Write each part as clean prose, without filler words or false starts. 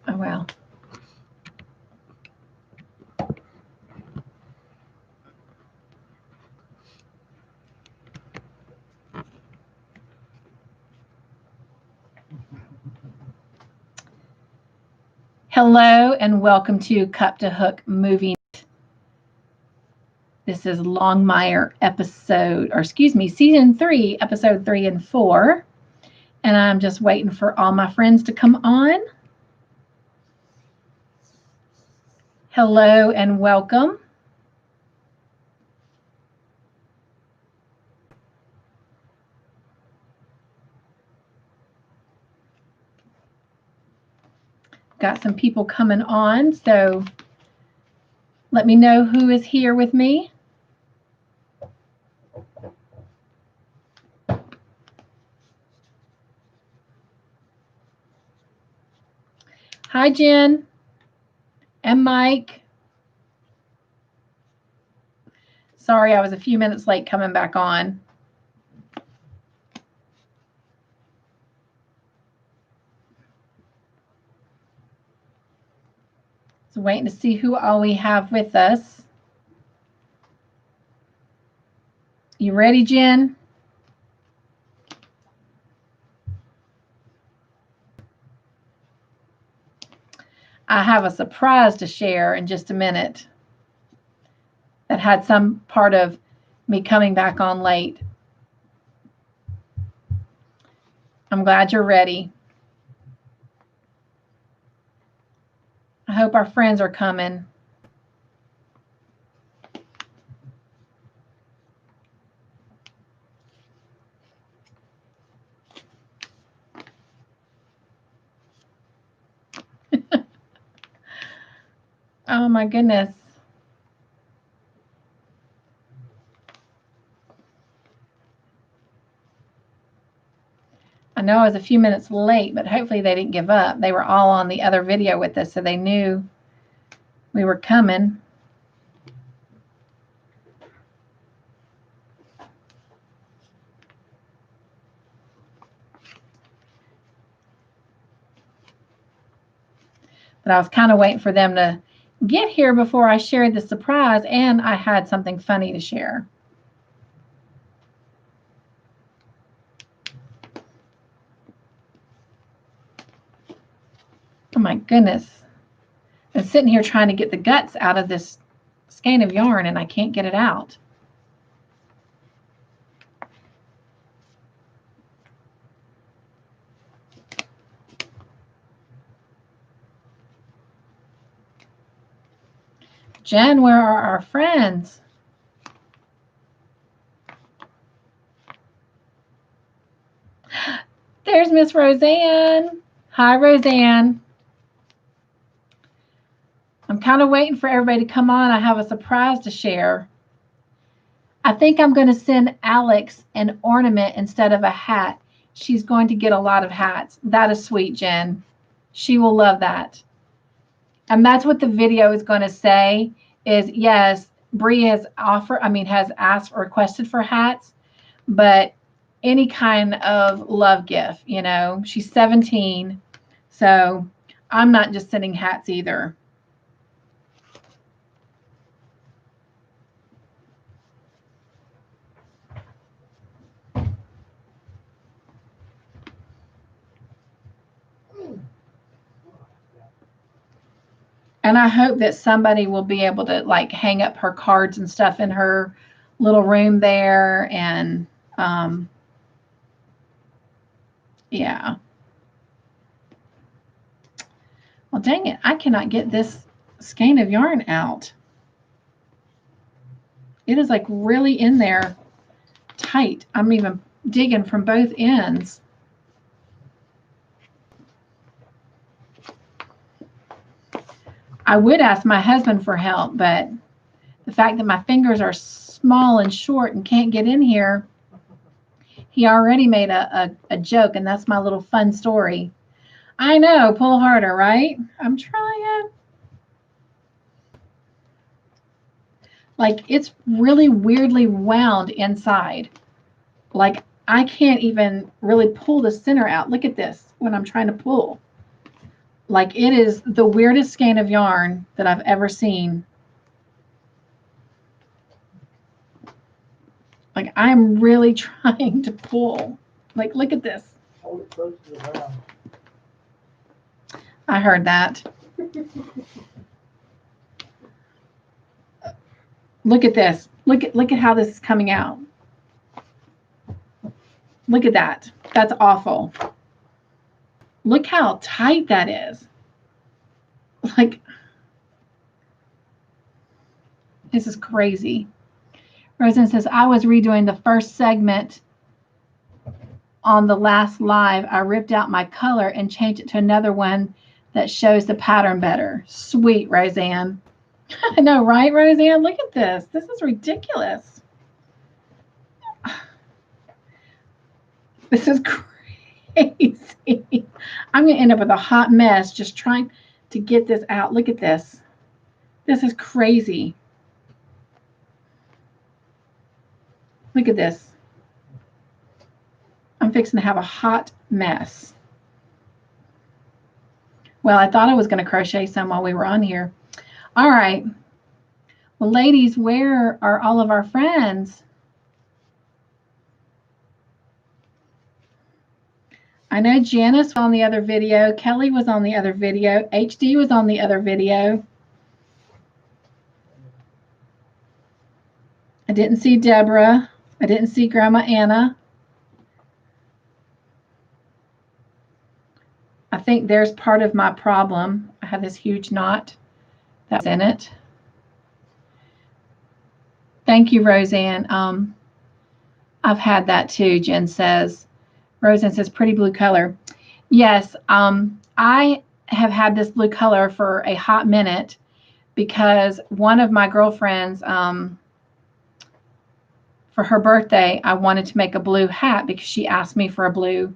Oh, well. Hello and welcome to Cup to Hook Movie. This is Longmire season 3, episode 3 and 4. And I'm just waiting for all my friends to come on. Hello and welcome. Got some people coming on, so let me know who is here with me. Hi, Jen and Mike. Sorry, I was a few minutes late coming back on. So waiting to see who all we have with us. You ready, Jen? I have a surprise to share in just a minute that had some part of me coming back on late. I'm glad you're ready. I hope our friends are coming. Oh my goodness. I know I was a few minutes late, but hopefully they didn't give up. They were all on the other video with us, so they knew we were coming. But I was kind of waiting for them to get here before I shared the surprise, and I had something funny to share. Oh my goodness. I'm sitting here trying to get the guts out of this skein of yarn and I can't get it out. Jen, where are our friends? There's Miss Roseanne. Hi, Roseanne. I'm kind of waiting for everybody to come on. I have a surprise to share. I think I'm going to send Alex an ornament instead of a hat. She's going to get a lot of hats. That is sweet, Jen. She will love that. And that's what the video is going to say is, yes, Bree has asked or requested for hats, but any kind of love gift, you know. She's 17, so I'm not just sending hats either. And I hope that somebody will be able to like hang up her cards and stuff in her little room there. And yeah. Well, dang it. I cannot get this skein of yarn out. It is like really in there tight. I'm even digging from both ends. I would ask my husband for help, but the fact that my fingers are small and short and can't get in here, he already made a joke, and that's my little fun story. I know, pull harder, right? I'm trying. Like, it's really weirdly wound inside. Like, I can't even really pull the center out. Look at this when I'm trying to pull. Like, it is the weirdest skein of yarn that I've ever seen. Like, I'm really trying to pull. Like, look at this. Hold it close to the ground. I heard that. Look at this. Look at how this is coming out. Look at that. That's awful. Look how tight that is. Like, this is crazy. Rosen says, I was redoing the first segment on the last live. I ripped out my color and changed it to another one that shows the pattern better. Sweet, Roseanne. I know, right, Roseanne? Look at this. This is ridiculous. This is crazy. I'm going to end up with a hot mess just trying to get this out. Look at this. This is crazy. Look at this. I'm fixing to have a hot mess. Well, I thought I was going to crochet some while we were on here. All right. Well, ladies, where are all of our friends? I know Janice was on the other video. Kelly was on the other video. HD was on the other video. I didn't see Deborah. I didn't see Grandma Anna. I think there's part of my problem. I have this huge knot that's in it. Thank you, Roseanne. I've had that too, Jen says. Roseanne says, pretty blue color. Yes, I have had this blue color for a hot minute because one of my girlfriends, for her birthday, I wanted to make a blue hat because she asked me for a blue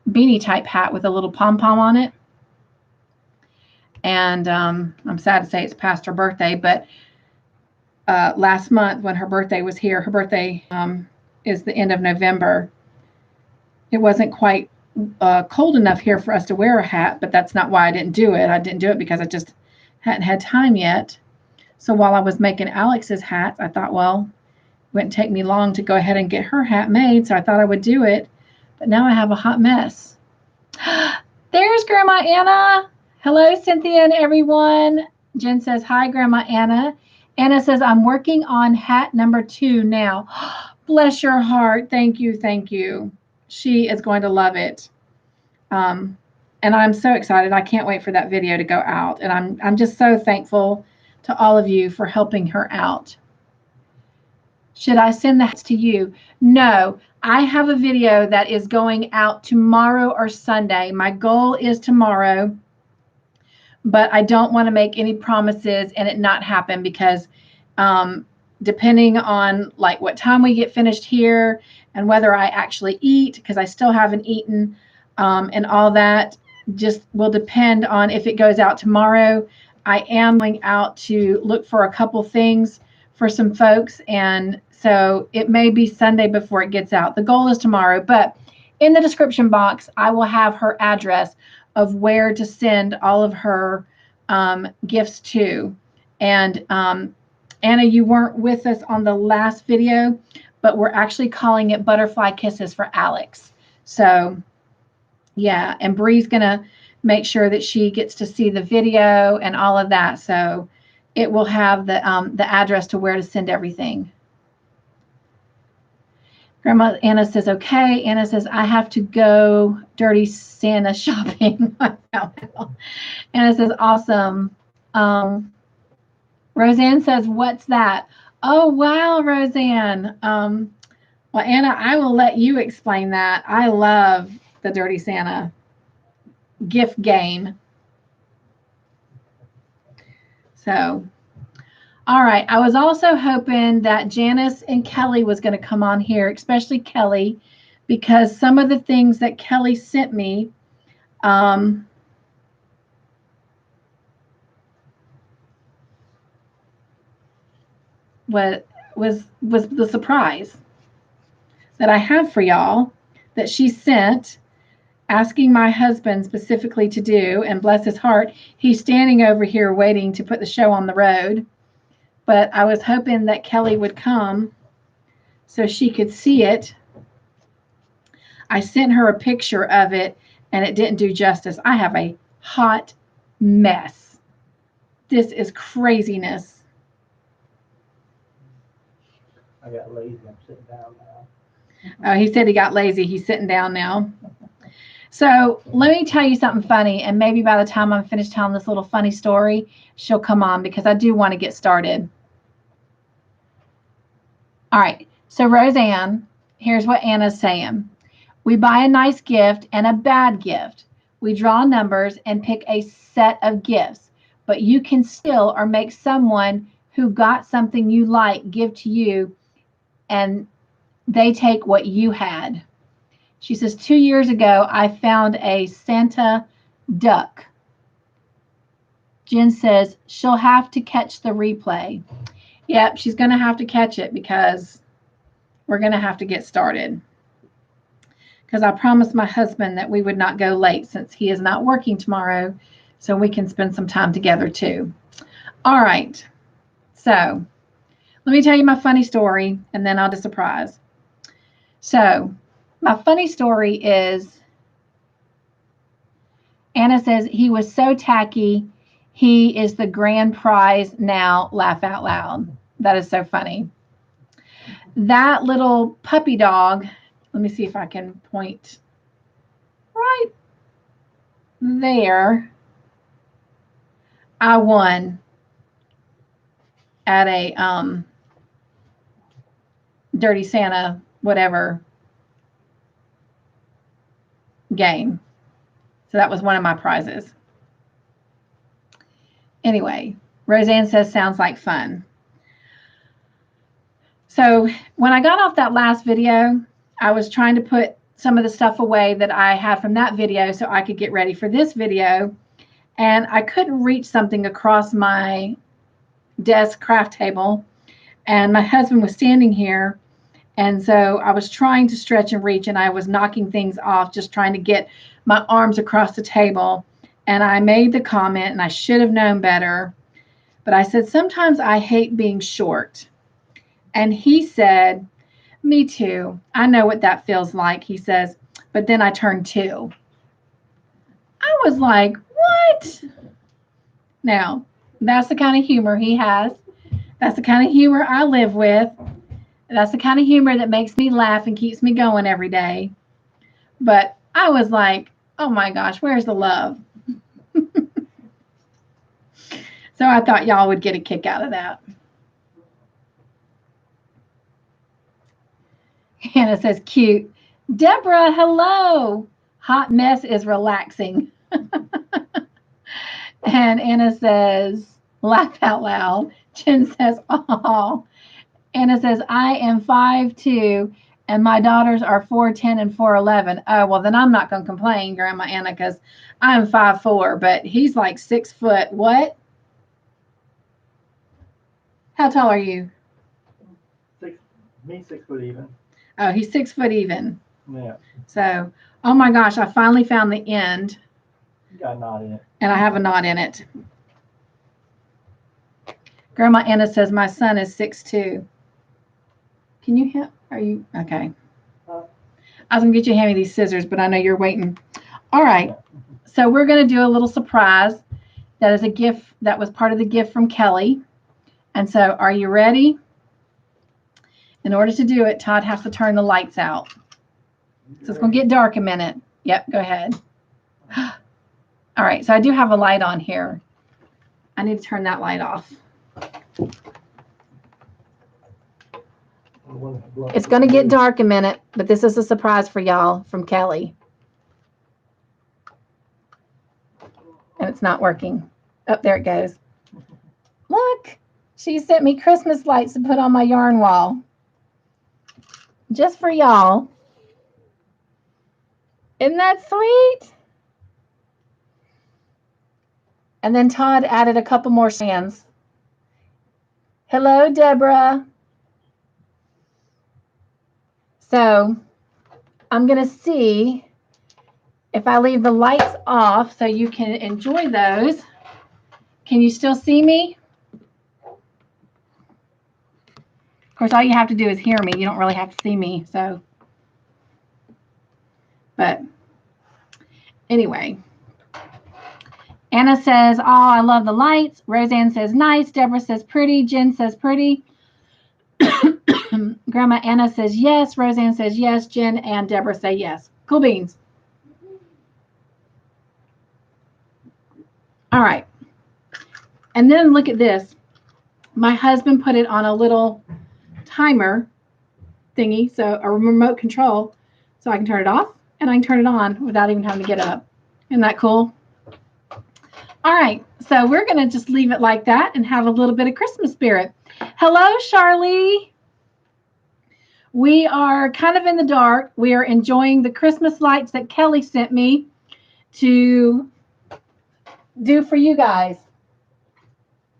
beanie type hat with a little pom-pom on it. And I'm sad to say it's past her birthday, but last month when her birthday was here, her birthday is the end of November. It wasn't quite cold enough here for us to wear a hat, but that's not why I didn't do it. I didn't do it because I just hadn't had time yet. So while I was making Alex's hats, I thought, well, it wouldn't take me long to go ahead and get her hat made, so I thought I would do it. But now I have a hot mess. There's Grandma Anna. Hello, Cynthia and everyone. Jen says, hi, Grandma Anna. Anna says, I'm working on hat number 2 now. Bless your heart. Thank you. Thank you. She is going to love it. And I'm so excited. I can't wait for that video to go out. And I'm just so thankful to all of you for helping her out. Should I send the hats to you? No, I have a video that is going out tomorrow or Sunday. My goal is tomorrow, but I don't want to make any promises and it not happen because depending on like what time we get finished here and whether I actually eat, because I still haven't eaten, and all that just will depend on if it goes out tomorrow. I am going out to look for a couple things for some folks, and so it may be Sunday before it gets out. The goal is tomorrow, but in the description box, I will have her address of where to send all of her gifts to. And Anna, you weren't with us on the last video, but we're actually calling it Butterfly Kisses for Alex. So yeah, and Bree's gonna make sure that she gets to see the video and all of that. So it will have the address to where to send everything. Grandma Anna says, okay. Anna says, I have to go Dirty Santa shopping. Anna says, awesome. Roseanne says, what's that? Oh, wow, Roseanne. Well, Anna, I will let you explain that. I love the Dirty Santa gift game. So, all right. I was also hoping that Janice and Kelly was going to come on here, especially Kelly, because some of the things that Kelly sent me was the surprise that I have for y'all that she sent. asking my husband specifically to do, and bless his heart, he's standing over here waiting to put the show on the road. But I was hoping that Kelly would come so she could see it. I sent her a picture of it, and it didn't do justice. I have a hot mess. This is craziness. I got lazy. I'm sitting down now. Oh, he said he got lazy. He's sitting down now. So let me tell you something funny, and maybe by the time I'm finished telling this little funny story, she'll come on because I do want to get started. All right. So Roseanne, here's what Anna's saying. We buy a nice gift and a bad gift. We draw numbers and pick a set of gifts, but you can steal or make someone who got something you like give to you, and they take what you had. She says, 2 years ago, I found a Santa duck. Jen says, she'll have to catch the replay. Yep, she's going to have to catch it because we're going to have to get started. Because I promised my husband that we would not go late since he is not working tomorrow, so we can spend some time together too. All right. So let me tell you my funny story, and then I'll do a surprise. So my funny story is Anna says he was so tacky. He is the grand prize now. Laugh out loud. That is so funny. That little puppy dog, let me see if I can point right there. I won at a Dirty Santa whatever game. So that was one of my prizes. Anyway, Roseanne says sounds like fun. So when I got off that last video, I was trying to put some of the stuff away that I had from that video so I could get ready for this video. And I couldn't reach something across my desk craft table. And my husband was standing here. And so I was trying to stretch and reach, and I was knocking things off, just trying to get my arms across the table. And I made the comment, and I should have known better. But I said, sometimes I hate being short. And he said, me too. I know what that feels like. He says, but then I turned 2. I was like, what? Now, that's the kind of humor he has. That's the kind of humor I live with. That's the kind of humor that makes me laugh and keeps me going every day. But I was like, oh my gosh, where's the love? So I thought y'all would get a kick out of that. Hannah says, cute. Deborah, hello. Hot mess is relaxing. And Anna says, laugh out loud. Jen says, oh. Anna says, I am 5'2", and my daughters are 4'10" and 4'11". Oh, well, then I'm not going to complain, Grandma Anna, because I'm 5'4", but he's like 6 foot. What? How tall are you? 6 foot even. Oh, he's 6 foot even. Yeah. So, oh my gosh, I finally found the end. You got a knot in it. And I have a knot in it. Grandma Anna says, my son is 6'2". Can you help? Are you okay? I was going to get you to hand me these scissors, but I know you're waiting. All right. So we're going to do a little surprise. That is a gift that was part of the gift from Kelly. And so are you ready? In order to do it, Todd has to turn the lights out. So it's going to get dark a minute. Yep, go ahead. All right, so I do have a light on here. I need to turn that light off. It's going to get dark a minute, but this is a surprise for y'all from Kelly. And it's not working. Oh, there it goes. Look, she sent me Christmas lights to put on my yarn wall. Just for y'all. Isn't that sweet? And then Todd added a couple more stands. Hello, Deborah. So I'm going to see if I leave the lights off so you can enjoy those, can you still see me? Of course, all you have to do is hear me. You don't really have to see me. So, but anyway, Anna says, oh, I love the lights. Roseanne says, nice. Deborah says, pretty. Jen says, pretty. Grandma Anna says, yes. Roseanne says, yes. Jen and Deborah say, yes. Cool beans. All right. And then look at this. My husband put it on a little timer thingy, so a remote control, so I can turn it off and I can turn it on without even having to get up. Isn't that cool? All right, so we're going to just leave it like that and have a little bit of Christmas spirit. Hello, Charlie. We are kind of in the dark. We are enjoying the Christmas lights that Kelly sent me to do for you guys.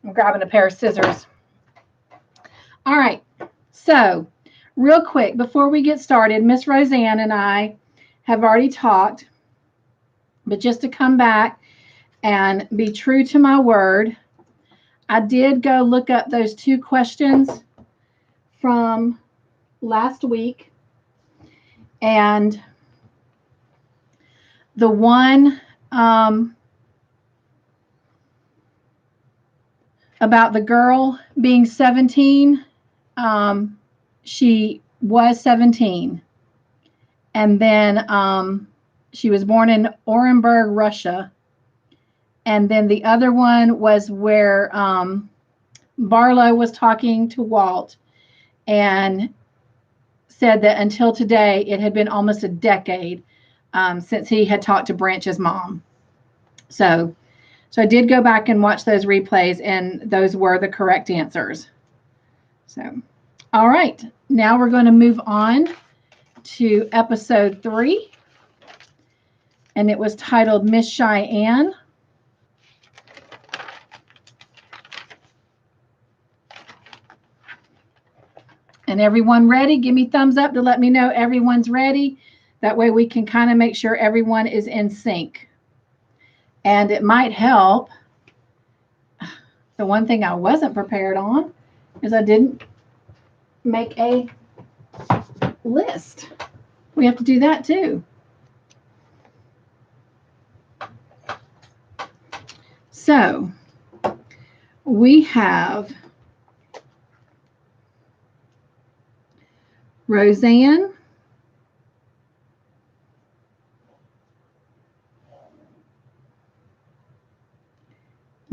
I'm grabbing a pair of scissors. All right, so real quick, before we get started, Miss Roseanne and I have already talked, but just to come back and be true to my word, I did go look up those 2 questions from last week, and the one about the girl being 17, she was 17, and then she was born in Orenburg, Russia. And then the other one was where Barlow was talking to Walt and said that until today, it had been almost a decade since he had talked to Branch's mom. So I did go back and watch those replays, and those were the correct answers. So, all right, now we're going to move on to episode 3, and it was titled Miss Cheyenne. And everyone ready? Give me thumbs up to let me know everyone's ready. That way we can kind of make sure everyone is in sync. And it might help. The one thing I wasn't prepared on is I didn't make a list. We have to do that too. So we have Roseanne,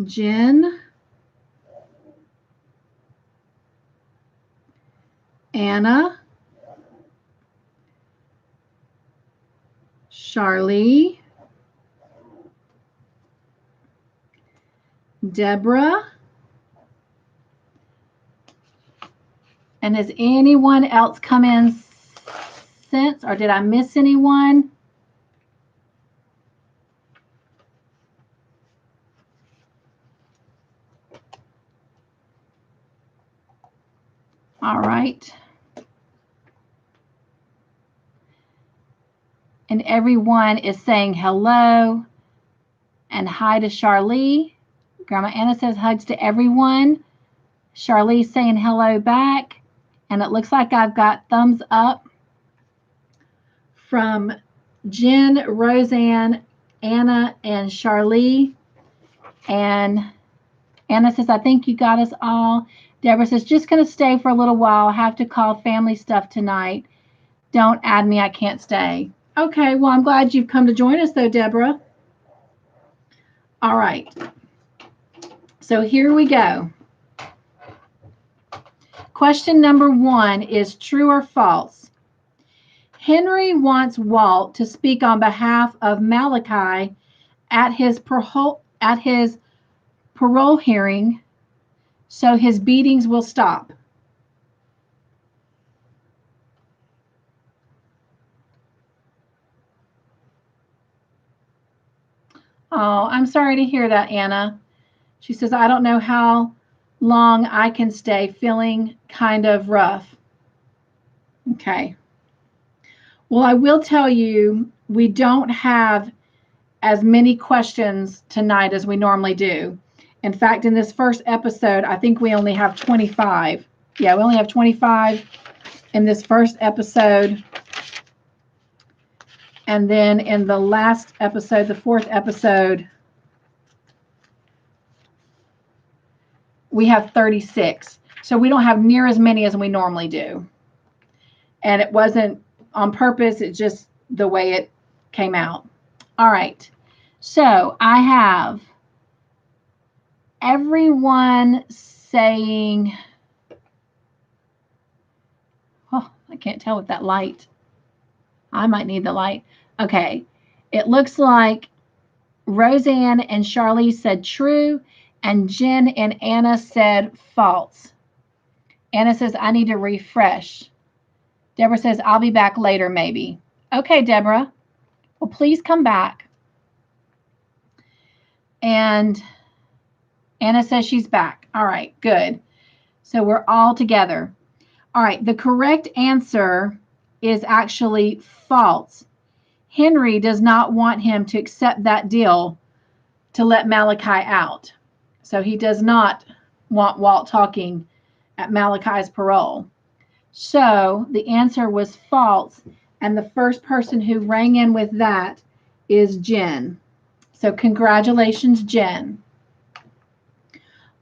Jen, Anna, Charlie, Deborah, and has anyone else come in since, or did I miss anyone? All right. And everyone is saying hello and hi to Charlie. Grandma Anna says hugs to everyone. Charlie's saying hello back. And it looks like I've got thumbs up from Jen, Roseanne, Anna, and Charlie. And Anna says, I think you got us all. Deborah says, just going to stay for a little while. I have to call family stuff tonight. Don't add me. I can't stay. Okay, well, I'm glad you've come to join us, though, Deborah. All right. So here we go. Question number 1 is true or false. Henry wants Walt to speak on behalf of Malachi at his parole hearing, so his beatings will stop. Oh, I'm sorry to hear that, Anna. She says, I don't know how long I can stay feeling kind of rough. Okay. Well, I will tell you we don't have as many questions tonight as we normally do. In fact, in this first episode, I think we only have 25. Yeah, we only have 25 in this first episode. And then in the last episode, the fourth episode, we have 36. So we don't have near as many as we normally do. And it wasn't on purpose. It's just the way it came out. All right. So I have everyone saying, oh, I can't tell with that light. I might need the light. Okay. It looks like Roseanne and Charlie said true, and Jen and Anna said false. Anna says, I need to refresh. Deborah says, I'll be back later, maybe. Okay, Deborah. Well, please come back. And Anna says she's back. All right, good. So we're all together. All right, the correct answer is actually false. Henry does not want him to accept that deal to let Malachi out. So he does not want Walt talking at Malachi's parole. So the answer was false, and the first person who rang in with that is Jen. So congratulations, Jen.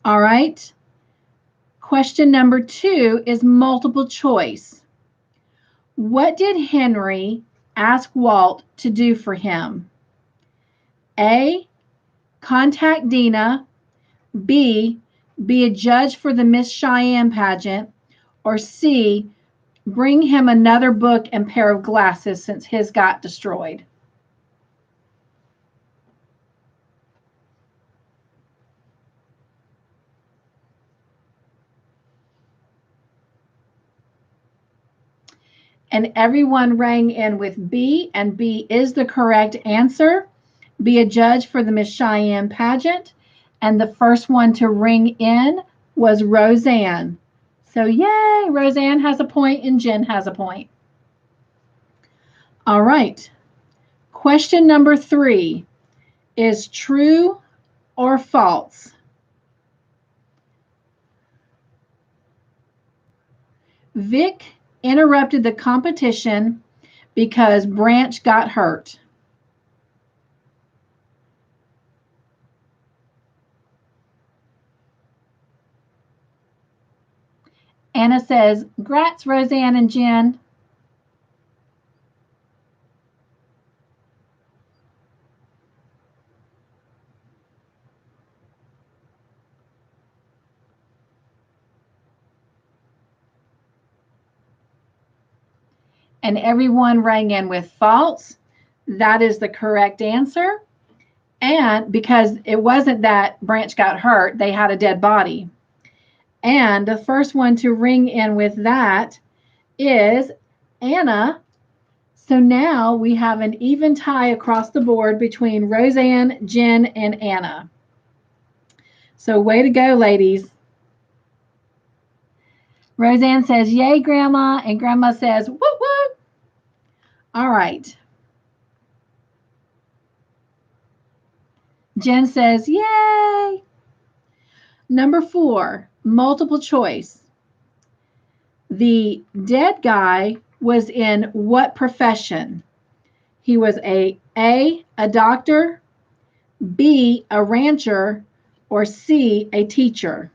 All right. Question number 2 is multiple choice. What did Henry ask Walt to do for him? A, contact Dina. B, be a judge for the Miss Cheyenne pageant. Or C, bring him another book and pair of glasses since his got destroyed. And everyone rang in with B, and B is the correct answer. Be a judge for the Miss Cheyenne pageant. And the first one to ring in was Roseanne. So yay, Roseanne has a point and Jen has a point. All right. Question number 3 is true or false? Vic interrupted the competition because Branch got hurt. Anna says, "Grats, Roseanne and Jen." And everyone rang in with false. That is the correct answer. And because it wasn't that Branch got hurt, they had a dead body. And the first one to ring in with that is Anna. So now we have an even tie across the board between Roseanne, Jen, and Anna. So way to go, ladies. Roseanne says, yay, Grandma. And Grandma says, whoop, whoop. All right. Jen says, yay. Number 4, multiple choice. The dead guy was in what profession? He was A, doctor, B, a rancher, or C, a teacher.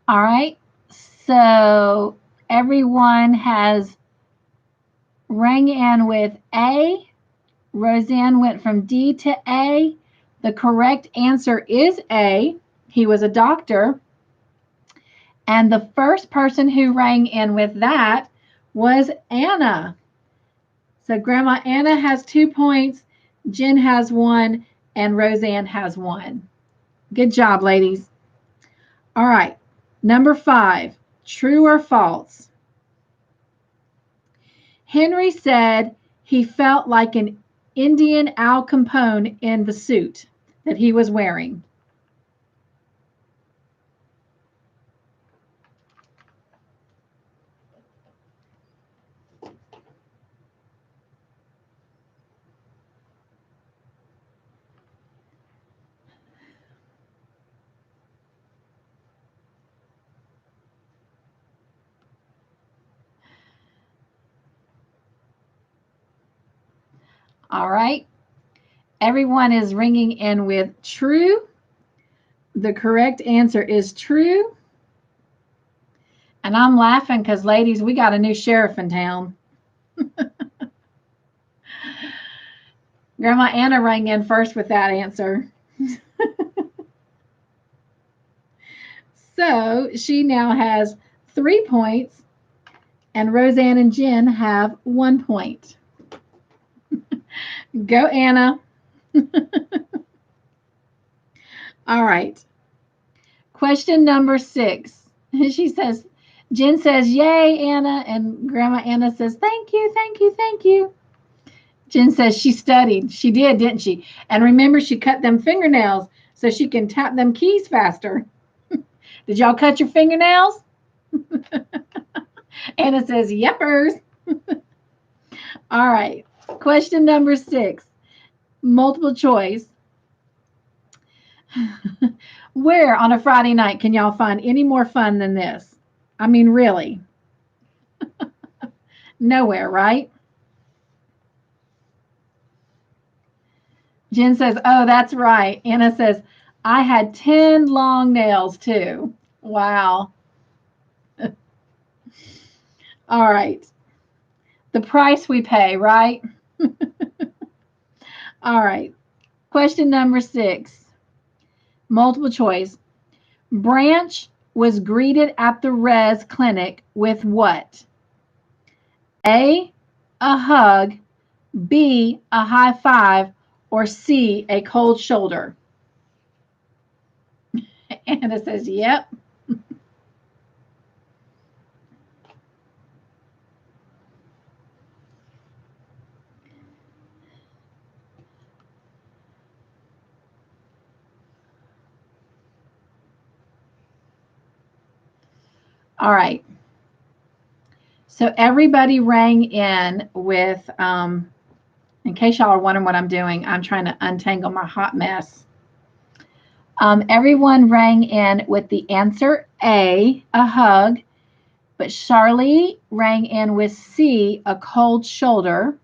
All right, so everyone has rang in with A. Roseanne went from D to A. The correct answer is A. He was a doctor. And the first person who rang in with that was Anna. So Grandma Anna has 2 points, Jen has 1, and Roseanne has 1. Good job, ladies. All right. Number 5, true or false? Henry said he felt like an Indian Al Capone in the suit that he was wearing. All right. Everyone is ringing in with true. The correct answer is true. And I'm laughing because, ladies, we got a new sheriff in town. Grandma Anna rang in first with that answer. So she now has 3 points, and Roseanne and Jen have 1 point. Go, Anna. All right. Question number 6. She says, Jen says, yay, Anna. And Grandma Anna says, thank you, thank you, thank you. Jen says she studied. She did, didn't she? And remember, she cut them fingernails so she can tap them keys faster. Did y'all cut your fingernails? Anna says, yepers. All right. Question number 6. Multiple choice. Where on a Friday night can y'all find any more fun than this? I mean, really? Nowhere, right? Jen says, oh, that's right. Anna says, I had 10 long nails too. Wow. All right. The price we pay, right? All right. Question number 6. Multiple choice. Branch was greeted at the res clinic with what? A, a hug, B, a high five, or C, a cold shoulder? Anna says, yep. All right. So everybody rang in with, in case y'all are wondering what I'm doing, I'm trying to untangle my hot mess. Everyone rang in with the answer A, a hug, but Charlie rang in with C, a cold shoulder.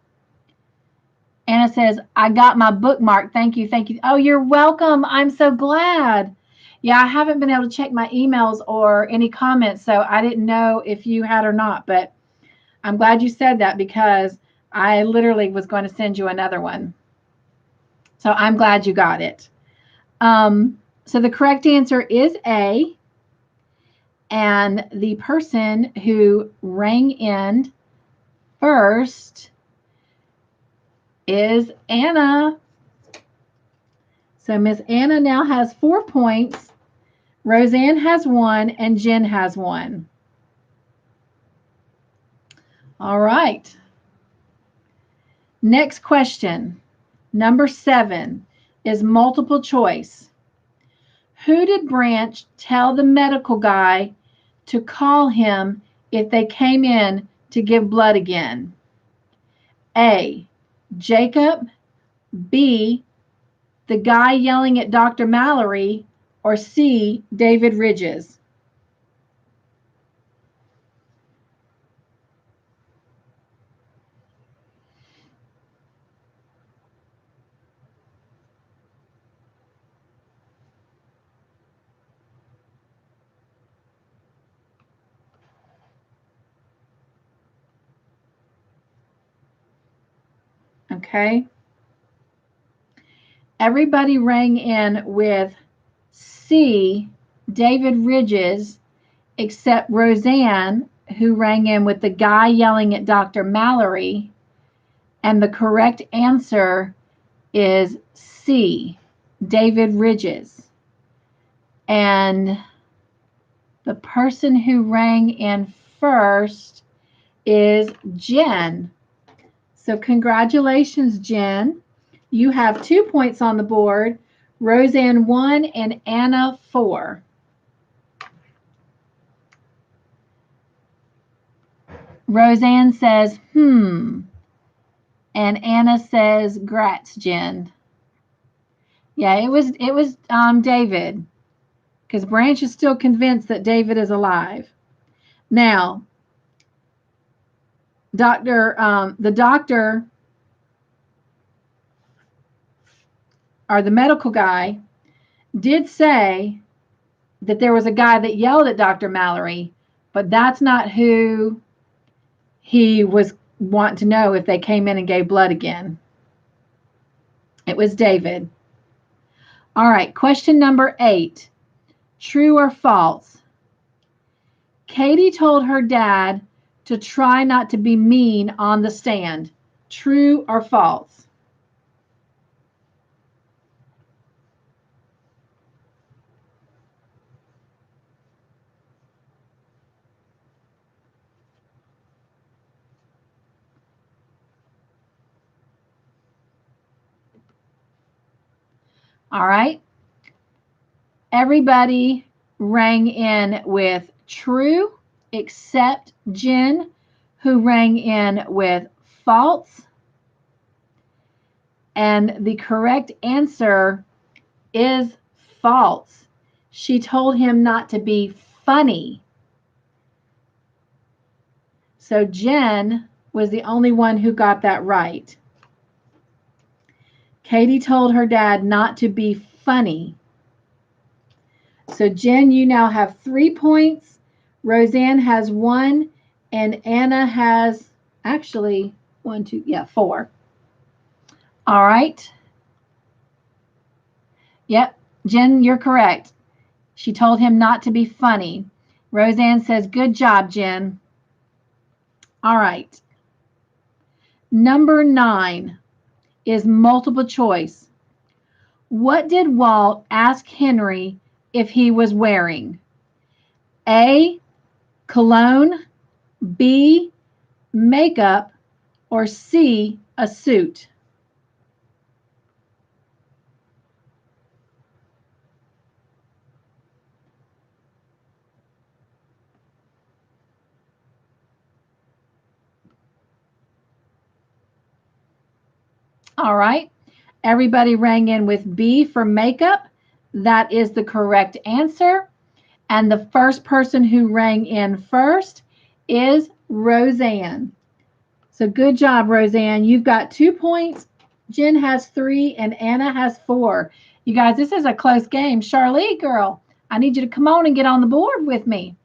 Anna says, I got my bookmark. Thank you. Thank you. Oh, you're welcome. I'm so glad. Yeah, I haven't been able to check my emails or any comments, so I didn't know if you had or not, but I'm glad you said that because I literally was going to send you another one. So I'm glad you got it. So the correct answer is A. And the person who rang in first is Anna. So Miss Anna now has 4 points. Roseanne has 1 and Jen has 1. All right. Next question, number 7, is multiple choice. Who did Branch tell the medical guy to call him if they came in to give blood again? A, Jacob, B, the guy yelling at Dr. Mallory, or C, David Ridges? Okay. Everybody rang in with C, David Ridges, except Roseanne, who rang in with the guy yelling at Dr. Mallory. And the correct answer is C, David Ridges. And the person who rang in first is Jen. So congratulations, Jen. You have 2 points on the board. Roseanne 1 and Anna 4. Roseanne says, and Anna says, grats, Jen. Yeah, it was David, because Branch is still convinced that David is alive. Now, the doctor, or the medical guy, did say that there was a guy that yelled at Dr. Mallory, but that's not who he was wanting to know if they came in and gave blood again. It was David. All right, question number 8. True or false? Katie told her dad to try not to be mean on the stand. True or false? All right. Everybody rang in with true, except Jen, who rang in with false. And the correct answer is false. She told him not to be funny. So Jen was the only one who got that right. Katie told her dad not to be funny. So Jen, you now have 3 points. Roseanne has 1, and Anna has actually 4. All right. Yep, Jen, you're correct. She told him not to be funny. Roseanne says, good job, Jen. All right. Number 9 is multiple choice. What did Walt ask Henry if he was wearing? A, cologne, B, makeup, or C, a suit? All right. Everybody rang in with B for makeup. That is the correct answer. And the first person who rang in first is Roseanne. So good job, Roseanne. You've got 2 points. Jen has 3 and Anna has 4. You guys, this is a close game. Charlie, girl, I need you to come on and get on the board with me.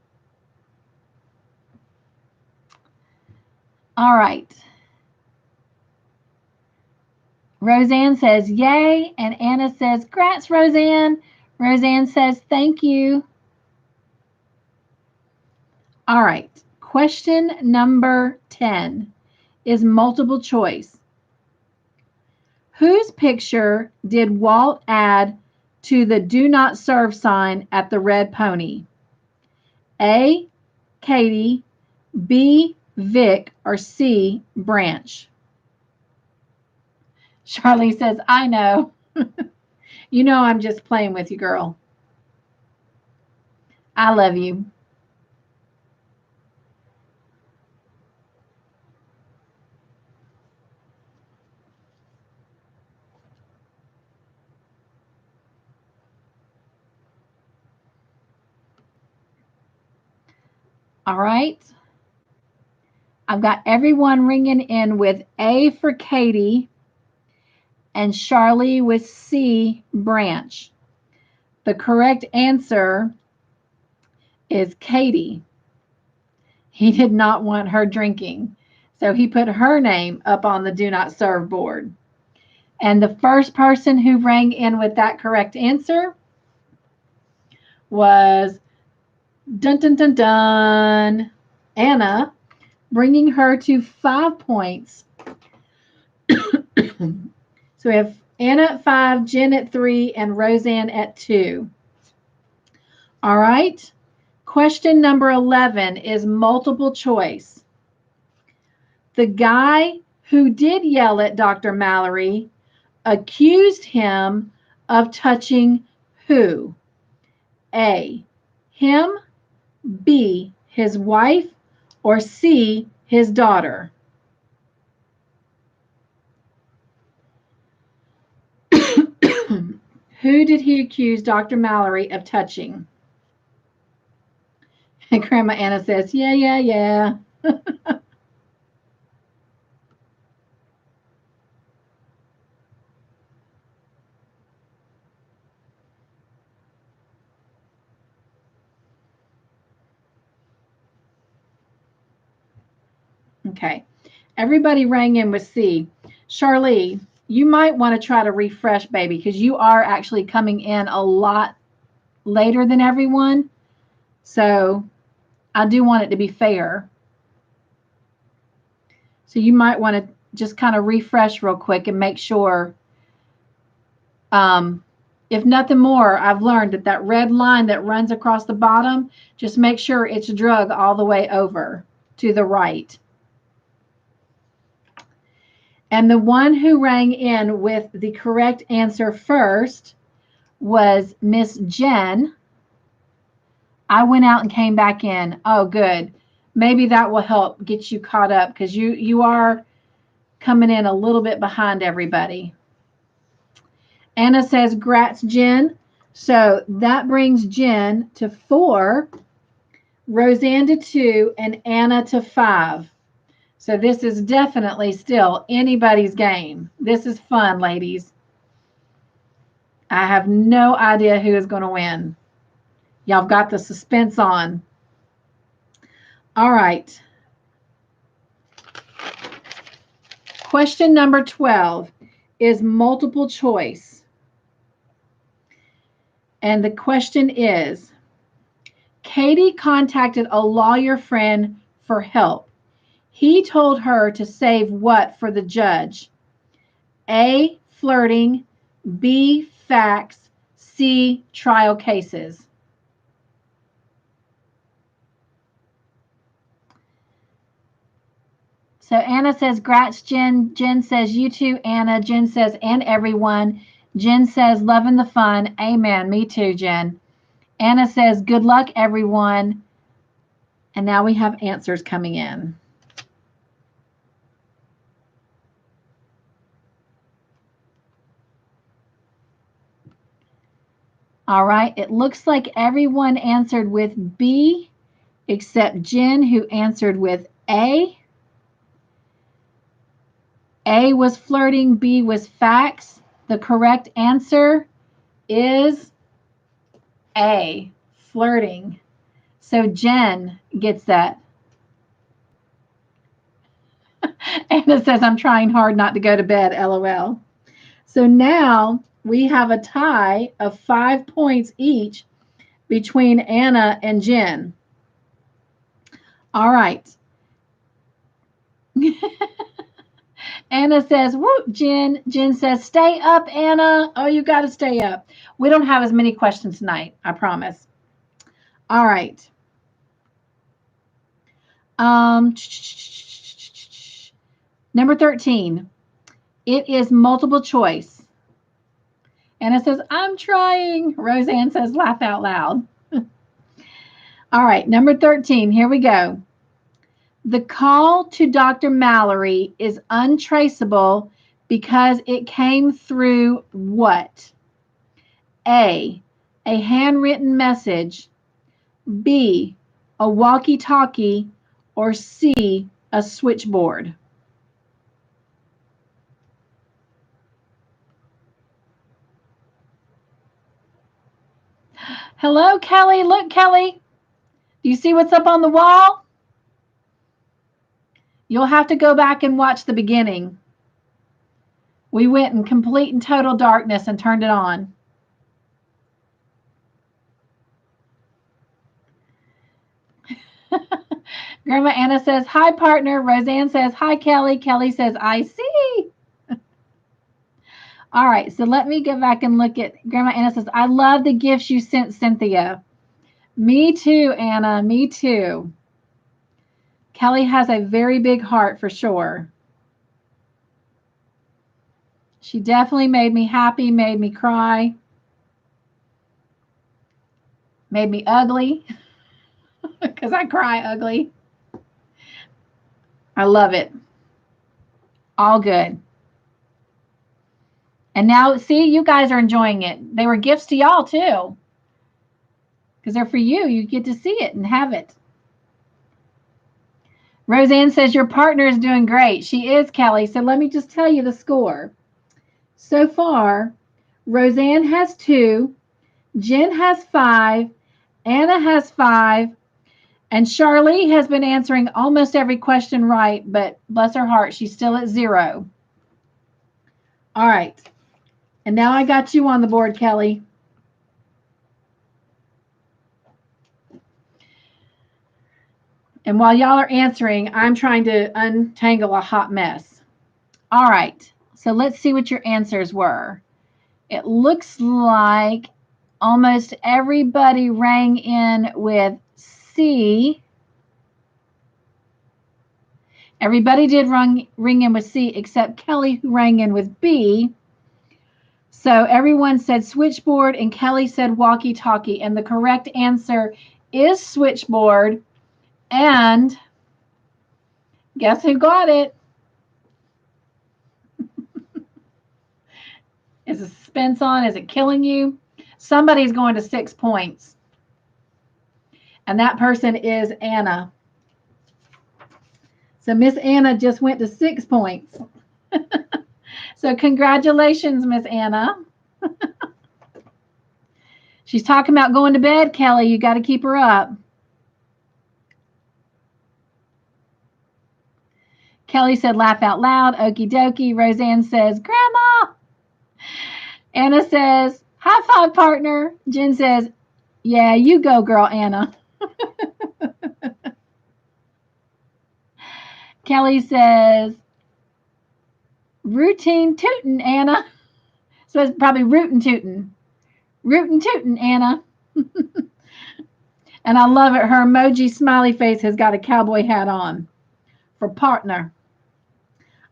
All right. Roseanne says yay, and Anna says grats, Roseanne. Roseanne says thank you. All right. Question number 10 is multiple choice. Whose picture did Walt add to the do not serve sign at the Red Pony? A, Katie, B, Vic, or C, Branch? Charlie says, I know. You know I'm just playing with you, girl. I love you. All right. I've got everyone ringing in with A for Katie and Charlie with C, Branch. The correct answer is Katie. He did not want her drinking, so he put her name up on the do not serve board. And the first person who rang in with that correct answer was dun dun dun dun Anna, bringing her to 5 points. So we have Anna at 5, Jen at 3, and Roseanne at 2. All right. Question number 11 is multiple choice. The guy who did yell at Dr. Mallory, accused him of touching who? A, him, B, his wife, or C, his daughter? Who did he accuse Dr. Mallory of touching? And Grandma Anna says, yeah, yeah, yeah. Okay. Everybody rang in with C. Charlie, you might want to try to refresh, baby, because you are actually coming in a lot later than everyone. So I do want it to be fair. So you might want to just kind of refresh real quick and make sure. If nothing more, I've learned that that red line that runs across the bottom, just make sure it's drug all the way over to the right. And the one who rang in with the correct answer first was Miss Jen. I went out and came back in. Oh, good. Maybe that will help get you caught up because you are coming in a little bit behind everybody. Anna says, "Grats, Jen." So that brings Jen to 4, Roseanne to 2, and Anna to 5. So this is definitely still anybody's game. This is fun, ladies. I have no idea who is going to win. Y'all got the suspense on. All right. Question number 12 is multiple choice. And the question is, Katie contacted a lawyer friend for help. He told her to save what for the judge? A, flirting, B, facts, C, trial cases. So Anna says, "Grats, Jen." Jen says, "You too, Anna." Jen says, "And everyone." Jen says, "Loving the fun." Amen. Me too, Jen. Anna says, "Good luck, everyone." And now we have answers coming in. All right. It looks like everyone answered with B, except Jen, who answered with A. A was flirting, B was facts. The correct answer is A, flirting. So Jen gets that. Anna says, "I'm trying hard not to go to bed, LOL." So now we have a tie of 5 points each between Anna and Jen. All right. Anna says, "Woo, Jen." Jen says, "Stay up, Anna." Oh, you got to stay up. We don't have as many questions tonight, I promise. All right. Number 13. It is multiple choice. Anna says, "I'm trying." Roseanne says, "Laugh out loud." All right, number 13. Here we go. The call to Dr. Mallory is untraceable because it came through what? A, a handwritten message, B, a walkie-talkie, or C, a switchboard. Hello, Kelly. Look, Kelly. Do you see what's up on the wall? You'll have to go back and watch the beginning. We went in complete and total darkness and turned it on. Grandma Anna says, "Hi, partner." Roseanne says, "Hi, Kelly." Kelly says, "I see." All right, so let me go back and look at Grandma Anna says, "I love the gifts you sent, Cynthia." Me too, Anna. Me too. Kelly has a very big heart for sure. She definitely made me happy, made me cry, made me ugly, because I cry ugly. I love it. All good. And now, see, you guys are enjoying it. They were gifts to y'all, too, because they're for you. You get to see it and have it. Roseanne says, your partner is doing great. She is, Kelly. So let me just tell you the score. So far, Roseanne has 2, Jen has 5, Anna has 5, and Charlie has been answering almost every question right, but bless her heart, she's still at 0. All right. And now I got you on the board, Kelly. And while y'all are answering, I'm trying to untangle a hot mess. All right. So let's see what your answers were. It looks like almost everybody rang in with C. Everybody did ring in with C except Kelly, who rang in with B. So everyone said switchboard and Kelly said walkie-talkie. And the correct answer is switchboard. And guess who got it? Is the suspense on? Is it killing you? Somebody's going to 6 points. And that person is Anna. So Miss Anna just went to 6 points. So congratulations, Miss Anna. She's talking about going to bed, Kelly. You got to keep her up. Kelly said, laugh out loud. Okie dokie. Roseanne says, Grandma. Anna says, high five, partner. Jen says, yeah, you go, girl, Anna. Kelly says, routine tootin', Anna. So it's probably rootin' tootin'. Rootin' tootin', Anna. And I love it. Her emoji smiley face has got a cowboy hat on for partner.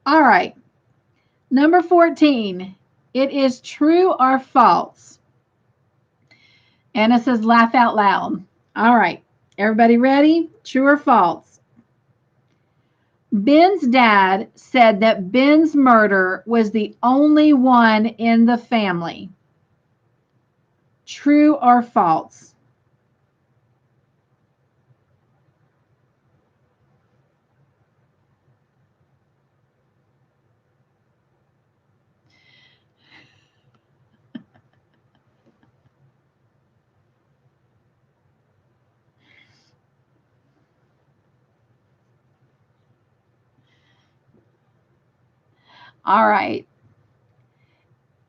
All right. Number 14. It is true or false. Anna says, laugh out loud. All right. Everybody ready? True or false? Ben's dad said that Ben's murder was the only one in the family. True or false? All right.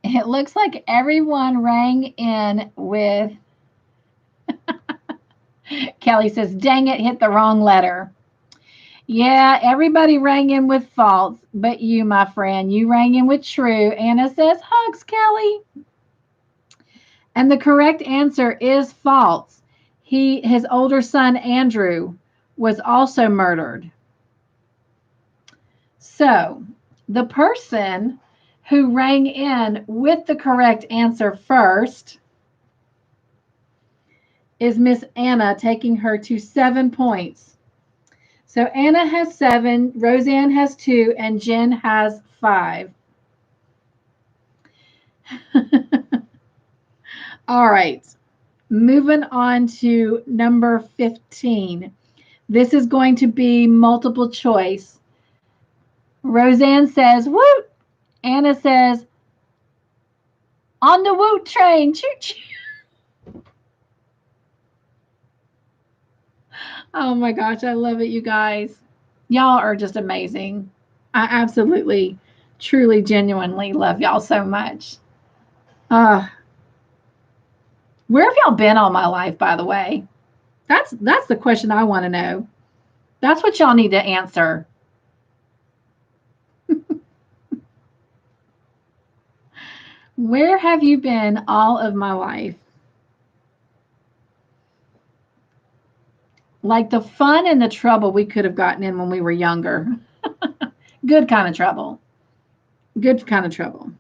It looks like everyone rang in with Kelly says, dang it, hit the wrong letter. Yeah, everybody rang in with false, but you, my friend, you rang in with true. Anna says, hugs, Kelly. And the correct answer is false. His older son, Andrew, was also murdered. So the person who rang in with the correct answer first is Miss Anna, taking her to 7 points. So Anna has 7, Roseanne has 2, and Jen has 5. All right, moving on to number 15. This is going to be multiple choice. Roseanne says, woot. Anna says, on the woot train, choo choo. Oh my gosh, I love it, you guys. Y'all are just amazing. I absolutely, truly, genuinely love y'all so much. Where have y'all been all my life, by the way? That's the question I want to know. That's what y'all need to answer. Where have you been all of my life? Like the fun and the trouble we could have gotten in when we were younger. Good kind of trouble. Good kind of trouble.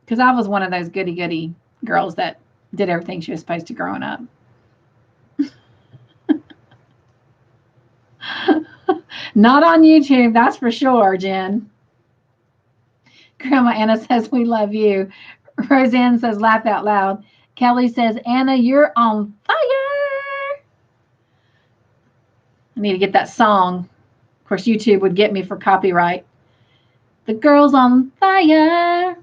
Because I was one of those goody-goody girls that did everything she was supposed to growing up. Not on YouTube, that's for sure, Jen. Grandma Anna says, we love you. Roseanne says, laugh out loud. Kelly says, Anna, you're on fire. I need to get that song. Of course, YouTube would get me for copyright. The girl's on fire.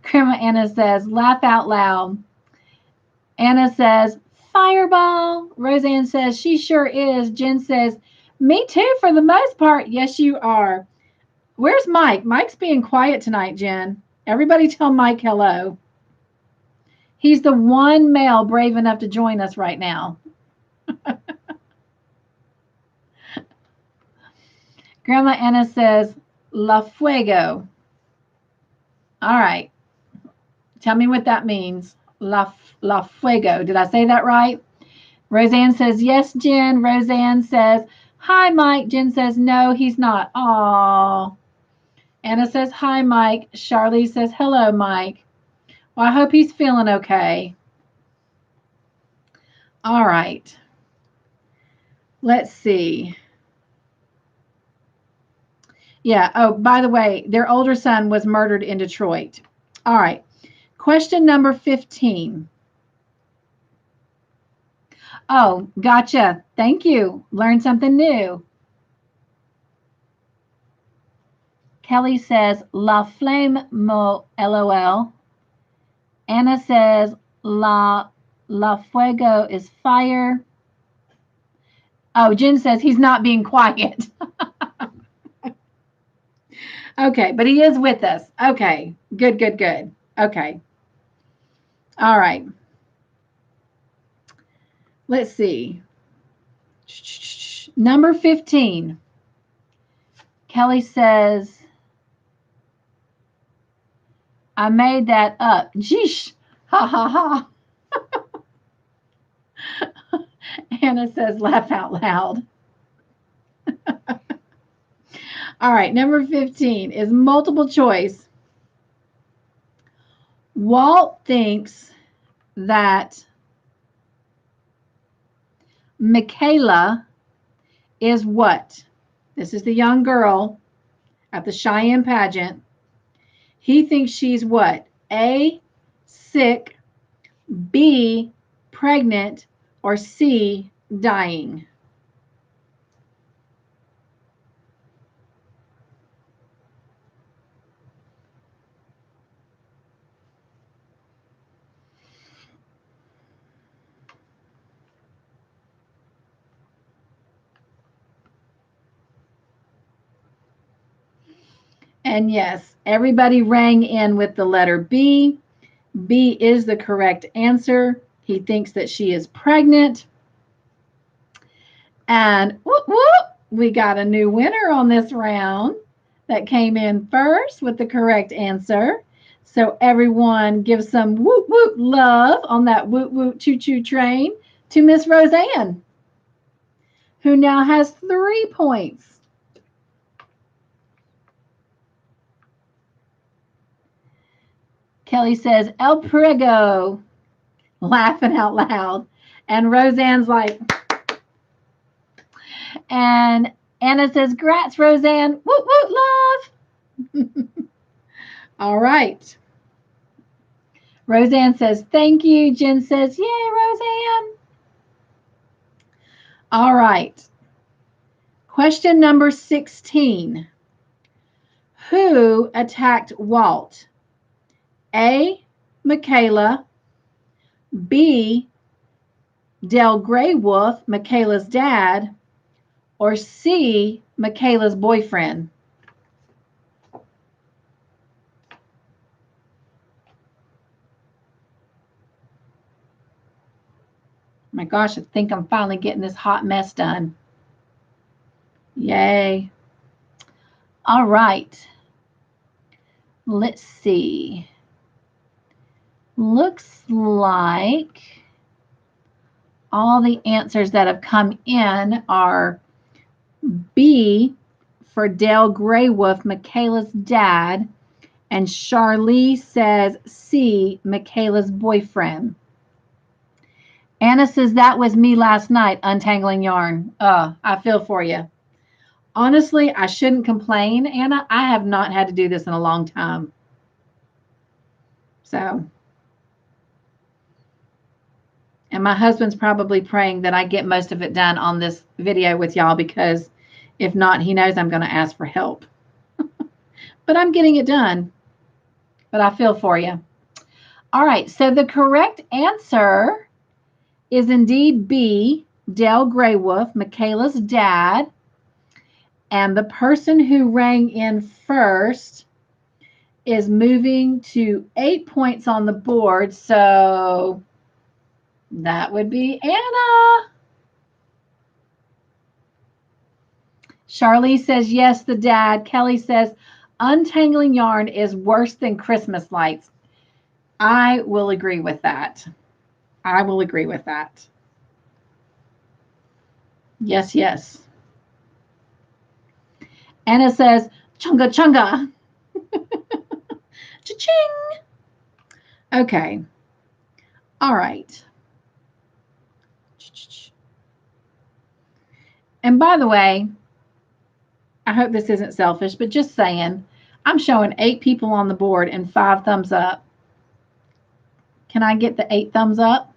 Grandma Anna says, laugh out loud. Anna says, fireball. Roseanne says, she sure is. Jen says, me too for the most part. Yes, you are. Where's Mike? Mike's being quiet tonight, Jen. Everybody tell Mike hello. He's the one male brave enough to join us right now. Grandma Anna says, La Fuego. All right. Tell me what that means. La Fuego. Did I say that right? Roseanne says, yes, Jen. Roseanne says, hi, Mike. Jen says, no, he's not. Aw. Anna says, hi, Mike. Charlie says, hello, Mike. Well, I hope he's feeling okay. All right. Let's see. Yeah. Oh, by the way, their older son was murdered in Detroit. All right. Question number 15. Oh, gotcha. Thank you. Learned something new. Kelly says, La Flame Mo LOL. Anna says, La Fuego is fire. Oh, Jen says he's not being quiet. Okay, but he is with us. Okay, good, good, good. Okay. All right. Let's see. Number 15. Kelly says, I made that up. Jeesh. Ha ha ha. Anna says, laugh out loud. All right, number 15 is multiple choice. Walt thinks that Michaela is what? This is the young girl at the Cheyenne pageant. He thinks she's what? A, sick, B, pregnant, or C, dying. And yes, everybody rang in with the letter B. B is the correct answer. He thinks that she is pregnant. And whoop, whoop, we got a new winner on this round that came in first with the correct answer. So everyone give some whoop, whoop love on that whoop, whoop choo-choo train to Miss Roseanne, who now has 3 points. Kelly says, El Prego, laughing out loud. And Roseanne's like, and Anna says, grats, Roseanne. Woot, woot, love. All right. Roseanne says, thank you. Jen says, yay, Roseanne. All right. Question number 16. Who attacked Walt? A, Michaela. B, Del Grey Wolf, Michaela's dad. Or C, Michaela's boyfriend. My gosh, I think I'm finally getting this hot mess done. Yay. All right. Let's see. Looks like all the answers that have come in are B for Dale Grey Wolf, Michaela's dad, And Charlie says C, Michaela's boyfriend. Anna says that was me last night untangling yarn. I feel for you. Honestly, I shouldn't complain, Anna. I have not had to do this in a long time. So, and my husband's probably praying that I get most of it done on this video with y'all, because if not, he knows I'm going to ask for help. But I'm getting it done. But I feel for you. All right, so the correct answer is indeed B, Dale Graywolf, Michaela's dad. And the person who rang in first is moving to 8 points on the board. So that would be Anna. Charlie says, yes, the dad. Kelly says, untangling yarn is worse than Christmas lights. I will agree with that. I will agree with that. Yes, yes. Anna says, chunga chunga. Cha-ching. Okay. All right. And by the way, I hope this isn't selfish, but just saying, I'm showing 8 people on the board and 5 thumbs up. Can I get the 8 thumbs up?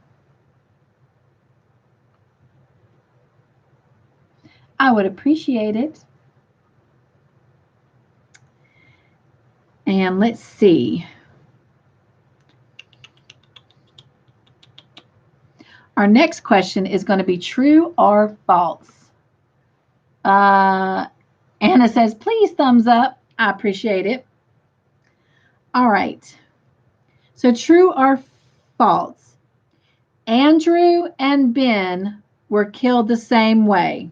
I would appreciate it. And let's see. Our next question is going to be true or false. Anna says, please thumbs up. I appreciate it. All right. So true or false? Andrew and Ben were killed the same way.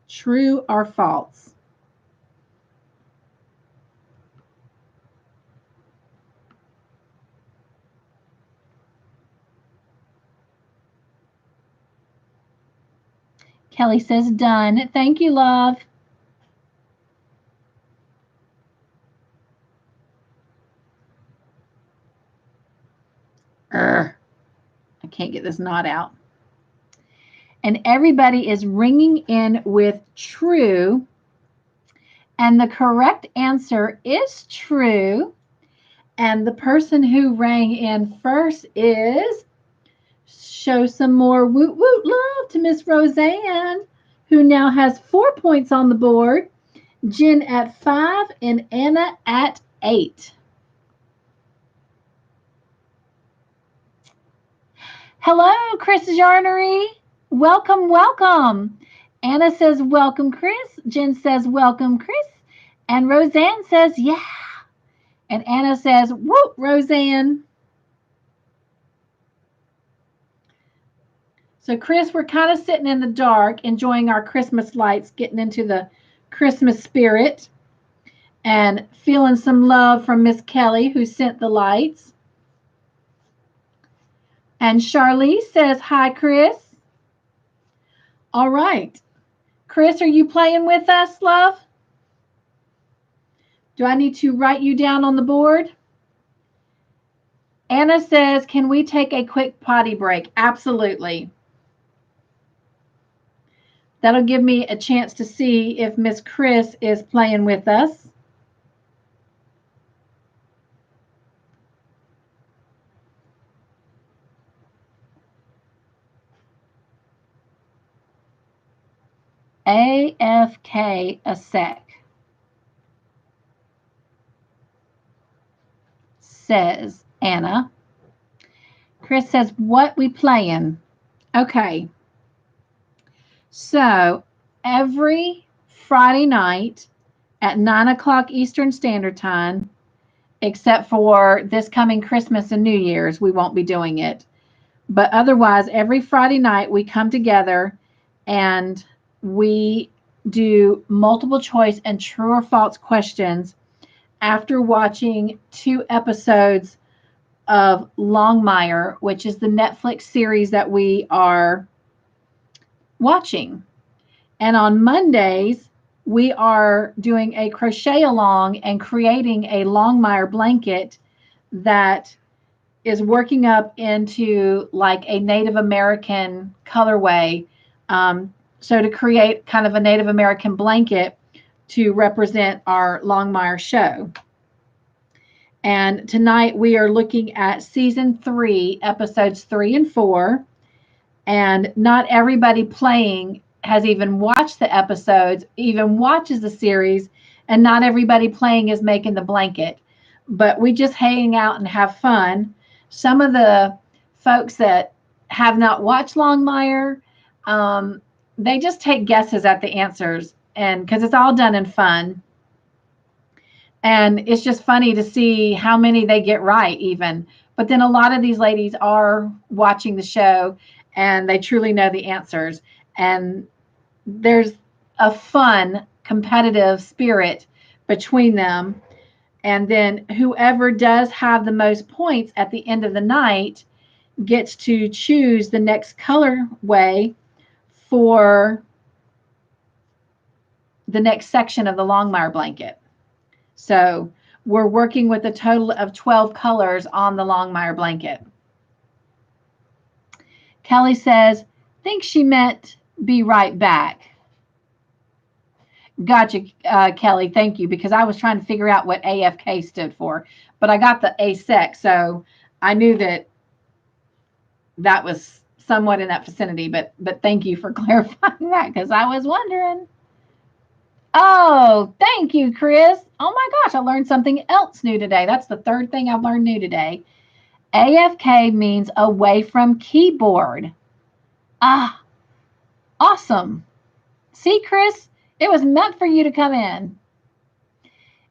True or false? Kelly says done. Thank you, love. I can't get this knot out. And everybody is ringing in with true. And the correct answer is true. And the person who rang in first is, show some more woot woot love to Miss Roseanne, who now has 4 points on the board. Jen at 5 and Anna at 8. Hello, Chris Yarnery. Welcome, welcome. Anna says, welcome, Chris. Jen says, welcome, Chris. And Roseanne says, yeah. And Anna says, whoop, Roseanne. So, Chris, we're kind of sitting in the dark, enjoying our Christmas lights, getting into the Christmas spirit, and feeling some love from Miss Kelly, who sent the lights. And Charlize says, hi, Chris. All right. Chris, are you playing with us, love? Do I need to write you down on the board? Anna says, can we take a quick potty break? Absolutely. That'll give me a chance to see if Miss Chris is playing with us. AFK a sec, says Anna. Chris says, what we playing? Okay. So every Friday night at 9 o'clock Eastern Standard Time, except for this coming Christmas and New Year's, we won't be doing it. But otherwise, every Friday night we come together and we do multiple choice and true or false questions after watching 2 episodes of Longmire, which is the Netflix series that we are watching. And on Mondays, we are doing a crochet along and creating a Longmire blanket that is working up into like a Native American colorway. So to create kind of a Native American blanket to represent our Longmire show. And tonight we are looking at season 3, episodes 3 and 4. And not everybody playing has even watched the episodes, even watches the series, and not everybody playing is making the blanket. But we just hang out and have fun. Some of the folks that have not watched Longmire, they just take guesses at the answers, and because it's all done in fun. And it's just funny to see how many they get right, even. But then a lot of these ladies are watching the show and they truly know the answers. And there's a fun, competitive spirit between them. And then whoever does have the most points at the end of the night gets to choose the next colorway for the next section of the Longmire blanket. So we're working with a total of 12 colors on the Longmire blanket. Kelly says, think she meant be right back. Gotcha, Kelly. Thank you, because I was trying to figure out what AFK stood for, but I got the ASEC, so I knew that that was somewhat in that vicinity, but thank you for clarifying that, because I was wondering. Oh, thank you, Chris. Oh my gosh, I learned something else new today. That's the third thing I've learned new today. AFK means away from keyboard. Ah, awesome. See, Chris, it was meant for you to come in.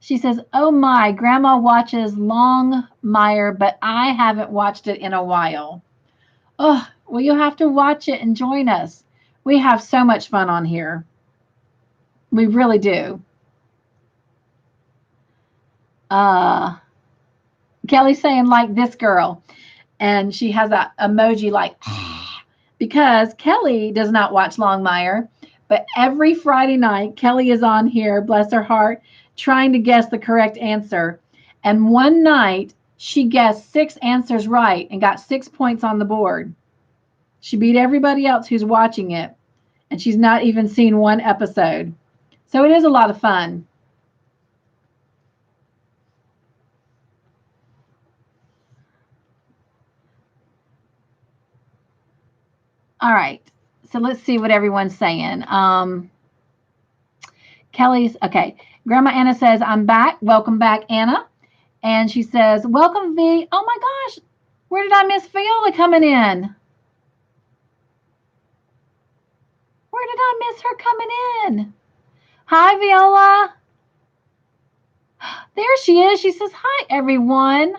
She says, oh my, Grandma watches Longmire, but I haven't watched it in a while. Oh, well, you'll have to watch it and join us. We have so much fun on here. We really do. Kelly's saying like this girl, and she has that emoji like because Kelly does not watch Longmire, but every Friday night Kelly is on here, bless her heart, trying to guess the correct answer. And one night she guessed 6 answers right and got 6 points on the board. She beat everybody else who's watching it, and she's not even seen one episode. So it is a lot of fun. All right. So let's see what everyone's saying. Kelly's, okay. Grandma Anna says, I'm back. Welcome back, Anna. And she says, welcome, V. Oh my gosh. Where did I miss Viola coming in? Where did I miss her coming in? Hi, Viola. There she is. She says, hi, everyone.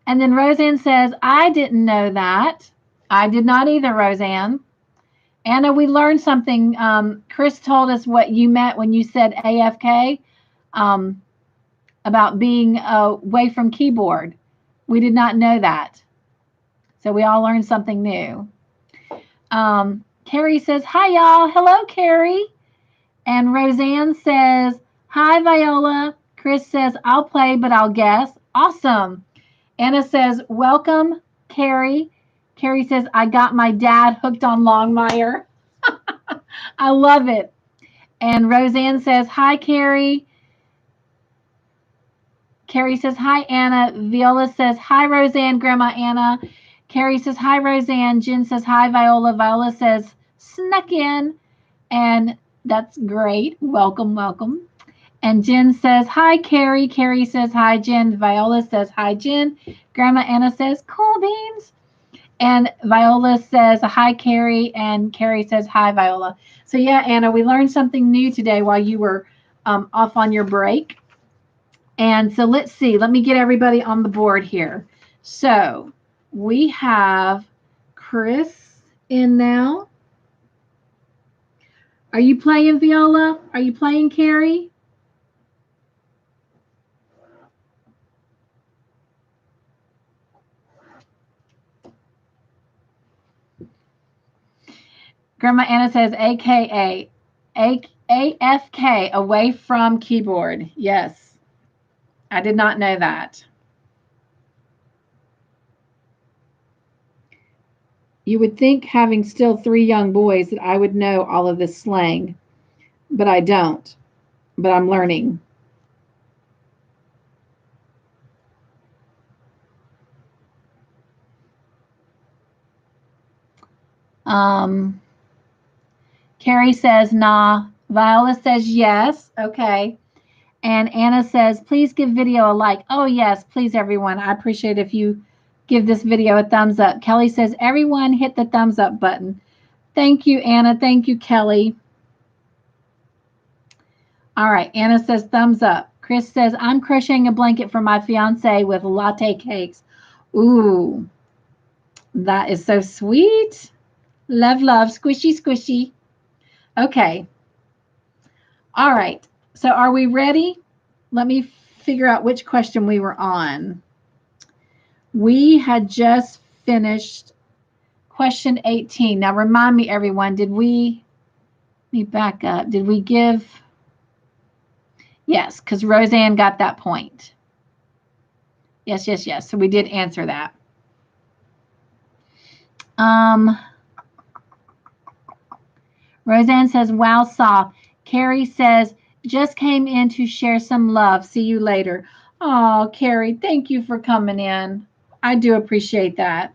And then Roseanne says, I didn't know that. I did not either, Roseanne. Anna, we learned something. Chris told us what you meant when you said AFK about being away from keyboard. We did not know that. So we all learned something new. Carrie says, hi, y'all. Hello, Carrie. And Roseanne says, hi, Viola. Chris says, I'll play, but I'll guess. Awesome. Anna says, welcome, Carrie. Carrie says, I got my dad hooked on Longmire. I love it. And Roseanne says, hi, Carrie. Carrie says, hi, Anna. Viola says, hi, Roseanne, Grandma Anna. Carrie says, hi, Roseanne. Jen says, hi, Viola. Viola says, snuck in. And that's great. Welcome, welcome. And Jen says, hi, Carrie. Carrie says, hi, Jen. Viola says, hi, Jen. Grandma Anna says, cool beans. And Viola says, hi, Carrie. And Carrie says, hi, Viola. So, yeah, Anna, we learned something new today while you were off on your break. And so let's see. Let me get everybody on the board here. So we have Chris in now. Are you playing, Viola? Are you playing, Carrie? Grandma Anna says, AKA. AFK, away from keyboard. Yes. I did not know that. You would think, having still 3 young boys, that I would know all of this slang, but I don't. But I'm learning. Carrie says, nah. Viola says, yes. Okay. And Anna says, please give video a like. Oh, yes, please, everyone. I appreciate if you give this video a thumbs up. Kelly says, everyone hit the thumbs up button. Thank you, Anna. Thank you, Kelly. All right. Anna says, thumbs up. Chris says, I'm crocheting a blanket for my fiance with latte cakes. Ooh, that is so sweet. Love, love, squishy, squishy. Okay. All right. So are we ready? Let me figure out which question we were on. We had just finished question 18. Now remind me, everyone, let me back up. Did we give? Yes, because Roseanne got that point. Yes, yes, yes. So we did answer that. Roseanne says, wow, soft. Carrie says, just came in to share some love. See you later. Oh, Carrie, thank you for coming in. I do appreciate that.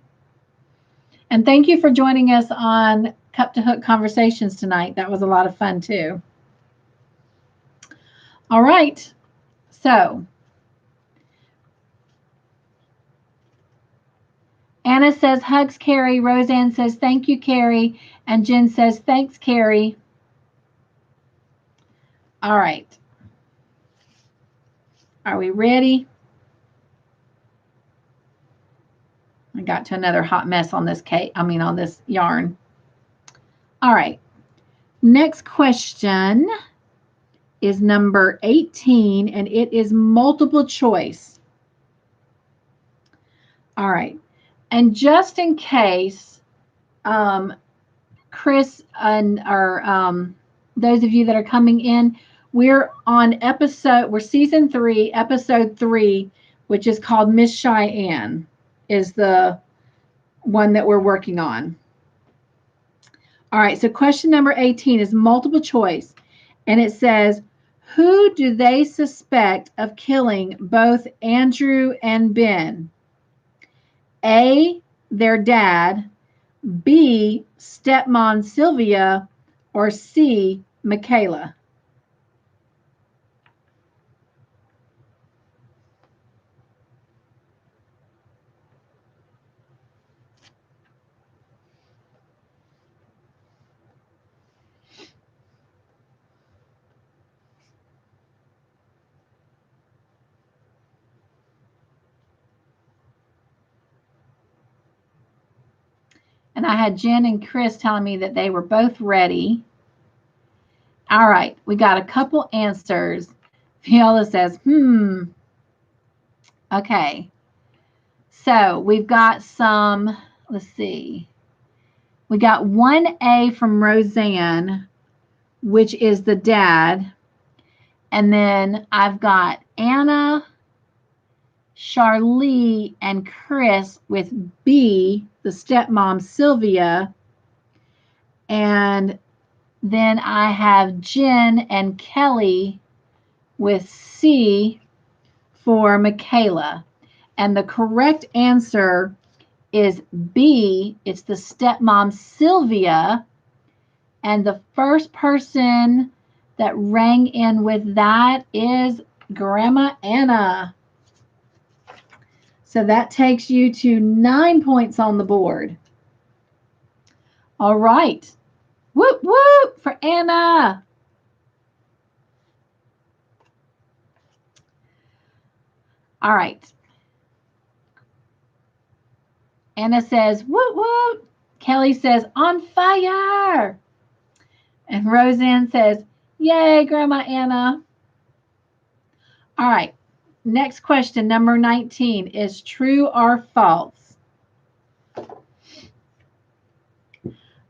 And thank you for joining us on Cup to Hook Conversations tonight. That was a lot of fun, too. All right. So Anna says, hugs, Carrie. Roseanne says, thank you, Carrie. And Jen says, thanks, Carrie. All right. Are we ready? I got to another hot mess on this on this yarn. All right. Next question is number 18, and it is multiple choice. All right. And just in case, Chris or those of you that are coming in, we're season 3, episode 3, which is called Miss Cheyenne, is the one that we're working on. All right, so question number 18 is multiple choice, and it says, who do they suspect of killing both Andrew and Ben? A, their dad, B, stepmom Sylvia, or C, Michaela? And I had Jen and Chris telling me that they were both ready. All right, we got a couple answers. Viola says, Okay. So we've got some, let's see. We got 1A from Roseanne, which is the dad. And then I've got Anna, Charlie, and Chris with B, the stepmom Sylvia. And then I have Jen and Kelly with C for Michaela. And the correct answer is B. It's the stepmom Sylvia. And the first person that rang in with that is Grandma Anna. So that takes you to 9 points on the board. All right. Whoop, whoop for Anna. All right. Anna says, whoop, whoop. Kelly says, on fire. And Roseanne says, yay, Grandma Anna. All right. Next question, number 19, is true or false?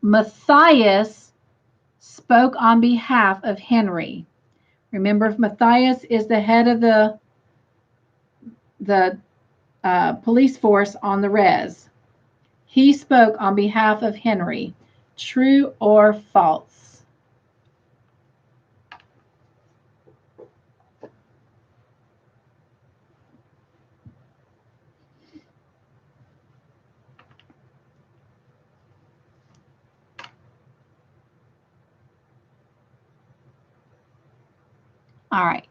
Matthias spoke on behalf of Henry. Remember, if Matthias is the head of the police force on the res. He spoke on behalf of Henry. True or false? All right.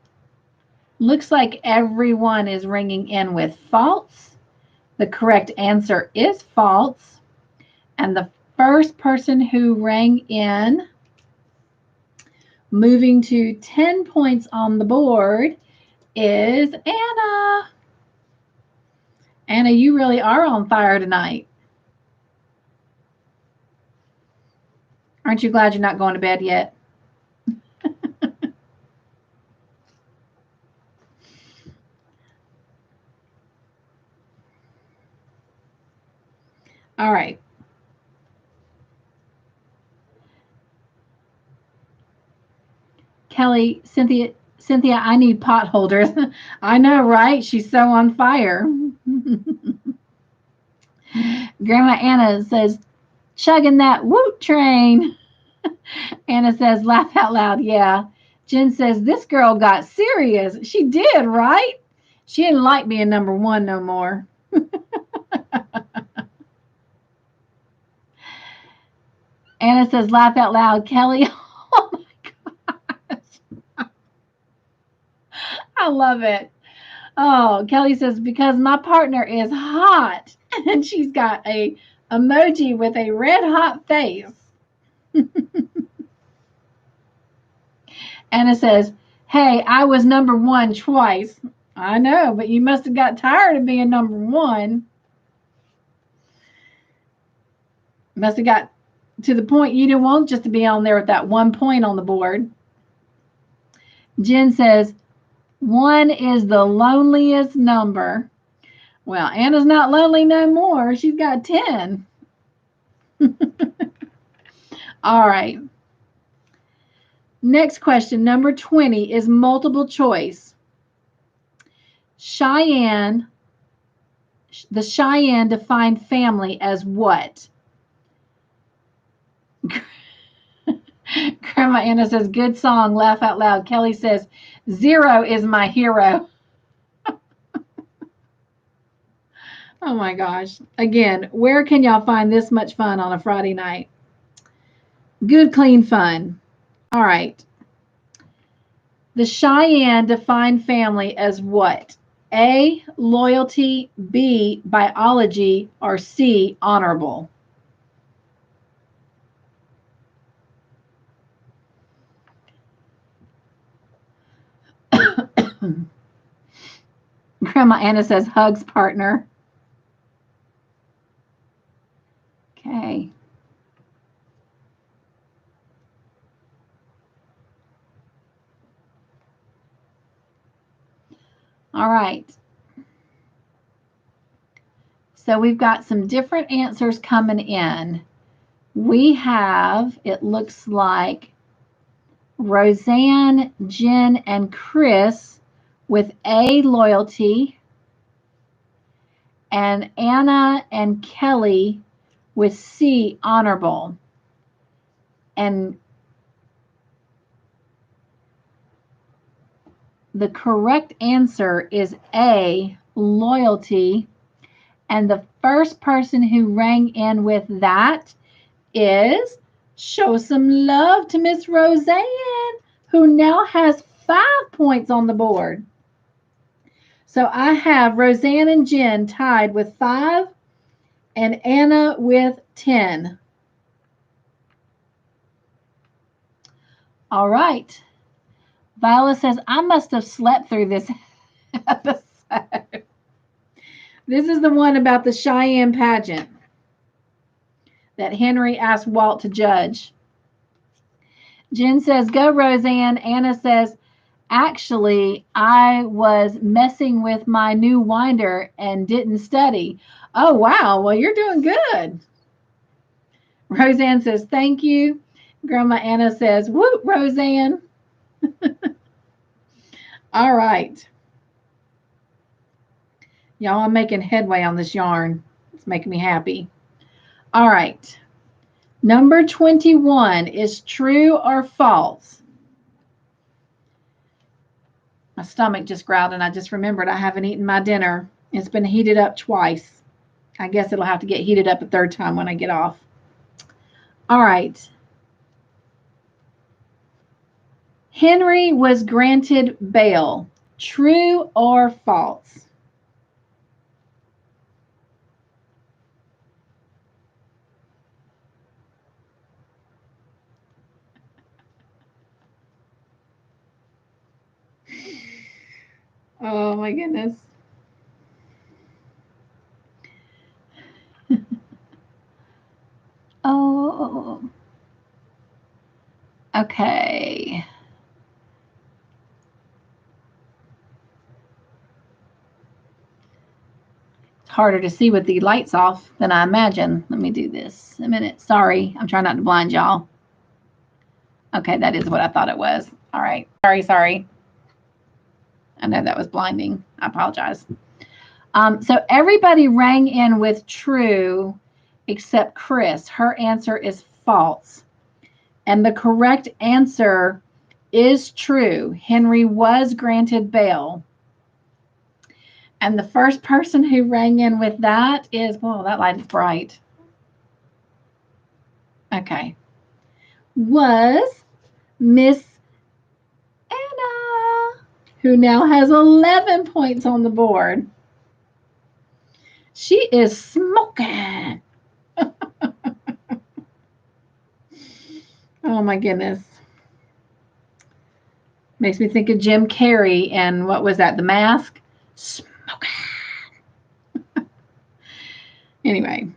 Looks like everyone is ringing in with false. The correct answer is false. And the first person who rang in, moving to 10 points on the board, is Anna. Anna, you really are on fire tonight. Aren't you glad you're not going to bed yet? All right. Kelly, Cynthia, I need pot holders. I know, right? She's so on fire. Grandma Anna says, chugging that woot train. Anna says, laugh out loud. Yeah. Jen says, this girl got serious. She did, right? She didn't like being number one no more. Anna says, laugh out loud. Kelly, oh my gosh. I love it. Oh, Kelly says, because my partner is hot. And she's got a emoji with a red hot face. Anna says, hey, I was number one twice. I know, but you must have got tired of being number one. Must have got to the point you didn't want just to be on there with that 1 point on the board. Jen says, one is the loneliest number. Well, Anna's not lonely no more. She's got 10. All right. Next question, number 20, is multiple choice. Cheyenne, the Cheyenne defined family as what? Grandma Anna says, good song, laugh out loud. Kelly says, 0 is my hero. Oh my gosh. Again, where can y'all find this much fun on a Friday night? Good, clean fun. All right. The Cheyenne defined family as what? A, loyalty, B, biology, or C, honorable? Grandma Anna says, hugs, partner. Okay. All right. So we've got some different answers coming in. We have, it looks like, Roseanne, Jen, and Chris with A, loyalty, and Anna and Kelly with C, honorable. And the correct answer is A, loyalty. And the first person who rang in with that is, show some love to Miss Roseanne, who now has 5 points on the board. So I have Roseanne and Jen tied with 5 and Anna with 10. All right. Viola says, I must have slept through this episode. This is the one about the Cheyenne pageant that Henry asked Walt to judge. Jen says, go, Roseanne. Anna says, actually, I was messing with my new winder and didn't study. Oh, wow. Well, you're doing good. Roseanne says, thank you. Grandma Anna says, "Whoop, Roseanne." All right. Y'all, I'm making headway on this yarn. It's making me happy. All right. Number 21 is true or false. My stomach just growled and I just remembered I haven't eaten my dinner. It's been heated up twice. I guess it'll have to get heated up a third time when I get off. All right. Henry was granted bail. True or false? Oh my goodness. Oh. Okay. It's harder to see with the lights off than I imagine. Let me do this a minute. Sorry. I'm trying not to blind y'all. Okay, that is what I thought it was. All right. Sorry. I know that was blinding. I apologize. So everybody rang in with true except Chris. Her answer is false. And the correct answer is true. Henry was granted bail. And the first person who rang in with that is, well, that light is bright. Okay. Was Miss Anna, who now has 11 points on the board. She is smoking. Oh my goodness. Makes me think of Jim Carrey and what was that? The Mask? Smoking. Anyway,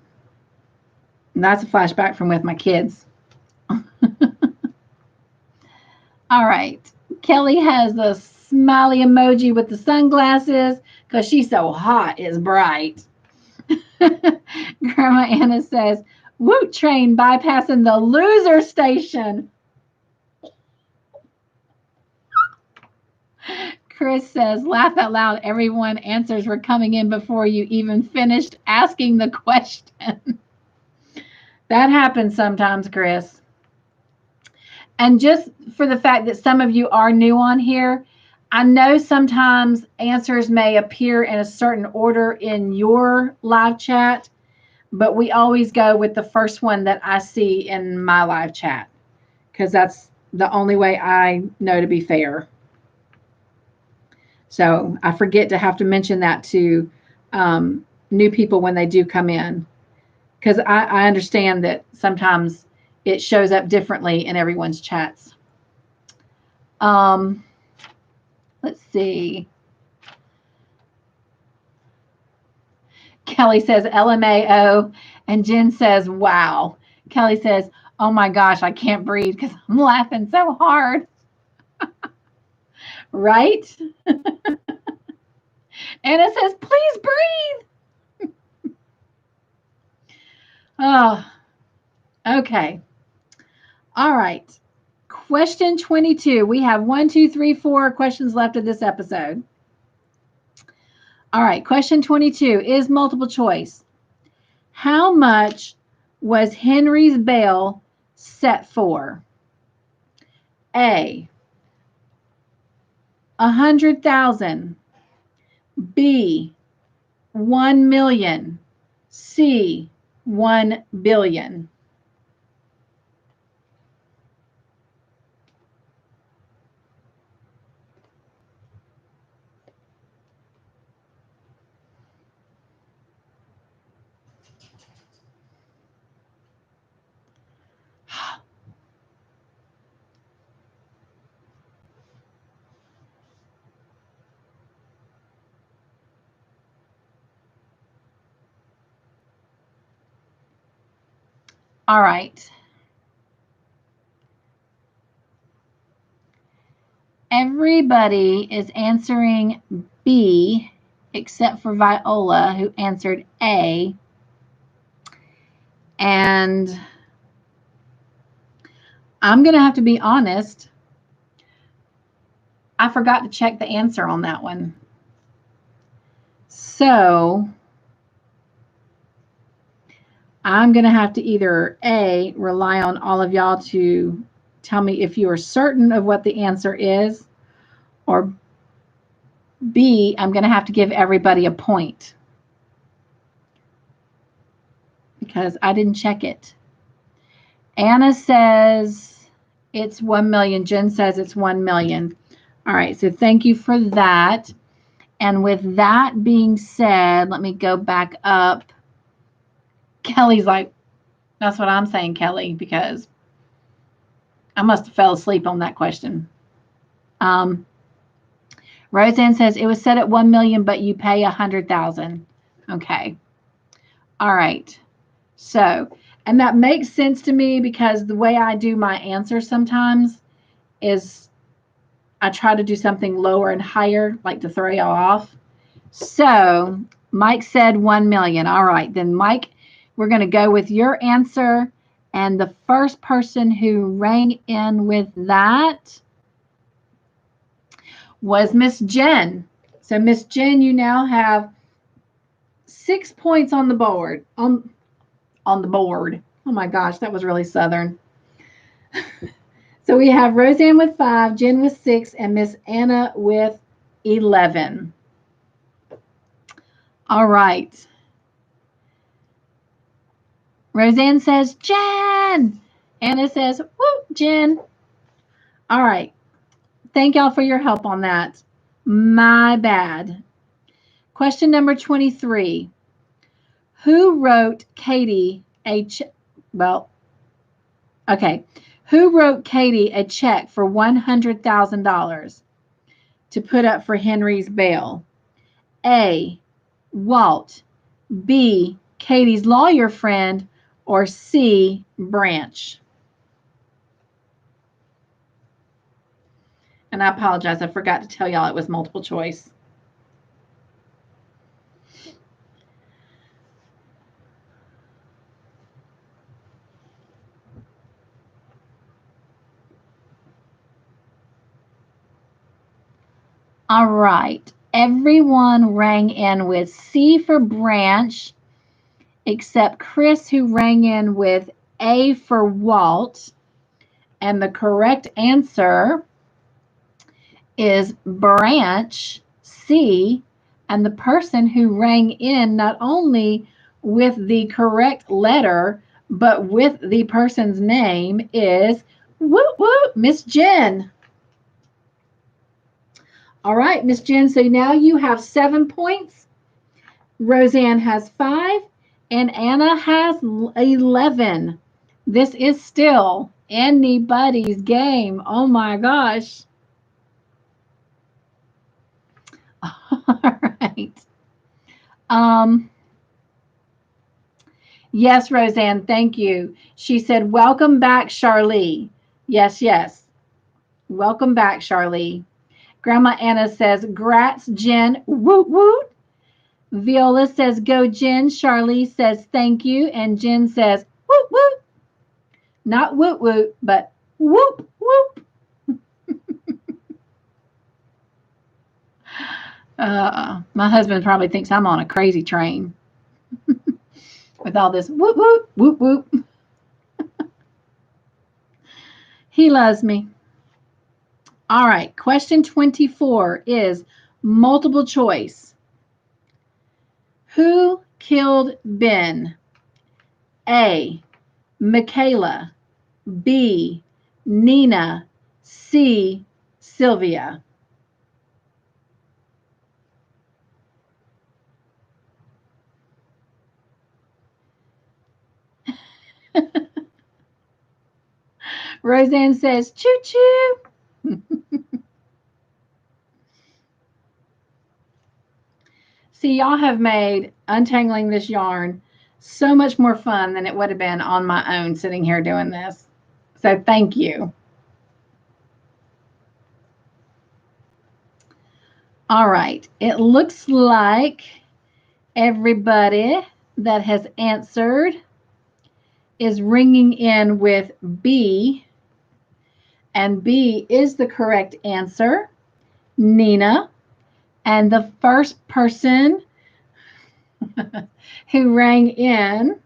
that's a flashback from with my kids. All right. Kelly has a smiley emoji with the sunglasses because she's so hot, it's bright. Grandma Anna says, Woot train bypassing the loser station. Chris says, laugh out loud. Everyone answers were coming in before you even finished asking the question. That happens sometimes, Chris. And just for the fact that some of you are new on here, I know sometimes answers may appear in a certain order in your live chat, but we always go with the first one that I see in my live chat because that's the only way I know to be fair. So I forget to have to mention that to new people when they do come in because I understand that sometimes it shows up differently in everyone's chats. Let's see. Kelly says LMAO, and Jen says, wow. Kelly says, oh my gosh, I can't breathe because I'm laughing so hard. Right? Anna says, please breathe. Oh, okay. All right. Question 22. We have 1, 2, 3, 4 questions left of this episode. All right. Question 22 is multiple choice. How much was Henry's bail set for? A, 100,000. B, 1 million. C, 1 billion. All right. Everybody is answering B except for Viola, who answered A. And I'm going to have to be honest. I forgot to check the answer on that one. So I'm going to have to either A, rely on all of y'all to tell me if you are certain of what the answer is, or B, I'm going to have to give everybody a point because I didn't check it. Anna says it's 1 million. Jen says it's 1 million. All right, so thank you for that. And with that being said, let me go back up. Kelly's like, that's what I'm saying, Kelly, because I must have fell asleep on that question. Roseanne says it was set at 1 million, but you pay 100,000. Okay. All right. So, and that makes sense to me because the way I do my answers sometimes is I try to do something lower and higher, like to throw y'all off. So Mike said 1 million. All right, then Mike, we're going to go with your answer. And the first person who rang in with that was Miss Jen. So Miss Jen, you now have 6 points on the board. On the board. Oh my gosh, that was really Southern. So we have Roseanne with 5, Jen with 6, and Miss Anna with 11. All right. Roseanne says, Jen. Anna says, whoop, Jen. All right. Thank y'all for your help on that. My bad. Question number 23. Who wrote Katie a check? Well, okay. Who wrote Katie a check for $100,000 to put up for Henry's bail? A, Walt. B, Katie's lawyer friend. Or C, Branch. And I apologize. I forgot to tell y'all it was multiple choice. All right. Everyone rang in with C for Branch, except Chris, who rang in with A for Walt. And the correct answer is Branch, C. And the person who rang in not only with the correct letter, but with the person's name is whoop whoop, Miss Jen. All right, Miss Jen, so now you have 7 points. Roseanne has 5, and Anna has 11. This is still anybody's game. Oh my gosh. All right. Yes, Roseanne, thank you. She said, welcome back, Charlie. Yes, yes. Welcome back, Charlie. Grandma Anna says, grats, Jen. Woot, woot. Viola says, go, Jen. Charlie says, thank you. And Jen says, woot, woot. Not woot, woot, but whoop, whoop. My husband probably thinks I'm on a crazy train with all this whoop, whoop, whoop, whoop. He loves me. All right, question 24 is multiple choice. Who killed Ben? A, Michaela. B, Nina. C, Sylvia. Roseanne says, choo-choo. See, y'all have made untangling this yarn so much more fun than it would have been on my own sitting here doing this. So thank you. All right. It looks like everybody that has answered is ringing in with B. And B is the correct answer, Nina. And the first person who rang in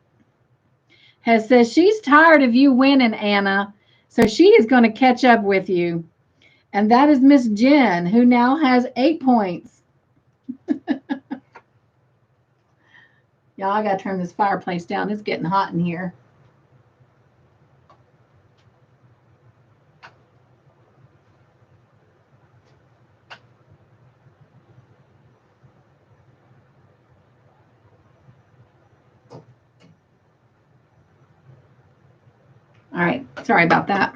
has said she's tired of you winning, Anna, so she is going to catch up with you. And that is Miss Jen, who now has 8 points. Y'all, I got to turn this fireplace down. It's getting hot in here. All right, sorry about that.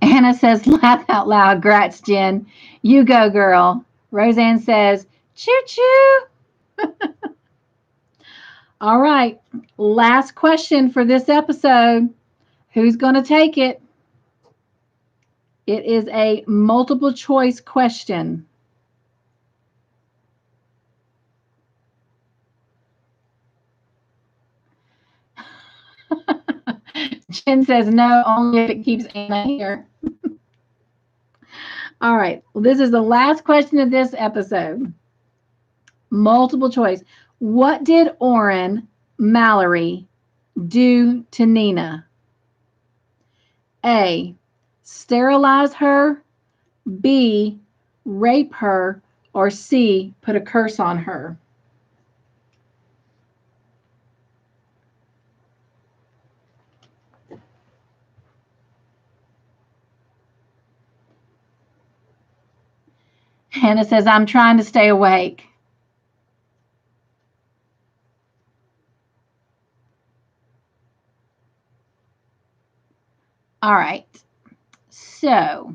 Anna says, laugh out loud. Grats, Jen. You go, girl. Roseanne says, choo choo. All right, last question for this episode. Who's going to take it? It is a multiple choice question. Jen says no, only if it keeps Anna here. All right, well, this is the last question of this episode. Multiple choice. What did Orrin Mallory do to Nina? A, sterilize her, B, rape her, or C, put a curse on her? Hannah says, I'm trying to stay awake. All right. So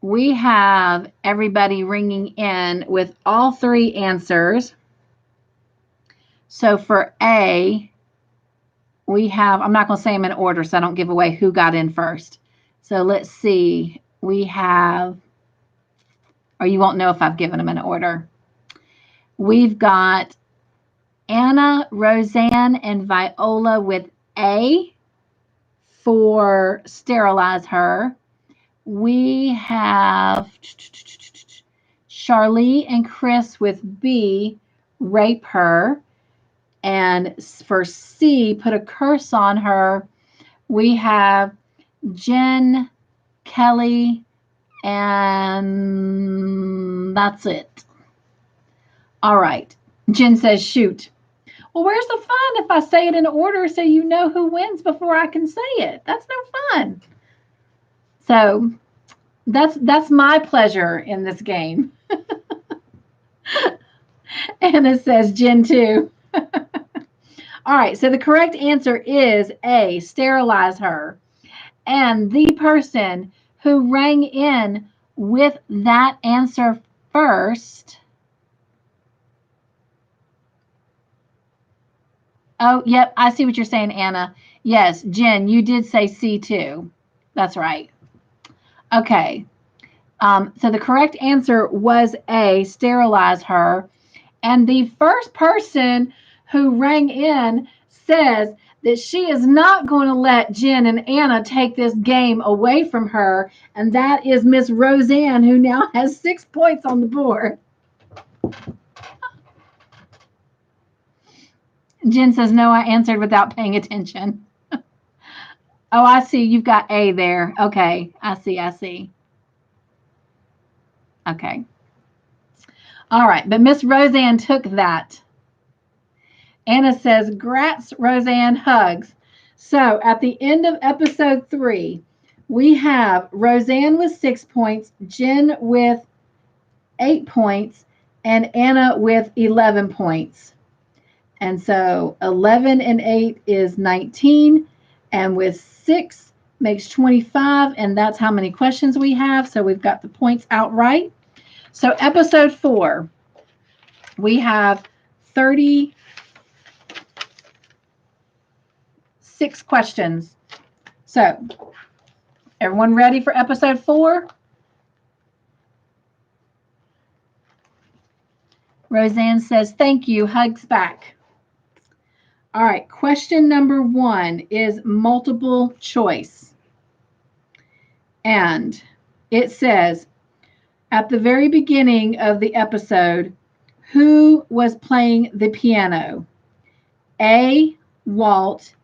we have everybody ringing in with all three answers. So for A, we have, I'm not going to say them in order so I don't give away who got in first. So let's see. We have, or you won't know if I've given them in order. We've got Anna, Roseanne, and Viola with A for sterilize her. We have Charlie and Chris with B, rape her. And for C, put a curse on her, we have Jen, Kelly, and that's it. All right. Jen says, shoot. Well, where's the fun if I say it in order so you know who wins before I can say it? That's no fun. So that's my pleasure in this game. And it says Jen too. All right, so the correct answer is A, sterilize her. And the person who rang in with that answer first. Oh, yep, I see what you're saying, Anna. Yes, Jen, you did say C too. That's right. Okay. So the correct answer was A, sterilize her. And the first person who rang in says that she is not going to let Jen and Anna take this game away from her. And that is Miss Roseanne, who now has 6 points on the board. Jen says, no, I answered without paying attention. Oh, I see. You've got A there. Okay. I see. Okay. All right. But Miss Roseanne took that. Anna says, grats, Roseanne, hugs. So at the end of episode 3, we have Roseanne with 6 points, Jen with 8 points, and Anna with 11 points. And so 11 and 8 is 19, and with 6 makes 25, and that's how many questions we have. So we've got the points outright. So episode 4, we have 36 questions. So everyone ready for episode 4? Roseanne says, thank you, hugs back. All right, question number 1 is multiple choice. And it says, at the very beginning of the episode, who was playing the piano? A, Walt,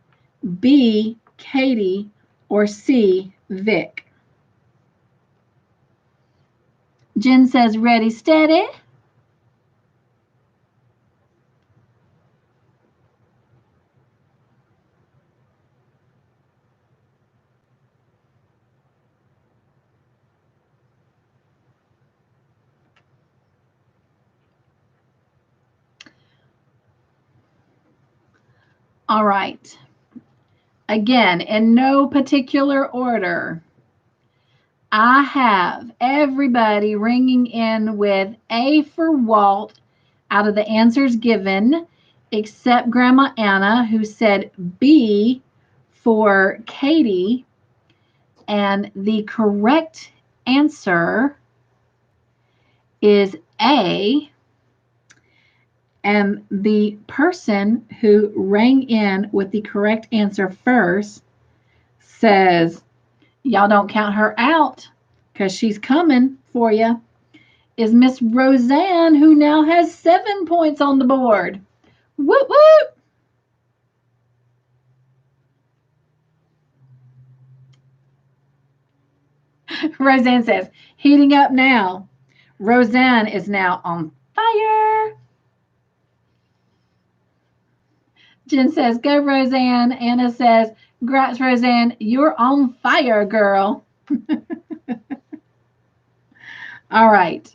B, Katie, or C, Vic? Jen says, ready, steady. All right. Again, in no particular order, I have everybody ringing in with A for Walt out of the answers given, except Grandma Anna, who said B for Katie. And the correct answer is A. And the person who rang in with the correct answer first says, y'all don't count her out because she's coming for you, is Miss Roseanne, who now has 7 points on the board. Whoop, whoop. Roseanne says, heating up now. Roseanne is now on fire. Jen says, go, Roseanne. Anna says, congrats, Roseanne. You're on fire, girl. All right.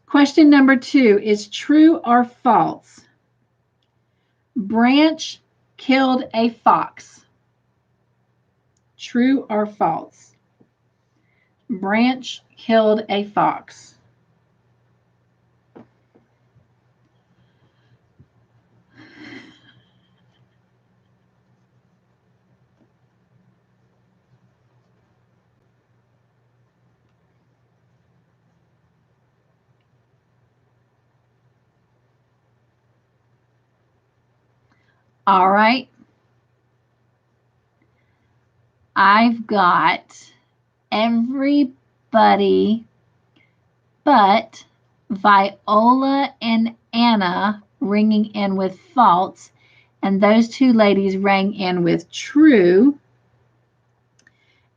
Question number 2 is true or false? Branch killed a fox. True or false? Branch killed a fox. All right. I've got everybody but Viola and Anna ringing in with false, and those two ladies rang in with true.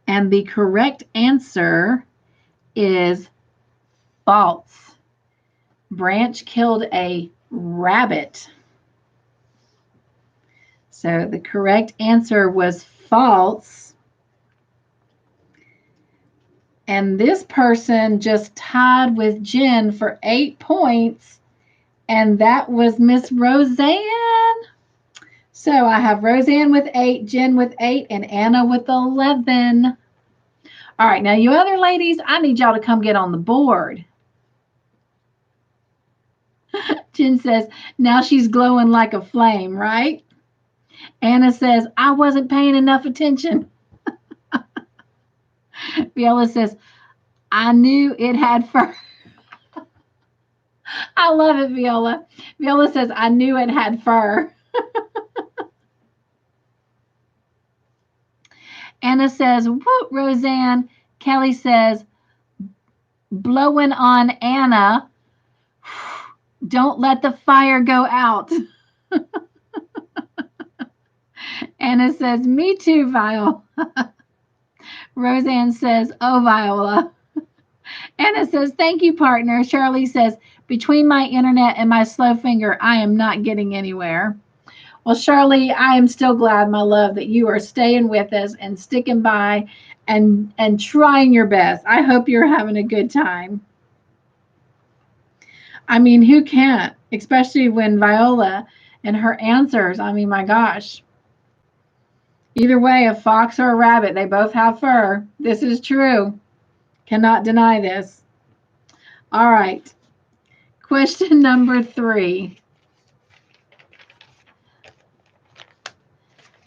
And the correct answer is false. Branch killed a rabbit. So the correct answer was false. And this person just tied with Jen for 8 points, and that was Miss Roseanne. So I have Roseanne with 8, Jen with 8, and Anna with 11. All right, now you other ladies, I need y'all to come get on the board. Jen says, now she's glowing like a flame, right? Anna says, I wasn't paying enough attention. Viola says, I knew it had fur. I love it, Viola. Viola says, I knew it had fur. Anna says, whoop, Roseanne. Kelly says, blowing on Anna. Don't let the fire go out. Anna says, me too, Viola. Roseanne says, oh, Viola. Anna says, thank you, partner. Shirley says, between my internet and my slow finger, I am not getting anywhere. Well, Shirley, I am still glad, my love, that you are staying with us and sticking by and trying your best. I hope you're having a good time. I mean, who can't? Especially when Viola and her answers, I mean, my gosh. Either way, a fox or a rabbit, they both have fur. This is true. Cannot deny this. All right. Question number 3.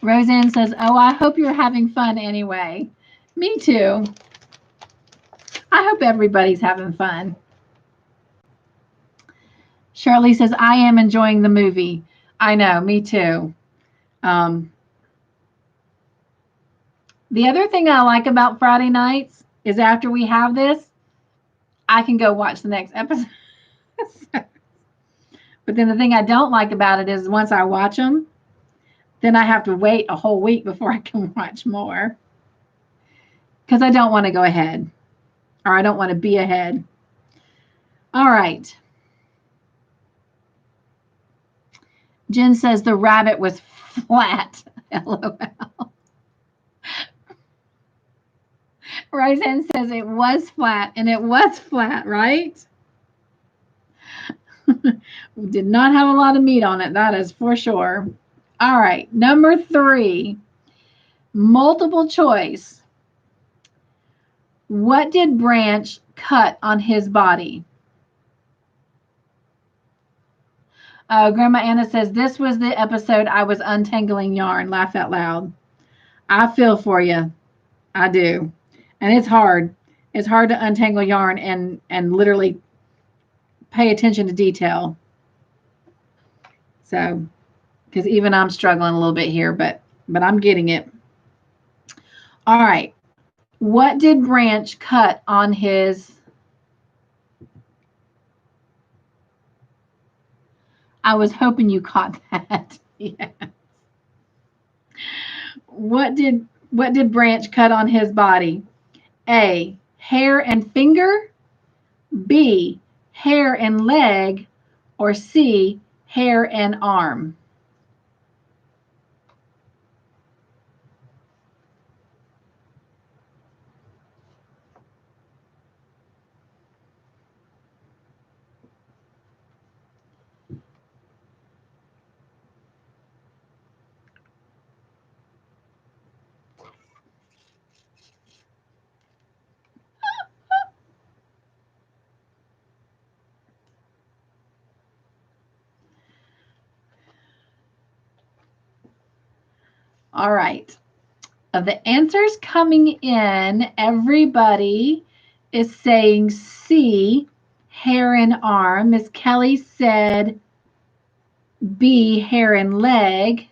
Roseanne says, oh, I hope you're having fun anyway. Me too. I hope everybody's having fun. Shirley says, I am enjoying the movie. I know, me too. The other thing I like about Friday nights is after we have this, I can go watch the next episode. But then the thing I don't like about it is once I watch them, then I have to wait a whole week before I can watch more. Because I don't want to go ahead, or I don't want to be ahead. All right. Jen says the rabbit was flat. LOL. Roseanne says it was flat, and it was flat, right? We did not have a lot of meat on it, that is for sure. All right, number 3, multiple choice. What did Branch cut on his body? Grandma Anna says, this was the episode I was untangling yarn. Laugh out loud. I feel for you. I do. And it's hard. It's hard to untangle yarn and literally pay attention to detail. So, because even I'm struggling a little bit here, but I'm getting it. All right. What did Branch cut on his... I was hoping you caught that. Yes. What did Branch cut on his body? A, hair and finger, B, hair and leg, or C, hair and arm? All right. Of the answers coming in, everybody is saying C, hair and arm. Miss Kelly said B, hair and leg.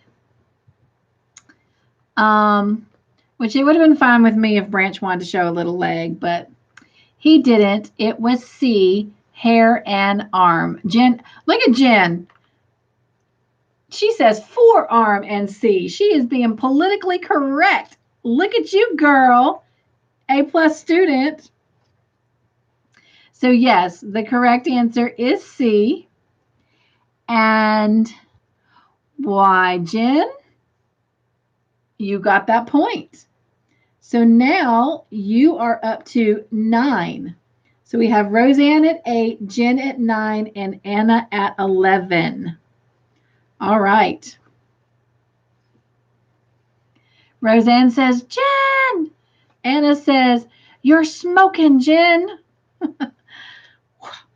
Which it would have been fine with me if Branch wanted to show a little leg, but he didn't. It was C, hair and arm. Jen, look at Jen. She says forearm and C. She is being politically correct. Look at you, girl. A+ student. So yes, the correct answer is C. And why, Jen? You got that point. So now you are up to 9. So we have Roseanne at 8, Jen at 9, and Anna at 11. All right. Roseanne says, Jen. Anna says, you're smoking, Jen.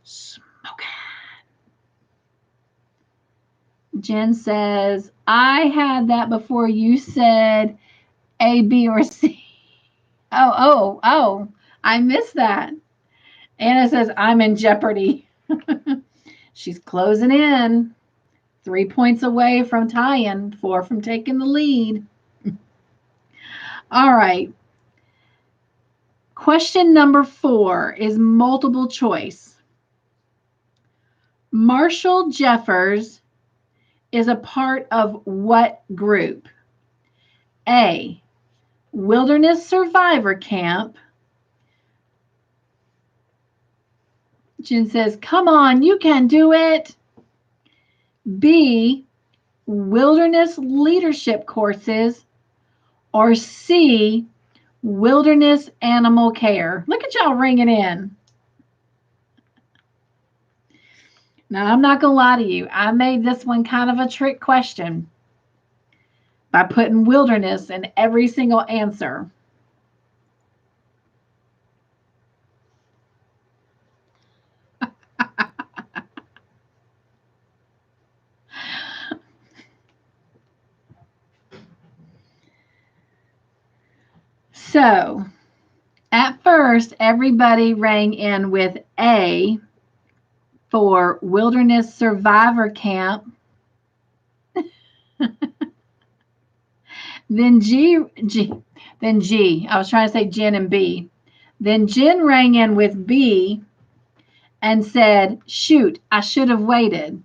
Smoking. Jen says, I had that before you said A, B, or C. Oh, I missed that. Anna says, I'm in jeopardy. She's closing in. 3 points away from tying, 4 from taking the lead. All right. Question number 4 is multiple choice. Marshall Jeffers is a part of what group? A, Wilderness Survivor Camp. Jen says, come on, you can do it. B, Wilderness Leadership Courses, or C, Wilderness Animal Care. Look at y'all ringing in. Now, I'm not going to lie to you. I made this one kind of a trick question by putting wilderness in every single answer. So, at first, everybody rang in with A for Wilderness Survivor Camp. Then G. I was trying to say Jen and B. Then Jen rang in with B and said, shoot, I should have waited.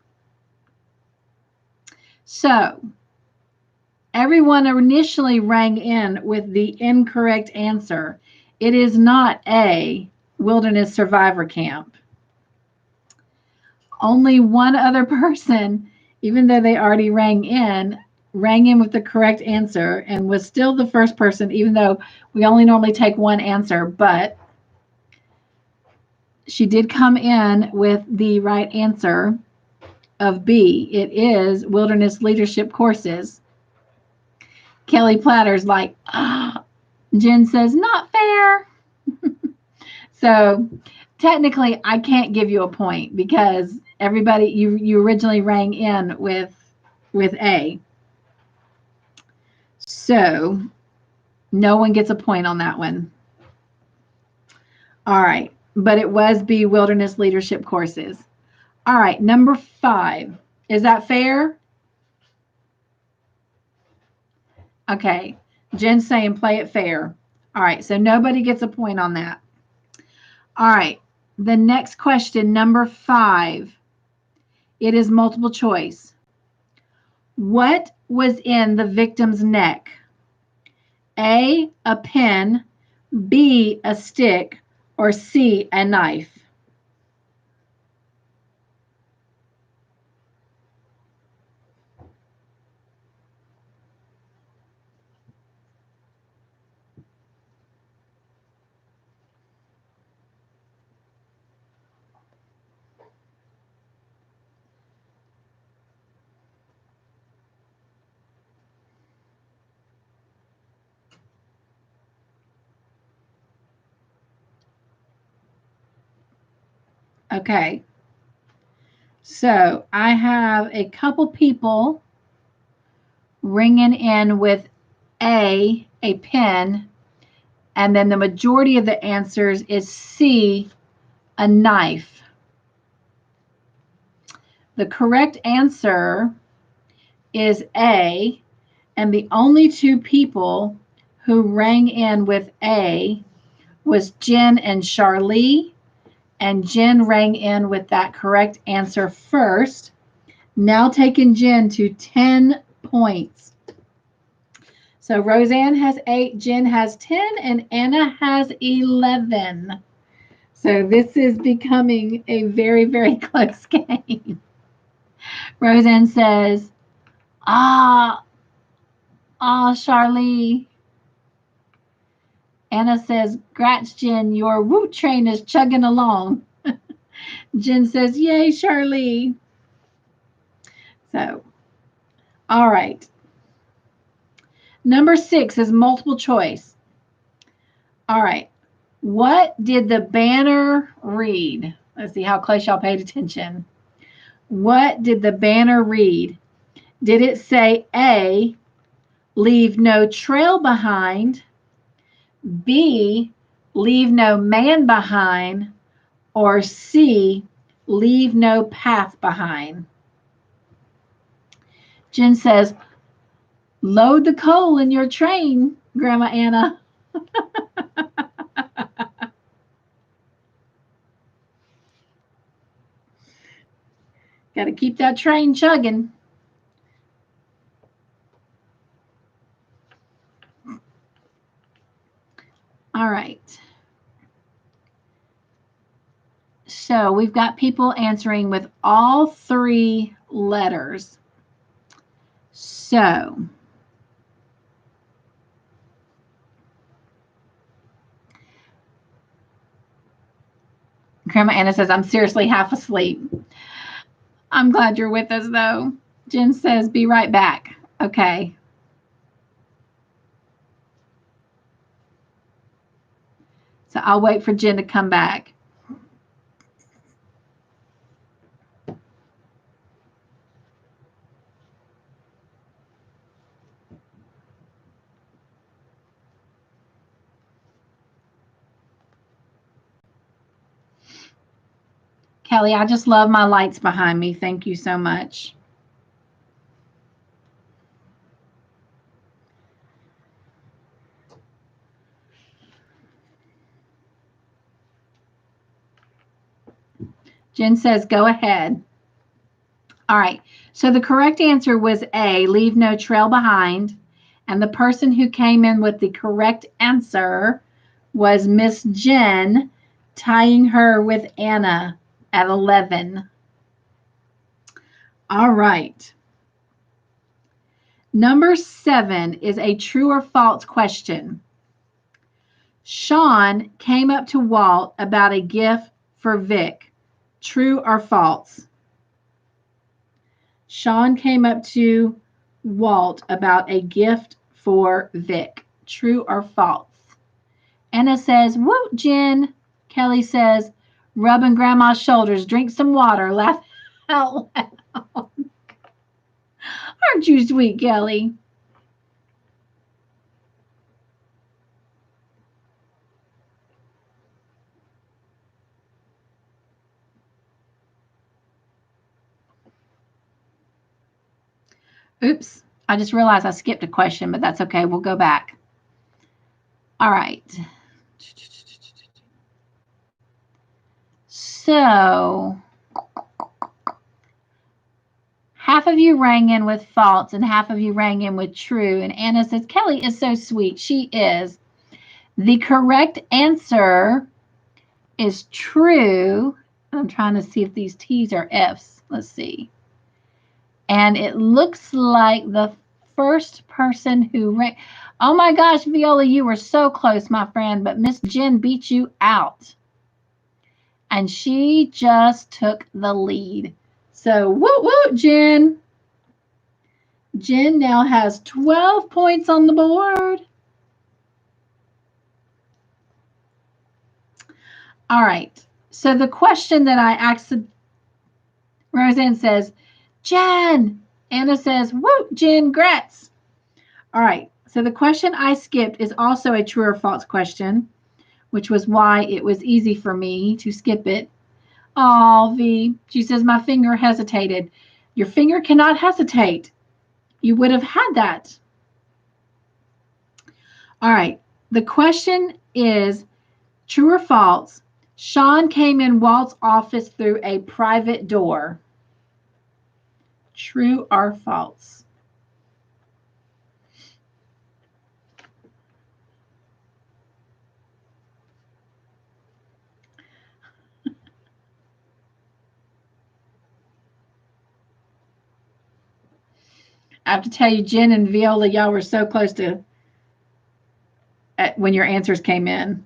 So everyone initially rang in with the incorrect answer. It is not A, Wilderness Survivor Camp. Only one other person, even though they already rang in with the correct answer and was still the first person, even though we only normally take one answer, but she did come in with the right answer of B. It is Wilderness Leadership Courses. Kelly Platter's like, ah. Jen says, not fair. So technically, I can't give you a point because everybody, you originally rang in with A. So no one gets a point on that one. All right. But it was B, Wilderness Leadership Courses. All right. Number 5. Is that fair? Okay. Jen's saying play it fair. All right. So nobody gets a point on that. All right. The next question, number 5. It is multiple choice. What was in the victim's neck? A, a pen, B, a stick, or C, a knife? Okay. So I have a couple people ringing in with A pen, and then the majority of the answers is C, a knife. The correct answer is A, and the only 2 people who rang in with A was Jen and Charlie, and Jen rang in with that correct answer first, now taking Jen to 10 points. So Roseanne has 8, Jen has 10, and Anna has 11. So this is becoming a very, very close game. Roseanne says, Charlie. Anna says, Grats, Jen, your woo train is chugging along. Jen says, yay, Charlie. So, all right. Number 6 is multiple choice. All right. What did the banner read? Let's see how close y'all paid attention. What did the banner read? Did it say A, leave no trail behind, B, leave no man behind, or C, leave no path behind? Jen says, load the coal in your train, Grandma Anna. Got to keep that train chugging. All right. So we've got people answering with all 3 letters. So Grandma Anna says, I'm seriously half asleep. I'm glad you're with us, though. Jen says, be right back. Okay. So I'll wait for Jen to come back. Kelly, I just love my lights behind me. Thank you so much. Jen says, go ahead. All right. So the correct answer was A, leave no trail behind. And the person who came in with the correct answer was Miss Jen, tying her with Anna at 11. All right. Number 7 is a true or false question. Sean came up to Walt about a gift for Vic. True or false? Sean came up to Walt about a gift for Vic. True or false? Anna says, "Whoop, Jen." Kelly says, "Rubbing Grandma's shoulders. Drink some water. Laugh out loud." Aren't you sweet, Kelly? Oops. I just realized I skipped a question, but that's okay. We'll go back. All right. So half of you rang in with false and half of you rang in with true. And Anna says, Kelly is so sweet. She is. The correct answer is true. I'm trying to see if these T's are F's. Let's see. And it looks like the first person who rang. Oh my gosh, Viola, you were so close, my friend, but Miss Jen beat you out. And she just took the lead. So, woo woo, Jen. Jen now has 12 points on the board. All right. So the question that I asked, Roseanne says, Jen. Anna says, woo, Jen, grats. All right. So the question I skipped is also a true or false question, which was why it was easy for me to skip it. Oh, V. She says, my finger hesitated. Your finger cannot hesitate. You would have had that. All right. The question is true or false. Sean came in Walt's office through a private door. True or false? I have to tell you, Jen and Viola, y'all were so close to when your answers came in.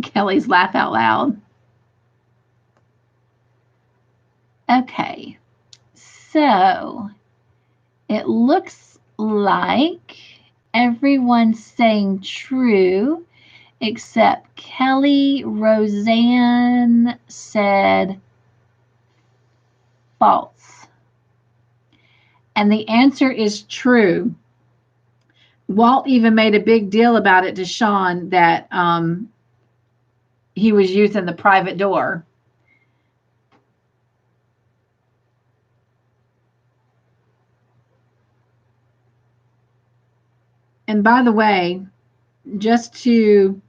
Kelly's laugh out loud. Okay, so it looks like everyone's saying true except Kelly. Roseanne said false. And the answer is true. Walt even made a big deal about it to Sean that he was using the private door. And by the way, just to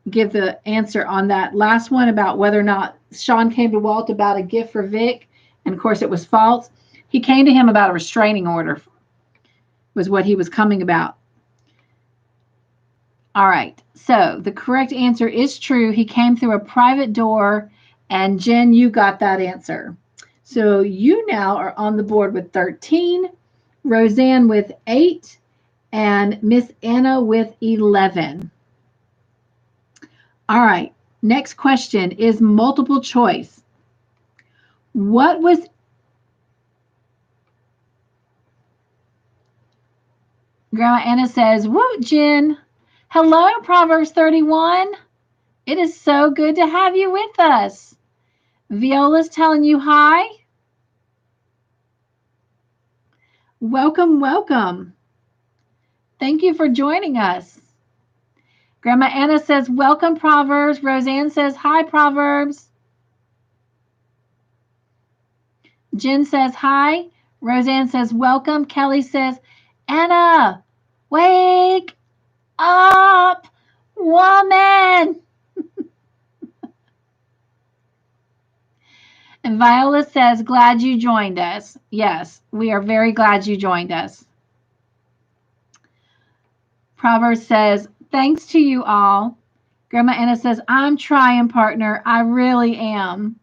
give the answer on that last one about whether or not Sean came to Walt about a gift for Vic, and of course it was false. He came to him about a restraining order, was what he was coming about. All right, so the correct answer is true. He came through a private door, and Jen, you got that answer. So you now are on the board with 13, Roseanne with 8, and Miss Anna with 11. All right, next question is multiple choice. What was Grandma Anna says, woo, Jen. Hello, Proverbs 31. It is so good to have you with us. Viola's telling you hi. Welcome, welcome. Thank you for joining us. Grandma Anna says, welcome, Proverbs. Roseanne says, hi, Proverbs. Jen says, hi. Roseanne says, welcome. Kelly says, Anna, wake up, woman. And Viola says, glad you joined us. Yes, we are very glad you joined us. Proverbs says, thanks to you all. Grandma Anna says, I'm trying, partner. I really am.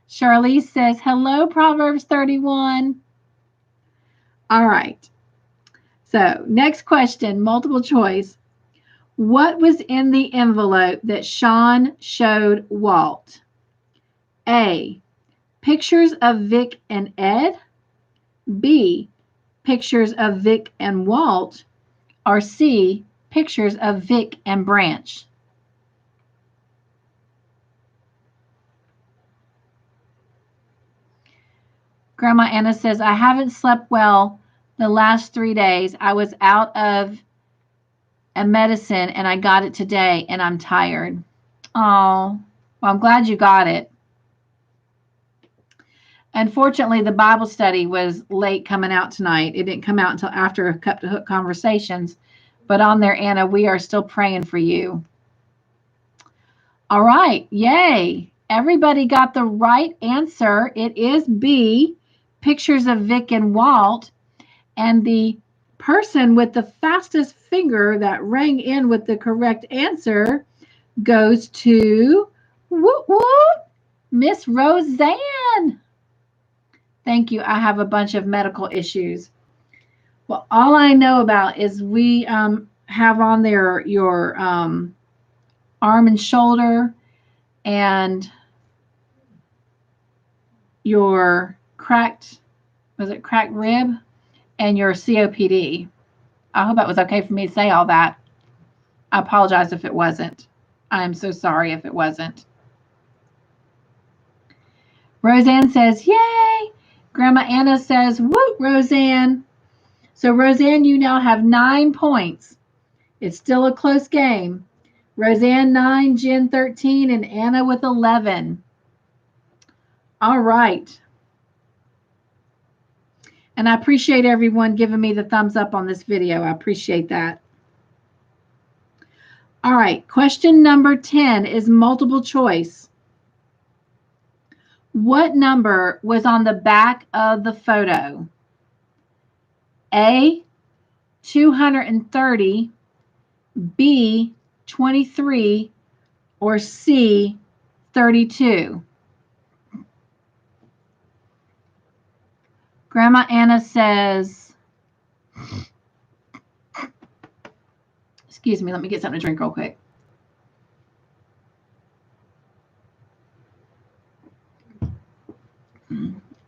Charlize says, hello, Proverbs 31. All right. So next question, multiple choice. What was in the envelope that Sean showed Walt? A, pictures of Vic and Ed. B, pictures of Vic and Walt. Or C, pictures of Vic and Branch. Grandma Anna says, I haven't slept well the last 3 days. I was out of a medicine and I got it today and I'm tired. Oh, well, I'm glad you got it. Unfortunately, the Bible study was late coming out tonight. It didn't come out until after Cup to Hook Conversations. But on there, Anna, we are still praying for you. All right. Yay. Everybody got the right answer. It is B, pictures of Vic and Walt. And the person with the fastest finger that rang in with the correct answer goes to whoop, whoop, Miss Roseanne. Thank you. I have a bunch of medical issues. Well, all I know about is we have on there your arm and shoulder and your cracked rib and your COPD. I hope that was okay for me to say all that. I apologize if it wasn't. I am so sorry if it wasn't. Roseanne says, yay. Grandma Anna says, whoop, Roseanne. So, Roseanne, you now have 9 points. It's still a close game. Roseanne 9, Jen 13, and Anna with 11. All right. And I appreciate everyone giving me the thumbs up on this video. I appreciate that. All right. Question number 10 is multiple choice. What number was on the back of the photo? A, 230, B, 23, or C, 32? Grandma Anna says, excuse me, let me get something to drink real quick.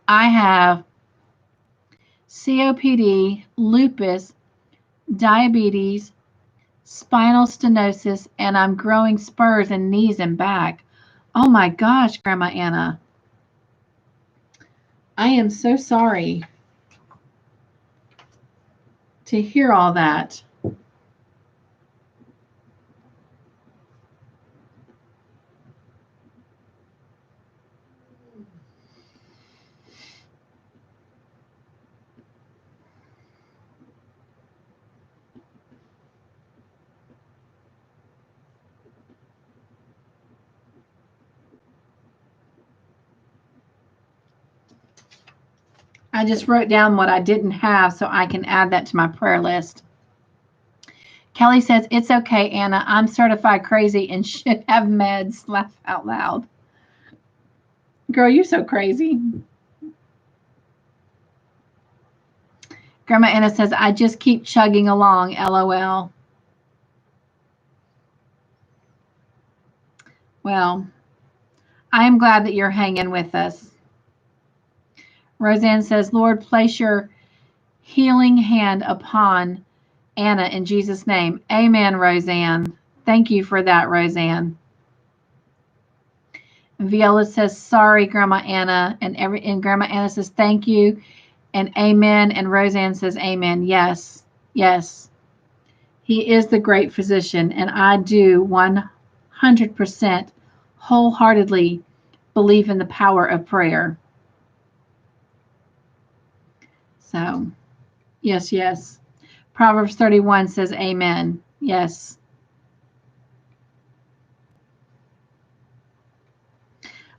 I have COPD, lupus, diabetes, spinal stenosis, and I'm growing spurs in knees and back. Oh my gosh, Grandma Anna. I am so sorry to hear all that. I just wrote down what I didn't have so I can add that to my prayer list. Kelly says, it's okay, Anna. I'm certified crazy and should have meds. Laugh out loud. Girl, you're so crazy. Grandma Anna says, I just keep chugging along, LOL. Well, I am glad that you're hanging with us. Roseanne says, Lord, place your healing hand upon Anna in Jesus' name. Amen, Roseanne. Thank you for that, Roseanne. And Viola says, sorry, Grandma Anna. And Grandma Anna says, thank you. And amen. And Roseanne says, amen. Yes. Yes. He is the great physician, and I do 100% wholeheartedly believe in the power of prayer. So, yes, yes. Proverbs 31 says amen. Yes.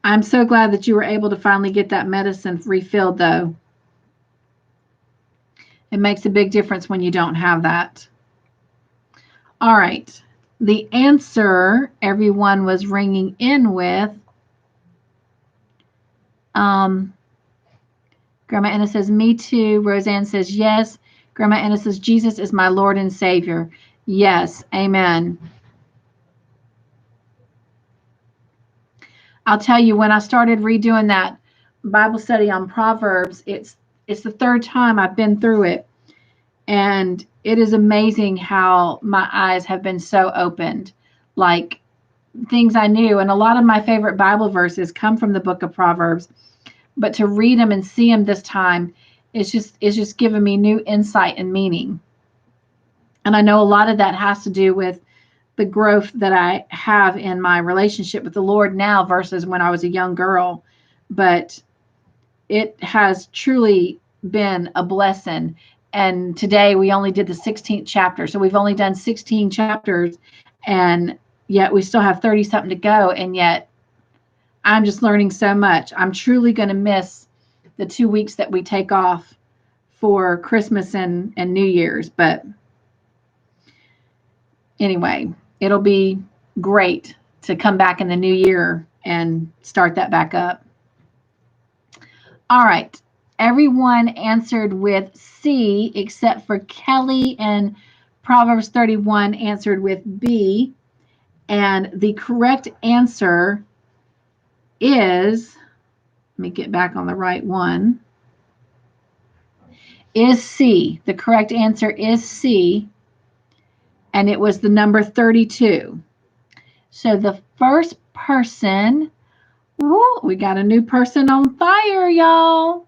I'm so glad that you were able to finally get that medicine refilled, though. It makes a big difference when you don't have that. All right. The answer everyone was ringing in with, Grandma Anna says, me too. Roseanne says, yes. Grandma Anna says, Jesus is my Lord and Savior. Yes. Amen. I'll tell you, when I started redoing that Bible study on Proverbs, it's the third time I've been through it. And it is amazing how my eyes have been so opened. Like things I knew. And a lot of my favorite Bible verses come from the book of Proverbs. But to read them and see them this time, it's just giving me new insight and meaning. And I know a lot of that has to do with the growth that I have in my relationship with the Lord now versus when I was a young girl. But it has truly been a blessing. And today we only did the 16th chapter. So we've only done 16 chapters, and yet we still have 30 something to go. And yet I'm just learning so much. I'm truly going to miss the 2 weeks that we take off for Christmas and New Year's. But anyway, it'll be great to come back in the new year and start that back up. All right. Everyone answered with C except for Kelly, and Proverbs 31 answered with B. And the correct answer is, let me get back on the right one, is C. The correct answer is C. And it was the number 32. So the first person, woo, we got a new person on fire, y'all.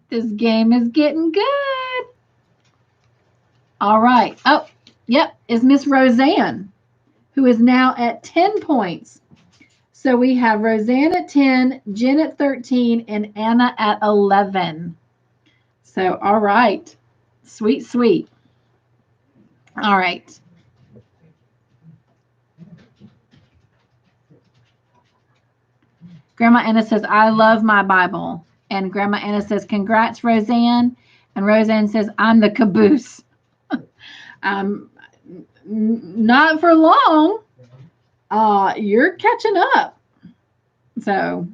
This game is getting good. All right. Oh, yep, is Miss Roseanne, who is now at 10 points. So we have Roseanne at 10, Jen at 13, and Anna at 11. So, all right. Sweet, sweet. All right. Grandma Anna says, I love my Bible. And Grandma Anna says, congrats, Roseanne. And Roseanne says, I'm the caboose. Not for long. You're catching up. So,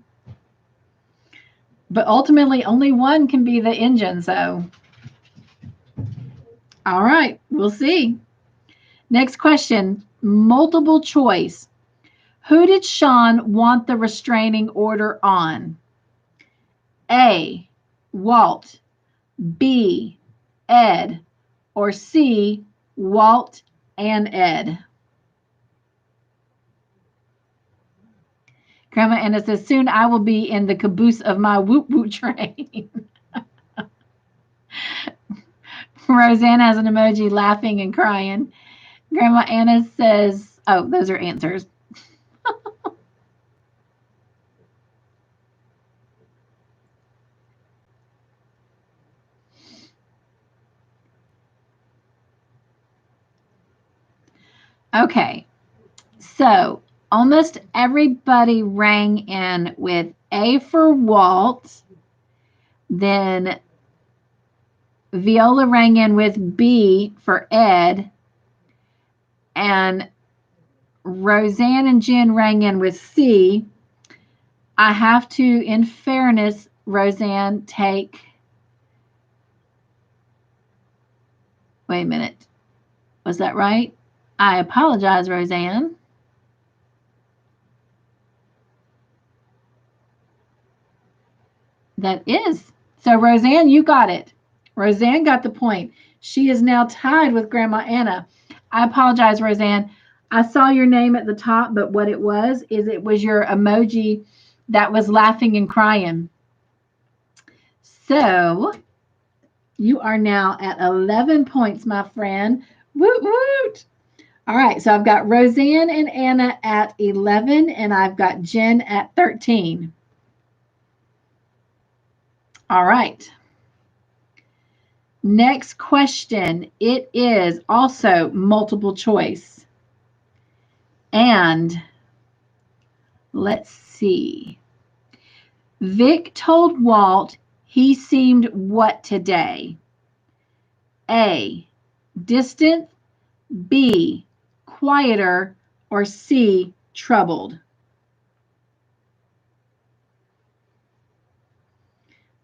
but ultimately only one can be the engine. So, all right, we'll see. Next question, multiple choice. Who did Sean want the restraining order on? A, Walt, B, Ed, or C, Walt and Ed? Grandma Anna says, soon I will be in the caboose of my whoop-whoop train. Roseanne has an emoji laughing and crying. Grandma Anna says, oh, those are answers. Okay, so almost everybody rang in with A for Walt. Then Viola rang in with B for Ed. And Roseanne and Jen rang in with C. I have to, in fairness, Roseanne, take, wait a minute. Was that right? I apologize, Roseanne. That is. So, Roseanne, you got it. Roseanne got the point. She is now tied with Grandma Anna. I apologize, Roseanne. I saw your name at the top, but what it was is it was your emoji that was laughing and crying. So, you are now at 11 points, my friend. Woot woot. All right, so I've got Roseanne and Anna at 11, and I've got Jen at 13. All right. Next question. It is also multiple choice. And let's see. Vic told Walt he seemed what today? A, distant, B, quieter, or C, troubled?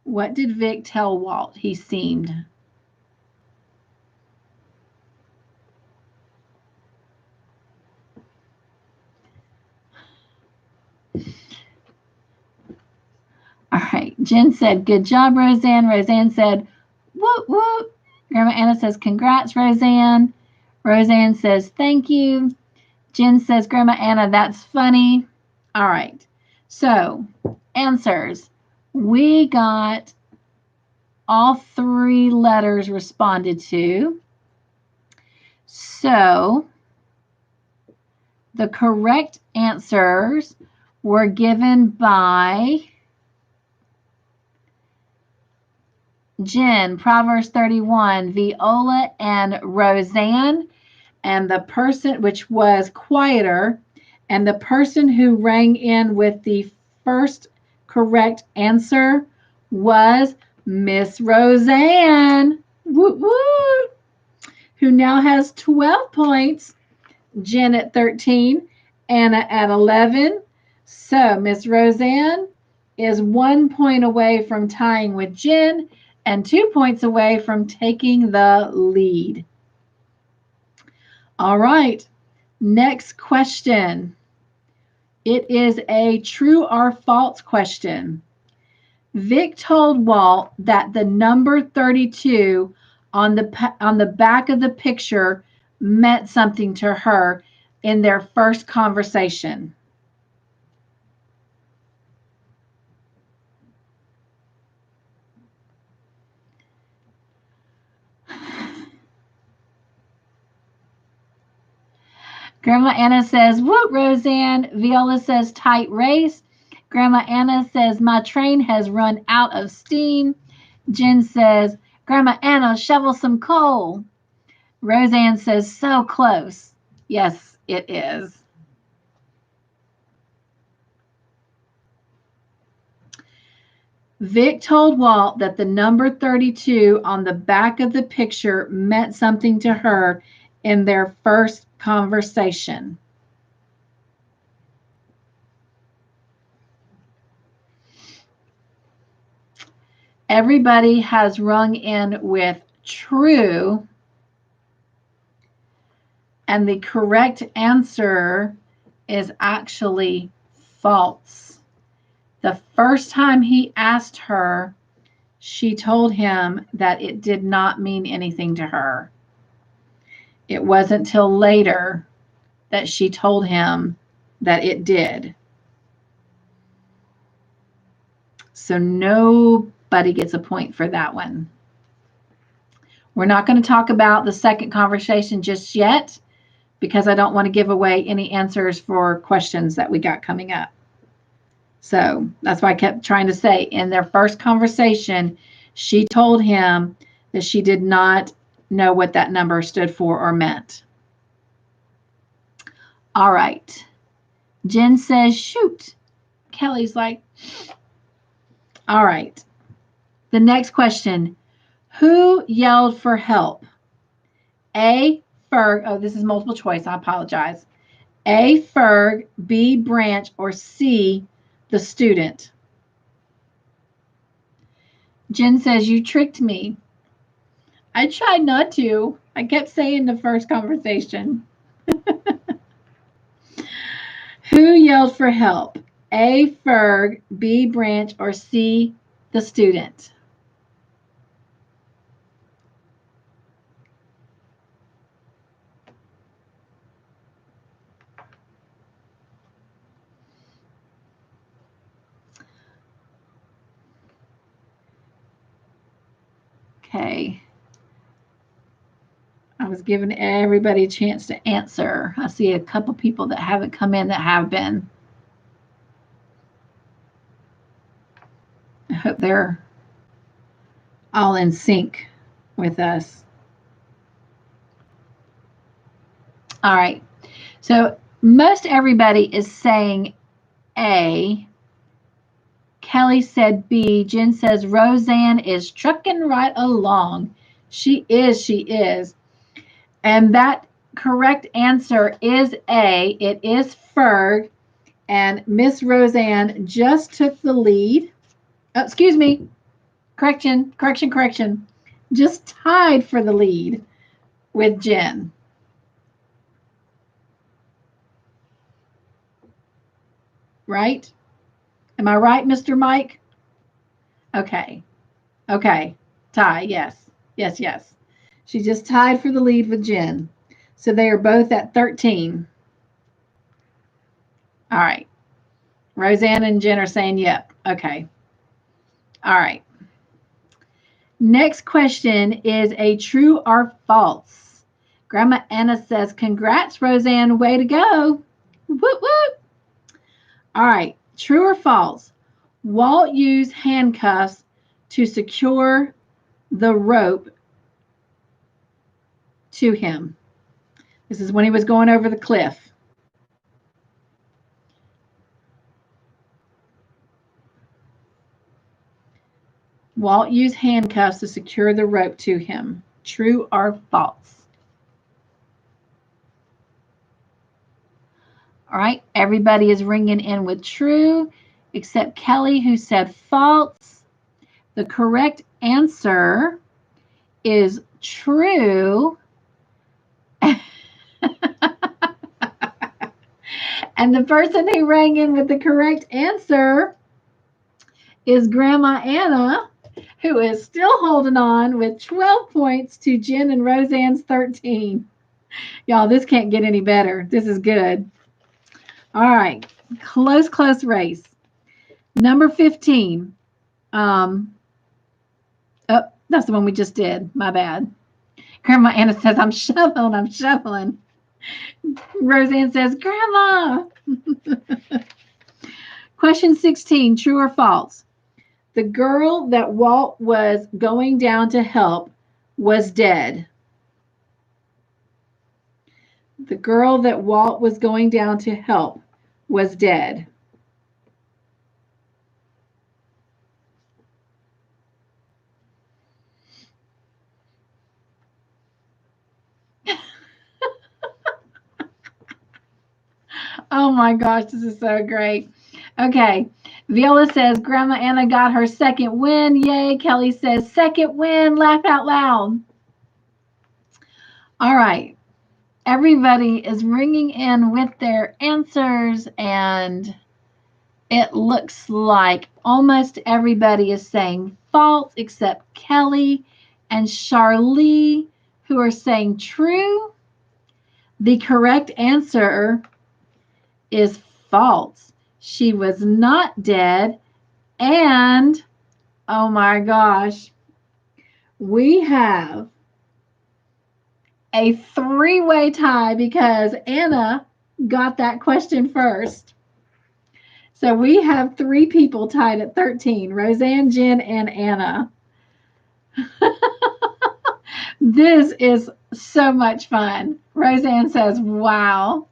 What did Vic tell Walt he seemed? All right. Jen said, good job, Roseanne. Roseanne said, whoop, whoop. Grandma Anna says, congrats, Roseanne. Roseanne says, thank you. Jen says, Grandma Anna, that's funny. All right. So, answers. We got all 3 letters responded to. So, the correct answers were given by Jen, Proverbs 31, Viola, and Roseanne. And the person, which was quieter, and the person who rang in with the first correct answer was Miss Roseanne, woo woo, who now has 12 points, Jen at 13, Anna at 11. So Miss Roseanne is 1 point away from tying with Jen and 2 points away from taking the lead. All right, next question. It is a true or false question. Vic told Walt that the number 32 on the back of the picture meant something to her in their first conversation. Grandma Anna says, "Whoop, Roseanne." Viola says, "Tight race." Grandma Anna says, "My train has run out of steam." Jen says, "Grandma Anna, shovel some coal." Roseanne says, "So close." Yes, it is. Vic told Walt that the number 32 on the back of the picture meant something to her in their first conversation. Everybody has rung in with true, and the correct answer is actually false. The first time he asked her, she told him that it did not mean anything to her. It wasn't till later that she told him that it did. So nobody gets a point for that one. We're not going to talk about the second conversation just yet because I don't want to give away any answers for questions that we got coming up. So that's why I kept trying to say in their first conversation, she told him that she did not know what that number stood for or meant. All right. Jen says, shoot. Kelly's like, all right. The next question. Who yelled for help? A, Ferg. Oh, this is multiple choice. I apologize. A, Ferg, B, Branch, or C, the student? Jen says, you tricked me. I tried not to. I kept saying the first conversation. Who yelled for help? A, Ferg, B, Branch, or C, the student? Okay. I was giving everybody a chance to answer. I see a couple people that haven't come in that have been. I hope they're all in sync with us. All right. So most everybody is saying A. Kelly said B. Jen says Roseanne is trucking right along. She is. And that correct answer is A. It is Ferg. And Miss Roseanne just took the lead. Oh, excuse me. Correction. Just tied for the lead with Jen. Right? Am I right, Mr. Mike? Okay. Tie, yes. She just tied for the lead with Jen. So they are both at 13. All right. Roseanne and Jen are saying yep. Okay. All right. Next question is a true or false. Grandma Anna says, congrats, Roseanne. Way to go. Whoop, whoop. All right. True or false? Walt used handcuffs to secure the rope to him. This is when he was going over the cliff. Walt used handcuffs to secure the rope to him. True or false? All right, everybody is ringing in with true, except Kelly, who said false. The correct answer is true. And the person who rang in with the correct answer is Grandma Anna, who is still holding on with 12 points to Jen and Roseanne's 13. Y'all, this can't get any better. This is good. All right. Close race. Number 15. Oh, that's the one we just did. My bad. Grandma Anna says, I'm shoveling. Roseanne says, Grandma. Question 16, true or false? The girl that Walt was going down to help was dead. The girl that Walt was going down to help was dead. Oh my gosh, this is so great. Okay. Viola says, Grandma Anna got her second win. Yay. Kelly says, second win. Laugh out loud. All right. Everybody is ringing in with their answers, and it looks like almost everybody is saying false except Kelly and Charlie, who are saying true. The correct answer is false. She was not dead. And, oh my gosh, we have a three-way tie because Anna got that question first. So we have three people tied at 13, Roseanne, Jen, and Anna. This is so much fun. Roseanne says, wow.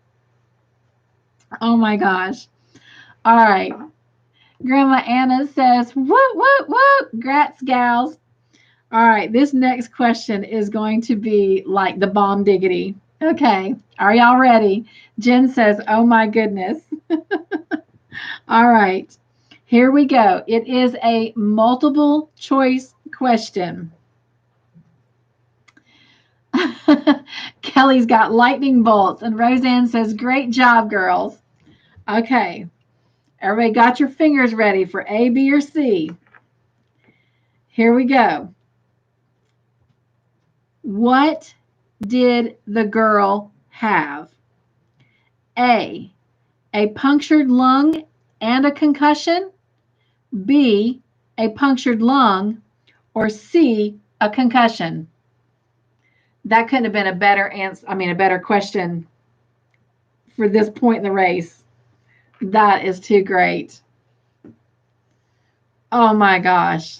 Oh my gosh. All right. Grandma Anna says, whoop. Grats, gals. All right. This next question is going to be like the bomb diggity. Okay. Are y'all ready? Jen says, oh my goodness. All right. Here we go. It is a multiple choice question. Kelly's got lightning bolts, and Roseanne says, great job, girls. Okay. Everybody got your fingers ready for A, B, or C. Here we go. What did the girl have? A punctured lung and a concussion. B, a punctured lung. Or C, a concussion. That couldn't have been a better answer. I mean, a better question for this point in the race. That is too great. Oh my gosh.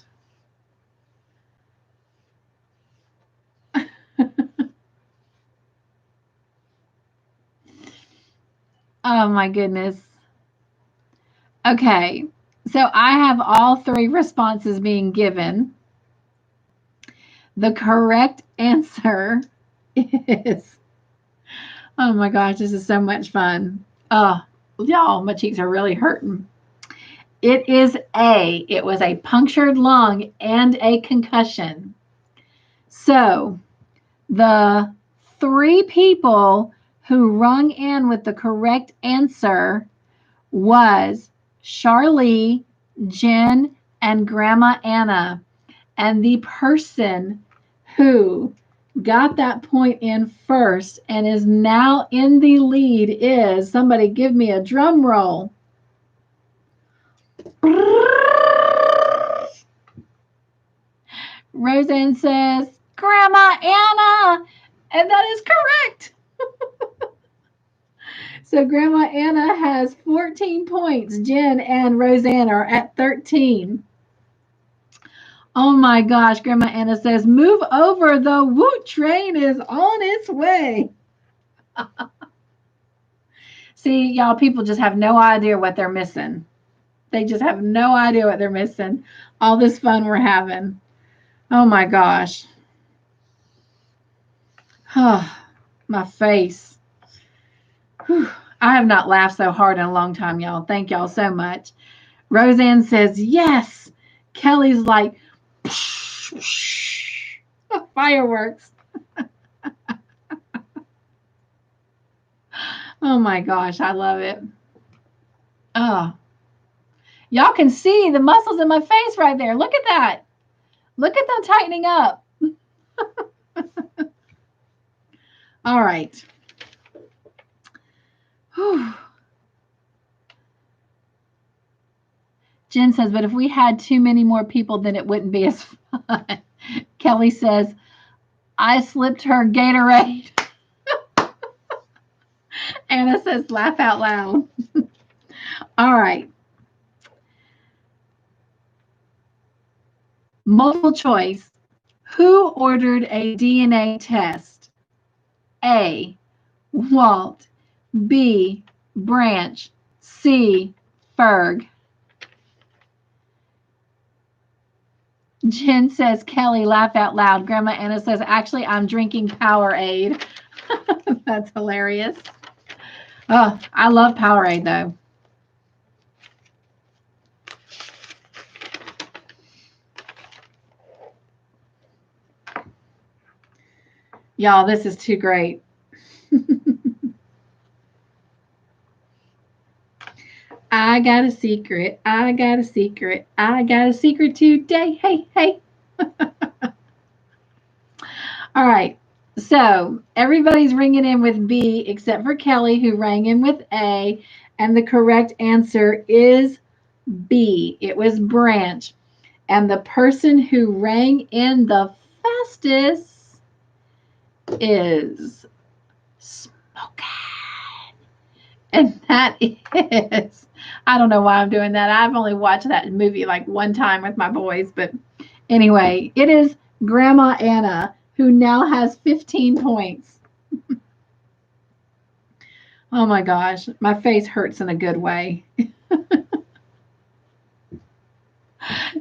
Oh my goodness. Okay. So I have all three responses being given. The correct answer is, oh my gosh, this is so much fun. Oh, y'all, my cheeks are really hurting. It is A. It was a punctured lung and a concussion. So the three people who rung in with the correct answer was Charlie, Jen, and Grandma Anna. And the person who got that point in first and is now in the lead is, somebody give me a drum roll. Roseanne says, Grandma Anna, and that is correct. So Grandma Anna has 14 points. Jen and Roseanne are at 13. Oh my gosh, Grandma Anna says, move over, the Woot train is on its way. See, y'all, people just have no idea what they're missing. They just have no idea what they're missing. All this fun we're having. Oh my gosh. Oh, my face. Whew. I have not laughed so hard in a long time, y'all. Thank y'all so much. Roseanne says, yes. Kelly's like, fireworks. Oh my gosh, I love it. Oh, y'all can see the muscles in my face right there. Look at that. Look at them tightening up. All right. Whew. Jen says, but if we had too many more people, then it wouldn't be as fun. Kelly says, I slipped her Gatorade. Anna says, laugh out loud. All right. Multiple choice. Who ordered a DNA test? A. Walt. B. Branch. C. Ferg. Jen says, Kelly, laugh out loud. Grandma Anna says, actually, I'm drinking Powerade. That's hilarious. Oh, I love Powerade, though. Y'all, this is too great. I got a secret. I got a secret. I got a secret today. Hey, hey. All right. So everybody's ringing in with B except for Kelly, who rang in with A. And the correct answer is B. It was Branch. And the person who rang in the fastest is Smokin'. And that is, I don't know why I'm doing that. I've only watched that movie like one time with my boys. But anyway, it is Grandma Anna, who now has 15 points. Oh my gosh, my face hurts in a good way.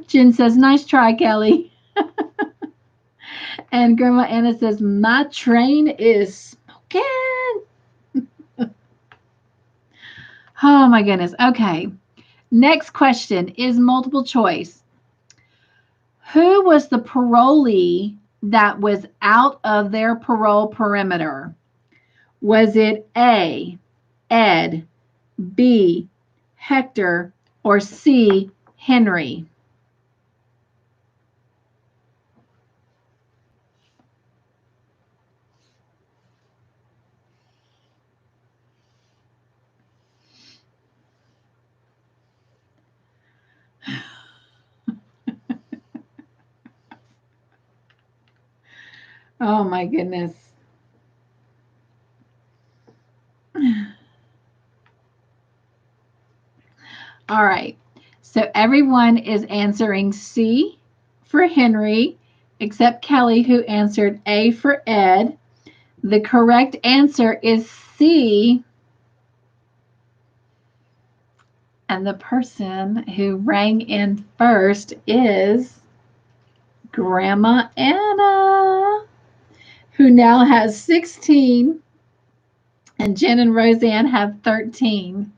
Jen says, nice try, Kelly. And Grandma Anna says, my train is smoking. Oh my goodness. Okay. Next question is multiple choice. Who was the parolee that was out of their parole perimeter? Was it A, Ed, B, Hector, or C, Henry? Oh my goodness. All right. So everyone is answering C for Henry, except Kelly, who answered A for Ed. The correct answer is C. And the person who rang in first is Grandma Anna, who now has 16, and Jen and Roseanne have 13.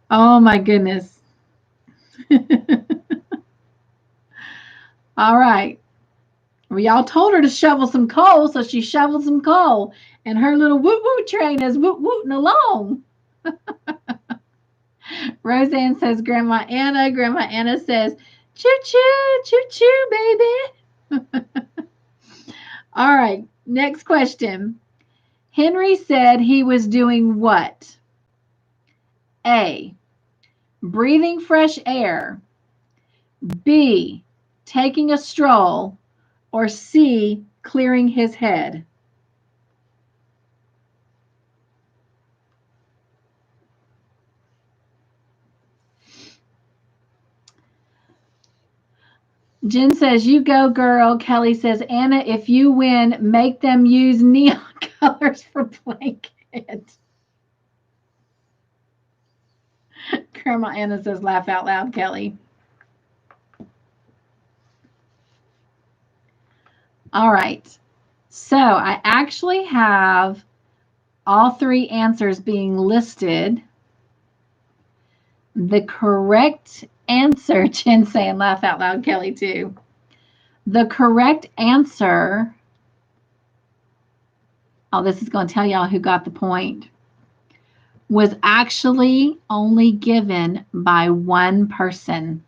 Oh my goodness. All right. Well, y'all told her to shovel some coal, so she shoveled some coal, and her little woot woot train is woot wooting along. Roseanne says Grandma Anna. Grandma Anna says choo choo, choo choo, baby. All right, next question. Henry said he was doing what? A, breathing fresh air. B, taking a stroll. Or C, clearing his head. Jen says, you go, girl. Kelly says, Anna, if you win, make them use neon colors for blanket. Grandma Anna says, laugh out loud, Kelly. All right. So I actually have all three answers being listed. The correct answer, Jen saying, laugh out loud, Kelly, too. The correct answer, oh, this is going to tell y'all who got the point, was actually only given by one person.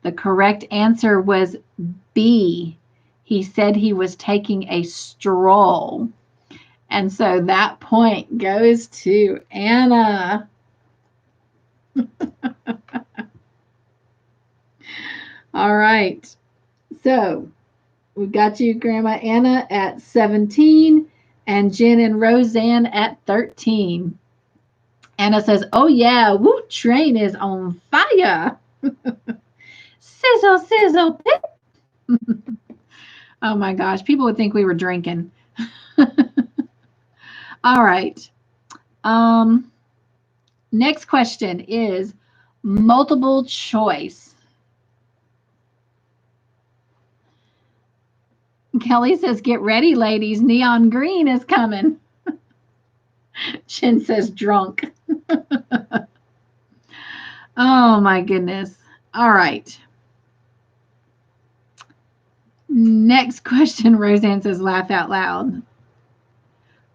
The correct answer was B. He said he was taking a stroll. And so that point goes to Anna. All right. So we've got you, Grandma Anna, at 17 and Jen and Roseanne at 13. Anna says, oh yeah, Woot Train is on fire. Sizzle, sizzle, pip. Oh my gosh, people would think we were drinking. All right. Next question is multiple choice. Kelly says, get ready, ladies. Neon green is coming. Jen says, drunk. Oh, my goodness. All right. Next question, Roseanne says, laugh out loud.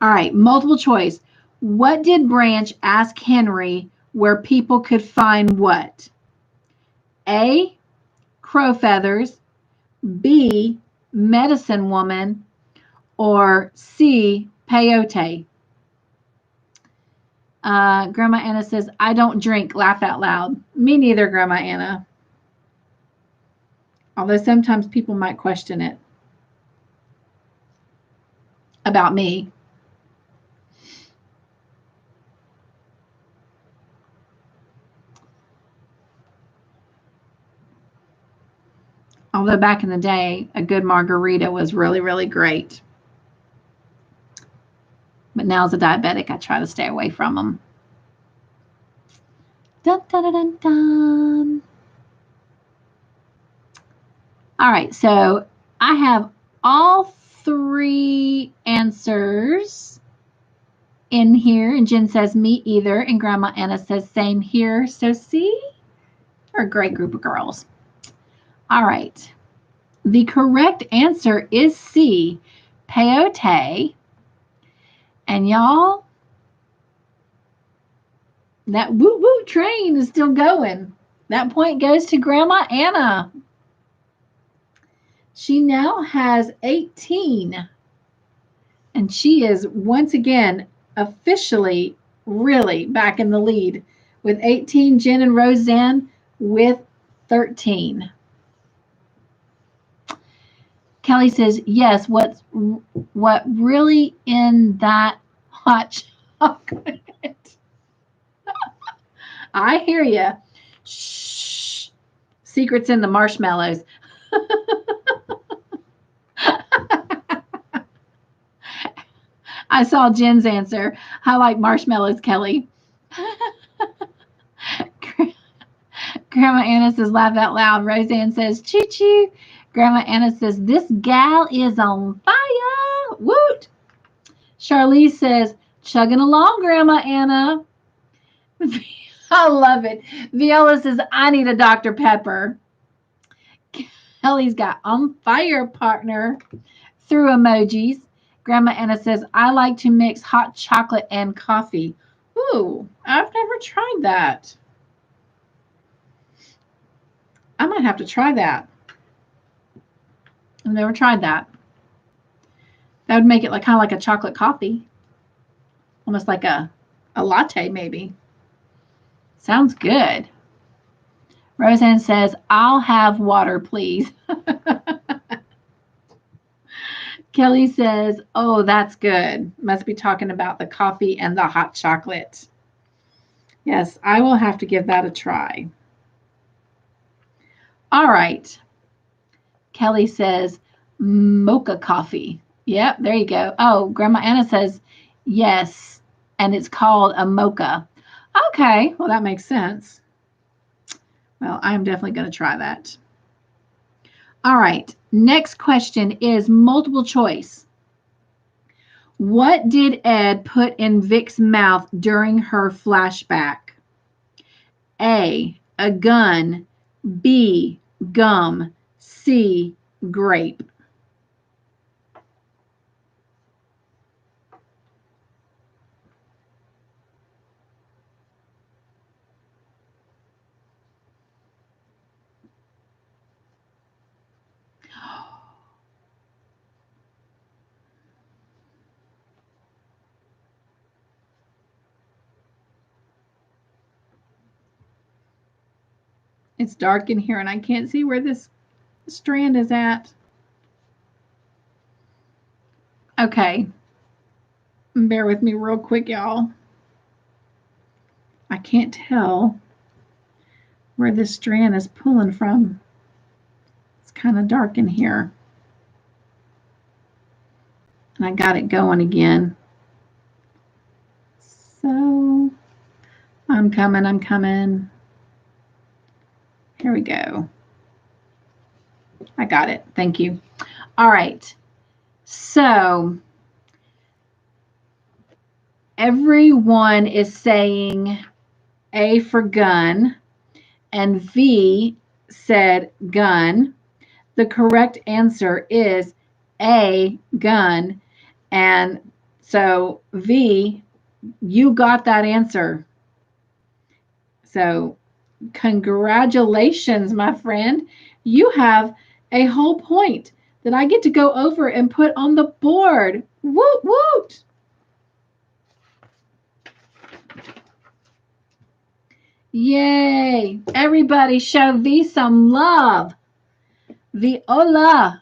All right, multiple choice. What did Branch ask Henry where people could find what? A, crow feathers. B, medicine woman. Or C, peyote. Grandma Anna says, I don't drink. Laugh out loud. Me neither, Grandma Anna. Although sometimes people might question it about me. Although back in the day, a good margarita was really, really great. But now as a diabetic, I try to stay away from them. Dun, dun, dun, dun, dun. All right, so I have all three answers in here. And Jen says, me either. And Grandma Anna says, same here. So see, we're a great group of girls. All right. The correct answer is C, peyote. And y'all, that woot woot train is still going. That point goes to Grandma Anna. She now has 18. And she is once again officially really back in the lead with 18, Jen and Roseanne with 13. Kelly says, yes, what really in that hot chocolate? I hear you. Shh. Secrets in the marshmallows. I saw Jen's answer. I like marshmallows, Kelly. Grandma Anna says, laugh out loud. Roseanne says, choo choo. Grandma Anna says, this gal is on fire. Woot. Charlize says, chugging along, Grandma Anna. I love it. Viola says, I need a Dr. Pepper. Kelly's got on fire, partner, through emojis. Grandma Anna says, I like to mix hot chocolate and coffee. Ooh, I've never tried that. I might have to try that. I've never tried that. That would make it like kind of like a chocolate coffee. Almost like a latte, maybe. Sounds good. Roseanne says, I'll have water, please. Kelly says, oh, that's good. Must be talking about the coffee and the hot chocolate. Yes, I will have to give that a try. All right. Kelly says, mocha coffee. Yep, there you go. Oh, Grandma Anna says, yes, and it's called a mocha. Okay, well, that makes sense. Well, I'm definitely going to try that. All right, next question is multiple choice. What did Ed put in Vic's mouth during her flashback? A gun, B, gum, C, grape. It's dark in here and I can't see where this strand is at. Okay. Bear with me real quick, y'all. I can't tell where this strand is pulling from. It's kind of dark in here. And I got it going again. So I'm coming. Here we go. I got it. Thank you. All right. So everyone is saying A for gun, and V said gun. The correct answer is A, gun. And so V, you got that answer. So congratulations, my friend. You have a whole point that I get to go over and put on the board. Woot, woot. Yay. Everybody show V some love. Viola.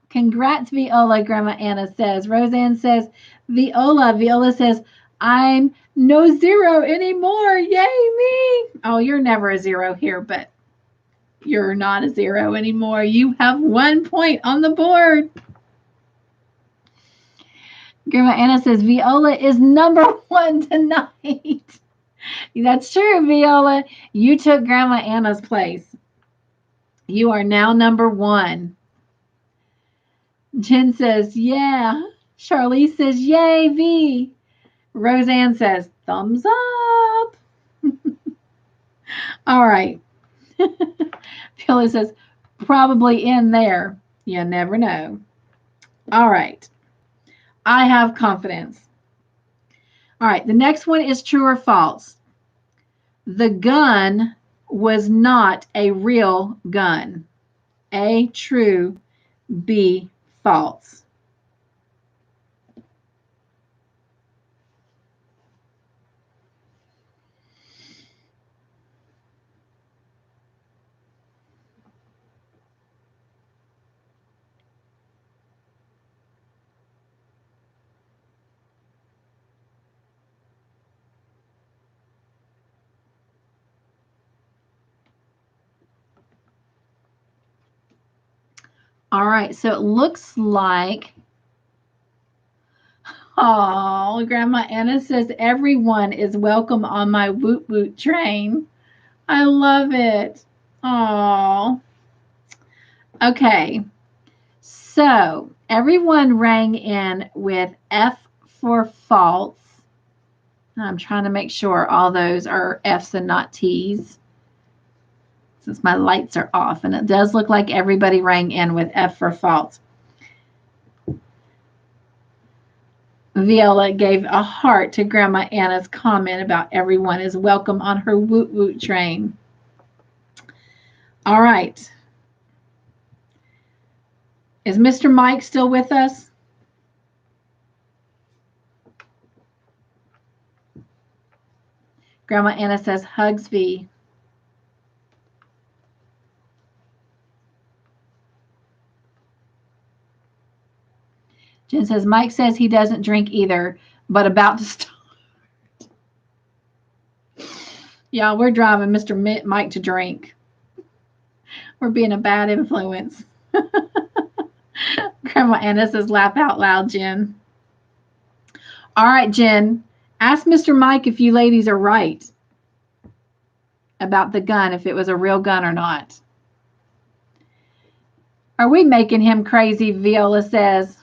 Congrats, Viola, Grandma Anna says. Roseanne says, Viola. Viola says, I'm no zero anymore. Yay, me. Oh, you're never a zero here, but you're not a zero anymore. You have 1 point on the board. Grandma Anna says, Viola is number 1 tonight. That's true, Viola. You took Grandma Anna's place. You are now number 1. Jen says, yeah. Charlize says, yay, V. Roseanne says, thumbs up. All right. Viola says, probably in there. You never know. All right. I have confidence. All right. The next one is true or false. The gun was not a real gun. A, true. B, false. All right, so it looks like, oh, Grandma Anna says everyone is welcome on my woot woot train. I love it. Oh. Okay. So everyone rang in with F for false. I'm trying to make sure all those are F's and not T's, since my lights are off. And it does look like everybody rang in with F for false. Viola gave a heart to Grandma Anna's comment about everyone is welcome on her woot woot train. All right. Is Mr. Mike still with us? Grandma Anna says hugs V. Jen says Mike says he doesn't drink either, but about to start. Yeah, we're driving Mr. Mike to drink. We're being a bad influence. Grandma Anna says laugh out loud, Jen. All right, Jen, ask Mr. Mike if you ladies are right about the gun, if it was a real gun or not. Are we making him crazy? Viola says.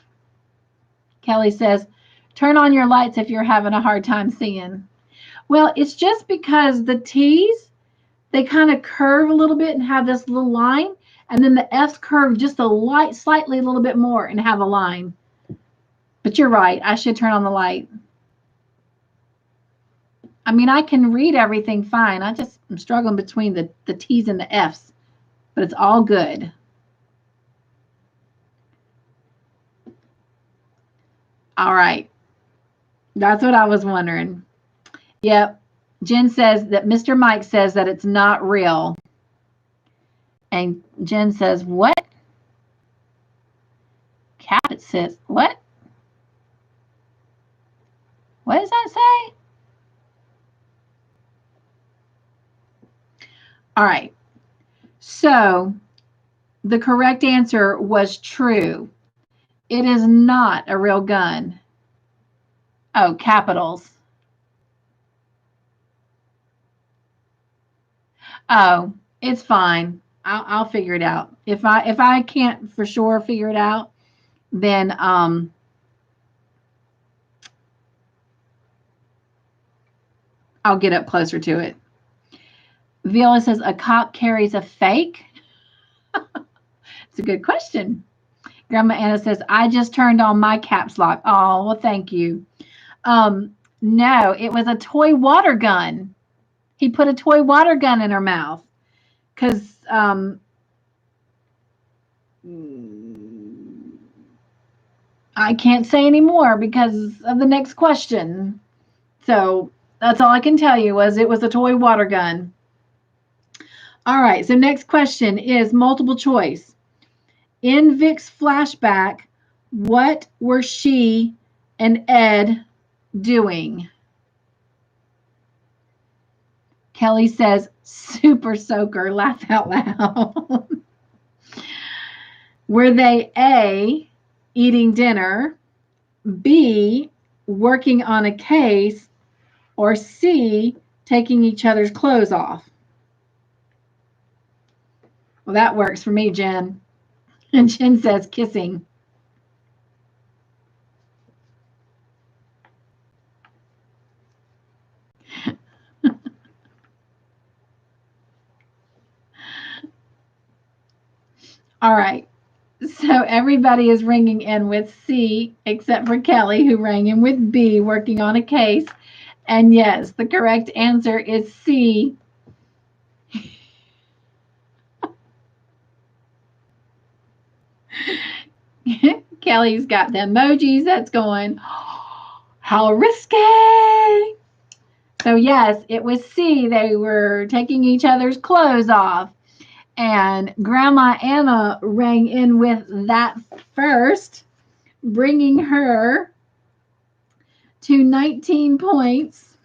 Kelly says, turn on your lights if you're having a hard time seeing. Well, it's just because the T's, they kind of curve a little bit and have this little line, and then the F's curve just slightly a little bit more and have a line. But you're right. I should turn on the light. I mean, I can read everything fine. I'm struggling between the T's and the F's, but it's all good. All right. That's what I was wondering. Yep. Jen says that Mr. Mike says that it's not real. And Jen says, what? Cabot says, what? What does that say? All right. So the correct answer was true. It is not a real gun. Oh, capitals. Oh, it's fine. I'll figure it out. If I can't for sure figure it out, then I'll get up closer to it. Viola says a cop carries a fake. It's a good question. Grandma Anna says I just turned on my caps lock. Oh, well, thank you. No, it was a toy water gun. He put a toy water gun in her mouth because I can't say any more because of the next question. So that's all I can tell you was it was a toy water gun. All right, so next question is multiple choice. In Vic's flashback, what were she and Ed doing? Kelly says, super soaker, laugh out loud. Were they A, eating dinner, B, working on a case, or C, taking each other's clothes off? Well, that works for me, Jen. And Jen says kissing. All right. So everybody is ringing in with C, except for Kelly, who rang in with B, working on a case. And yes, the correct answer is C. Kelly's got the emojis that's going, oh, how risque. So yes, it was C. They were taking each other's clothes off. And Grandma Anna rang in with that first, bringing her to 19 points.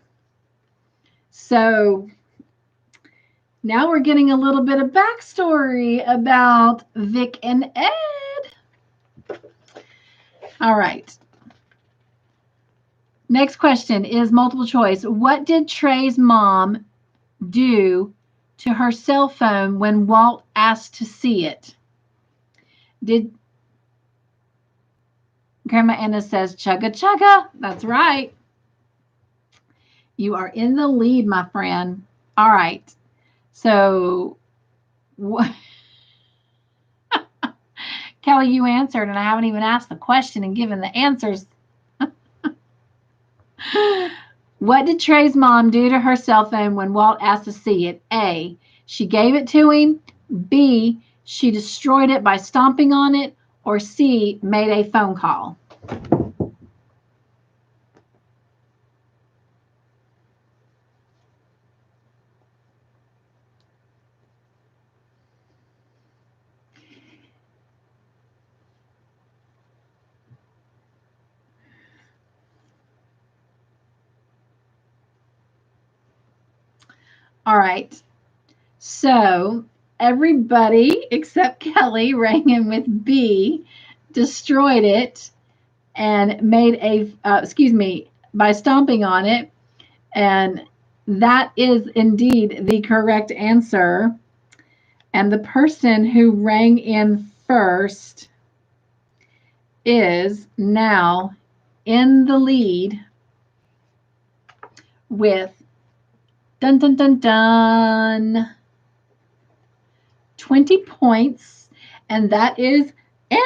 So now we're getting a little bit of backstory about Vic and Ed. All right. Next question is multiple choice. What did Trey's mom do to her cell phone when Walt asked to see it? Did Grandma Anna says chugga chugga? That's right. You are in the lead, my friend. All right. So, Kelly, you answered, and I haven't even asked the question and given the answers. What did Trey's mom do to her cell phone when Walt asked to see it? A, she gave it to him. B, she destroyed it by stomping on it. Or C, made a phone call. All right. So everybody except Kelly rang in with B, destroyed it, and made a, by stomping on it. And that is indeed the correct answer. And the person who rang in first is now in the lead with dun dun dun dun 20 points, and that is Anna.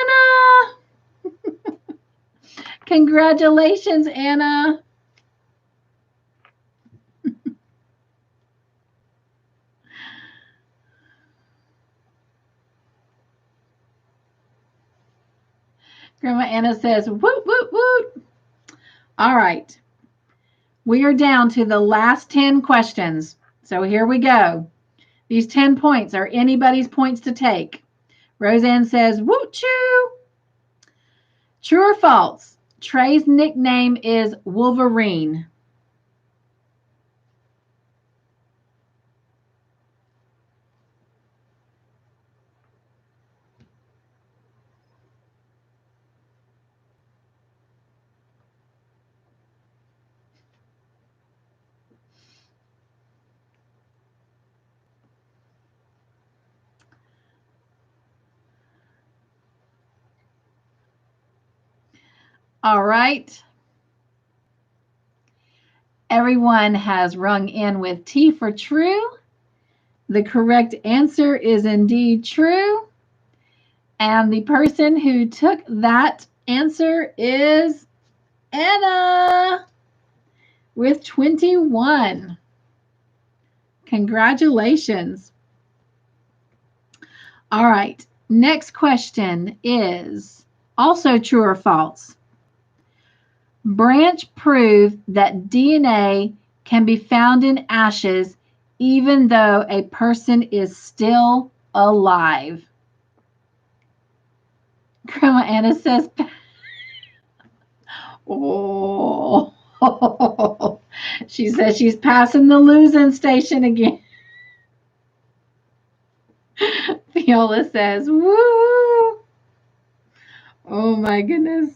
Congratulations, Anna. Grandma Anna says, woot, woot, woot. All right. We are down to the last 10 questions. So here we go. These 10 points are anybody's points to take. Roseanne says, woot choo. True or false? Trey's nickname is Wolverine. All right. Everyone has rung in with T for true. The correct answer is indeed true. And the person who took that answer is Anna with 21. Congratulations. All right. Next question is also true or false. Branch proved that DNA can be found in ashes even though a person is still alive. Grandma Anna says, oh, she says she's passing the losing station again. Viola says, woo. Oh my goodness.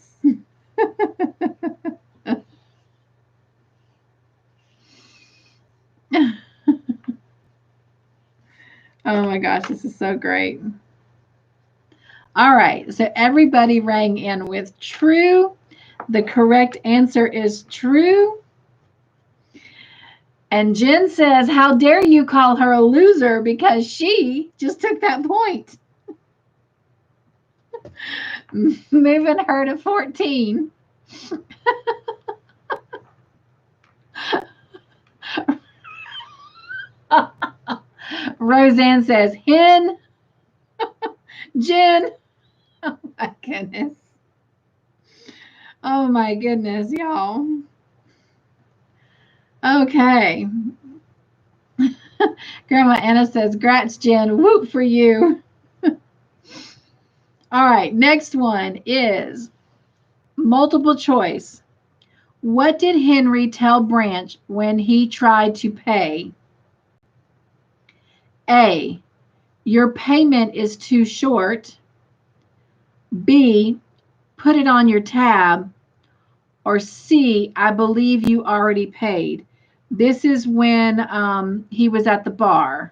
Oh my gosh, this is so great. All right, so everybody rang in with true. The correct answer is true. And Jen says, how dare you call her a loser because she just took that point. Moving her to 14. Roseanne says, hen. Jen. Oh my goodness. Oh my goodness, y'all. Okay. Grandma Anna says, grats, Jen. Whoop for you. All right, next one is multiple choice. What did Henry tell Branch when he tried to pay? A, your payment is too short. B, put it on your tab, or C, I believe you already paid. This is when he was at the bar.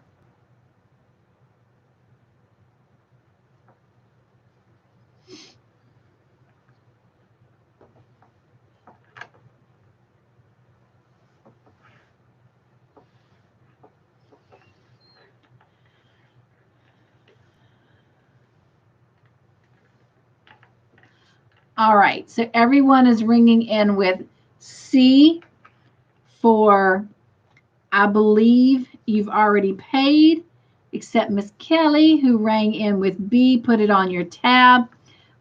All right, so everyone is ringing in with C for I believe you've already paid, except Miss Kelly, who rang in with B, put it on your tab.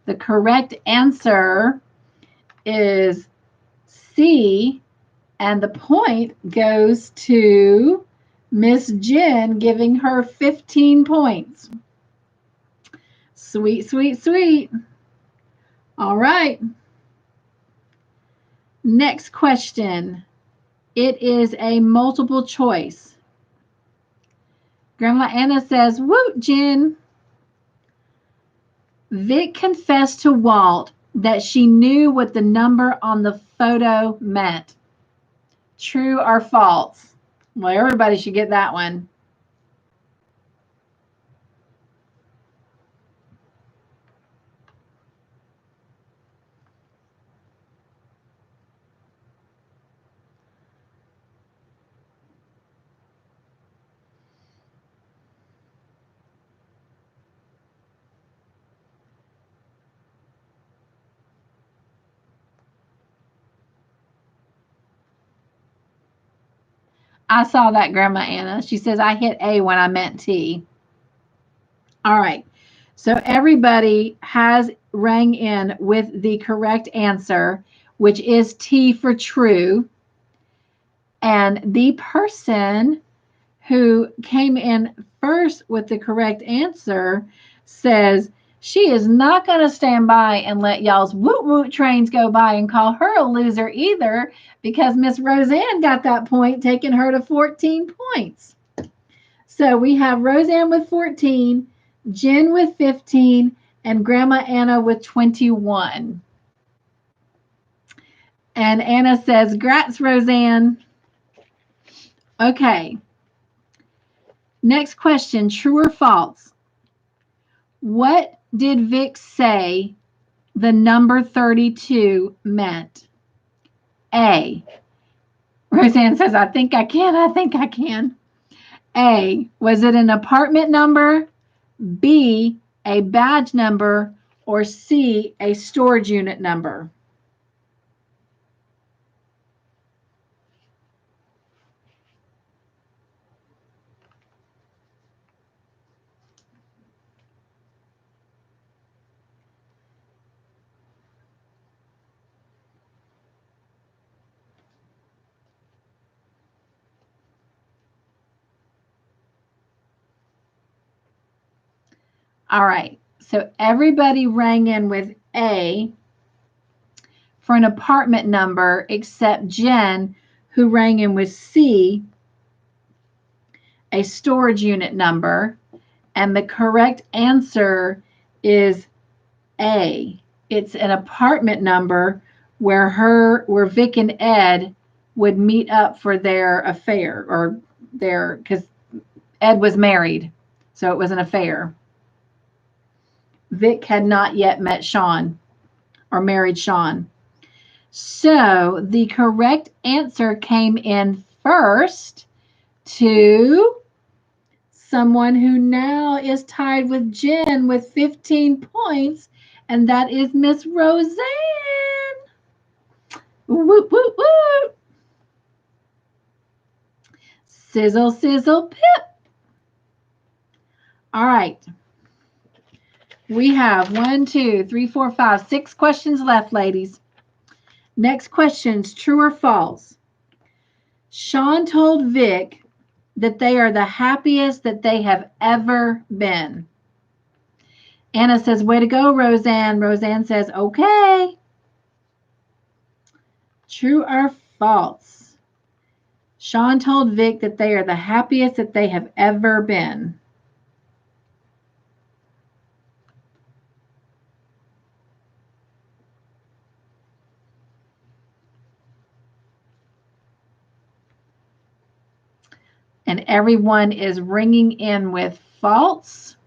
The correct answer is C, and the point goes to Miss Jen, giving her 15 points. Sweet, sweet, sweet. All right. Next question. It is a multiple choice. Grandma Anna says, "Woot, Jen." Vic confessed to Walt that she knew what the number on the photo meant. True or false? Well, everybody should get that one. I saw that, Grandma Anna. She says, I hit A when I meant T. All right. So everybody has rang in with the correct answer, which is T for true. And the person who came in first with the correct answer says she is not going to stand by and let y'all's woot woot trains go by and call her a loser either, because Miss Roseanne got that point, taking her to 14 points. So we have Roseanne with 14, Jen with 15, and Grandma Anna with 21. And Anna says, "Grats, Roseanne." Okay. Next question, true or false? What did Vic say the number 32 meant? A. Roseanne says, I think I can. I think I can. A. Was it an apartment number? B. A badge number? Or C. A storage unit number? All right. So everybody rang in with A for an apartment number, except Jen, who rang in with C, a storage unit number. And the correct answer is A. It's an apartment number where Vic and Ed would meet up for their affair, or because Ed was married, so it was an affair. Vic had not yet met Sean or married Sean. So the correct answer came in first to someone who now is tied with Jen with 15 points, and that is Miss Roseanne. Whoop, whoop, whoop. Sizzle, sizzle, pip. All right. We have 1, 2, 3, 4, 5, 6 questions left, ladies. Next questions, true or false? Sean told Vic that they are the happiest that they have ever been. Anna says, way to go, Roseanne. Roseanne says, okay. True or false? Sean told Vic that they are the happiest that they have ever been. And everyone is ringing in with false.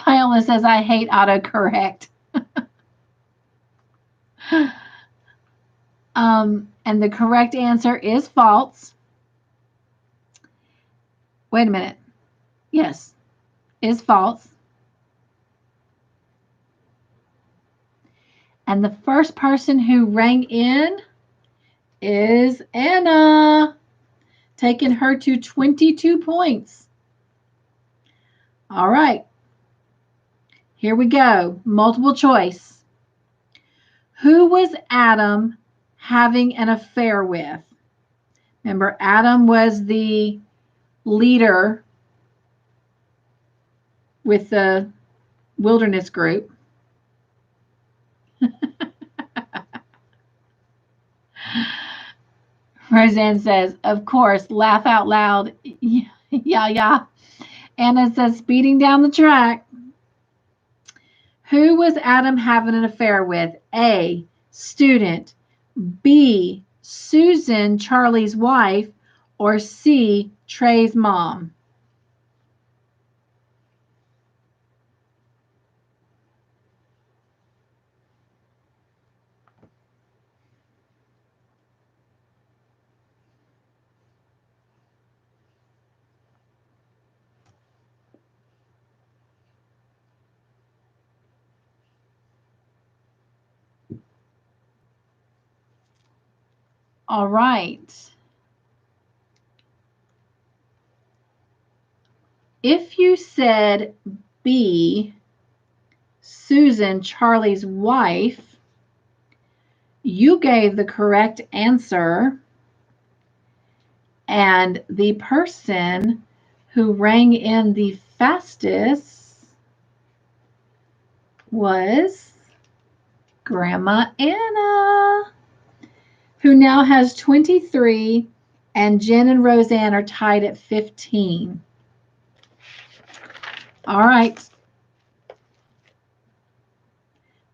Viola says, I hate autocorrect. And the correct answer is false. Wait a minute. Yes, is false. And the first person who rang in is Anna, taking her to 22 points. All right. Here we go. Multiple choice. Who was Adam having an affair with? Remember, Adam was the leader with the wilderness group. Roseanne says, of course, laugh out loud. Yeah. Anna says, speeding down the track. Who was Adam having an affair with? A, student. B, Susan, Charlie's wife. Or C, Trey's mom. All right. If you said B, Susan, Charlie's wife, you gave the correct answer. And the person who rang in the fastest was Grandma Anna, who now has 23, and Jen and Roseanne are tied at 15. All right.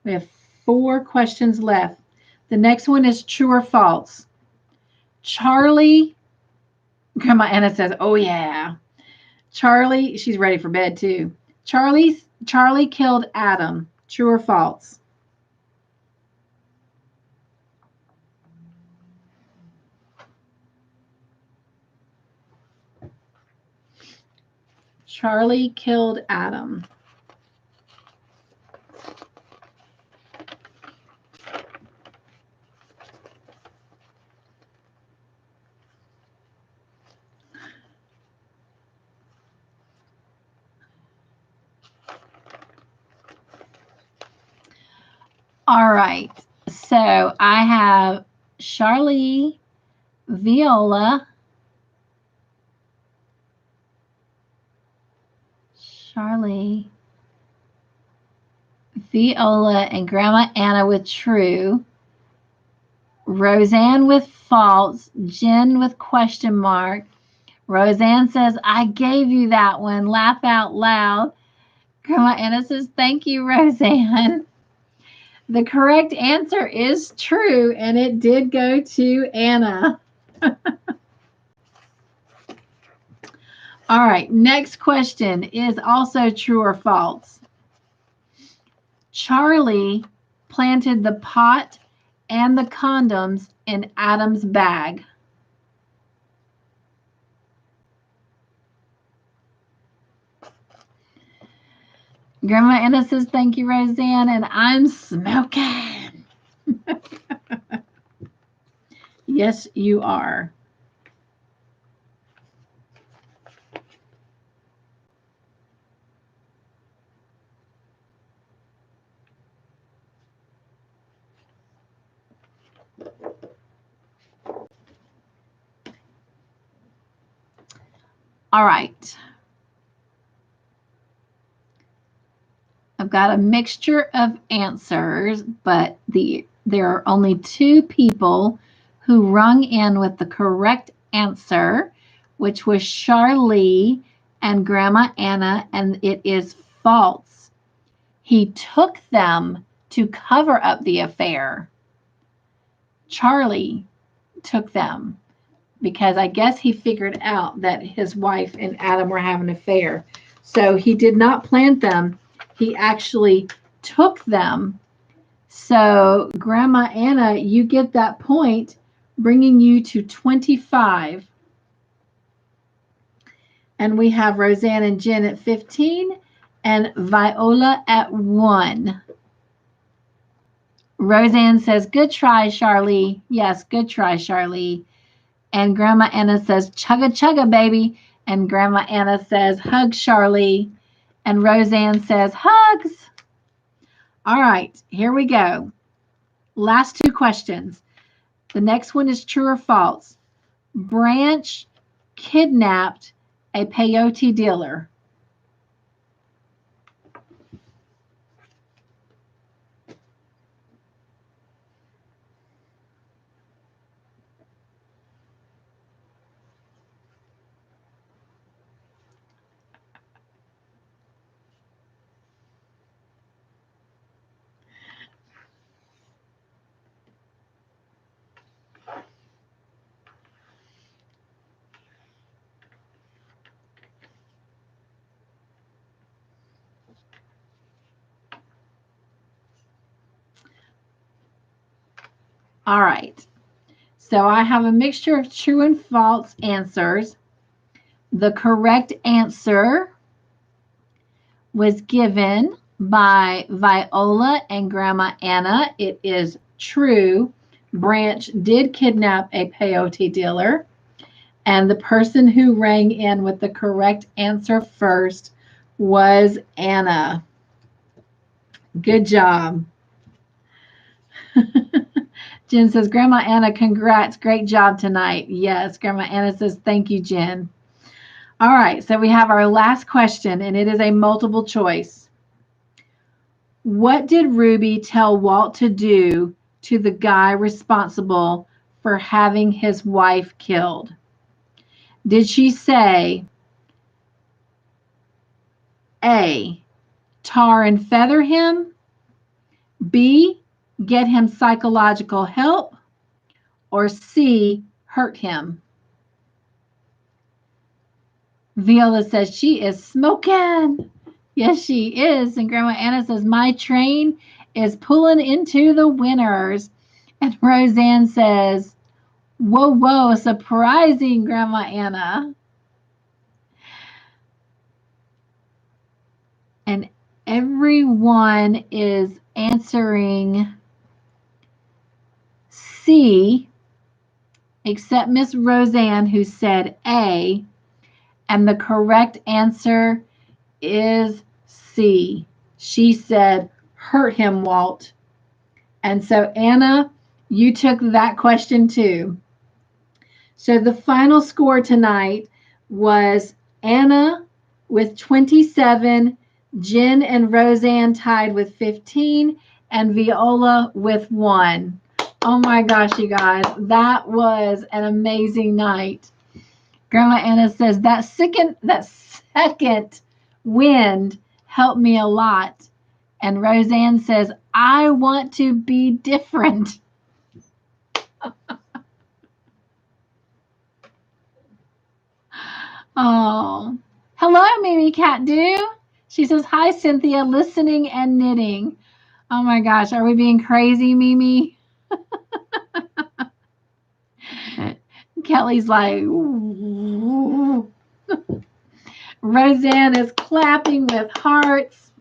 We have 4 questions left. The next one is true or false. Charlie, Grandma Anna says, oh yeah. Charlie, she's ready for bed too. Charlie killed Adam. True or false? Charlie killed Adam. All right. So I have Charlie, Viola, and Grandma Anna with true. Roseanne with false. Jen with question mark. Roseanne says, I gave you that one. Laugh out loud. Grandma Anna says, thank you, Roseanne. The correct answer is true, and it did go to Anna. All right, next question is also true or false. Charlie planted the pot and the condoms in Adam's bag. Grandma Anna says, thank you, Roseanne, and I'm smoking. Yes, you are. All right. I've got a mixture of answers, but there are only 2 people who rung in with the correct answer, which was Charlie and Grandma Anna, and it is false. He took them to cover up the affair. Charlie took them. because I guess he figured out that his wife and Adam were having an affair. So he did not plant them. He actually took them. So Grandma Anna, you get that point, bringing you to 25. And we have Roseanne and Jen at 15 and Viola at 1. Roseanne says, good try, Charlie. Yes, good try, Charlie. And Grandma Anna says, chugga chugga, baby. And Grandma Anna says, hug, Charlie. And Roseanne says, hugs. All right, here we go. Last 2 questions. The next one is true or false. Branch kidnapped a peyote dealer. All right. So I have a mixture of true and false answers. The correct answer was given by Viola and Grandma Anna. It is true. Branch did kidnap a peyote dealer. And the person who rang in with the correct answer first was Anna. Good job. Jen says, Grandma Anna, congrats. Great job tonight. Yes, Grandma Anna says, thank you, Jen. All right, so we have our last question, and it is a multiple choice. What did Ruby tell Walt to do to the guy responsible for having his wife killed? Did she say, A, tar and feather him, B, get him psychological help, or C, hurt him? Viola says she is smoking. Yes, she is. And Grandma Anna says, my train is pulling into the winners. And Roseanne says, whoa, whoa, surprising, Grandma Anna. And everyone is answering C, except Miss Roseanne, who said A. And the correct answer is C. She said, hurt him, Walt. And so, Anna, you took that question too. So the final score tonight was Anna with 27, Jen and Roseanne tied with 15, and Viola with 1. Oh my gosh, you guys, that was an amazing night. Grandma Anna says that second wind helped me a lot. And Roseanne says, I want to be different. Oh, hello, Mimi Cat Do. She says, hi, Cynthia, listening and knitting. Oh my gosh, are we being crazy, Mimi? Kelly's like, ooh. Roseanne is clapping with hearts.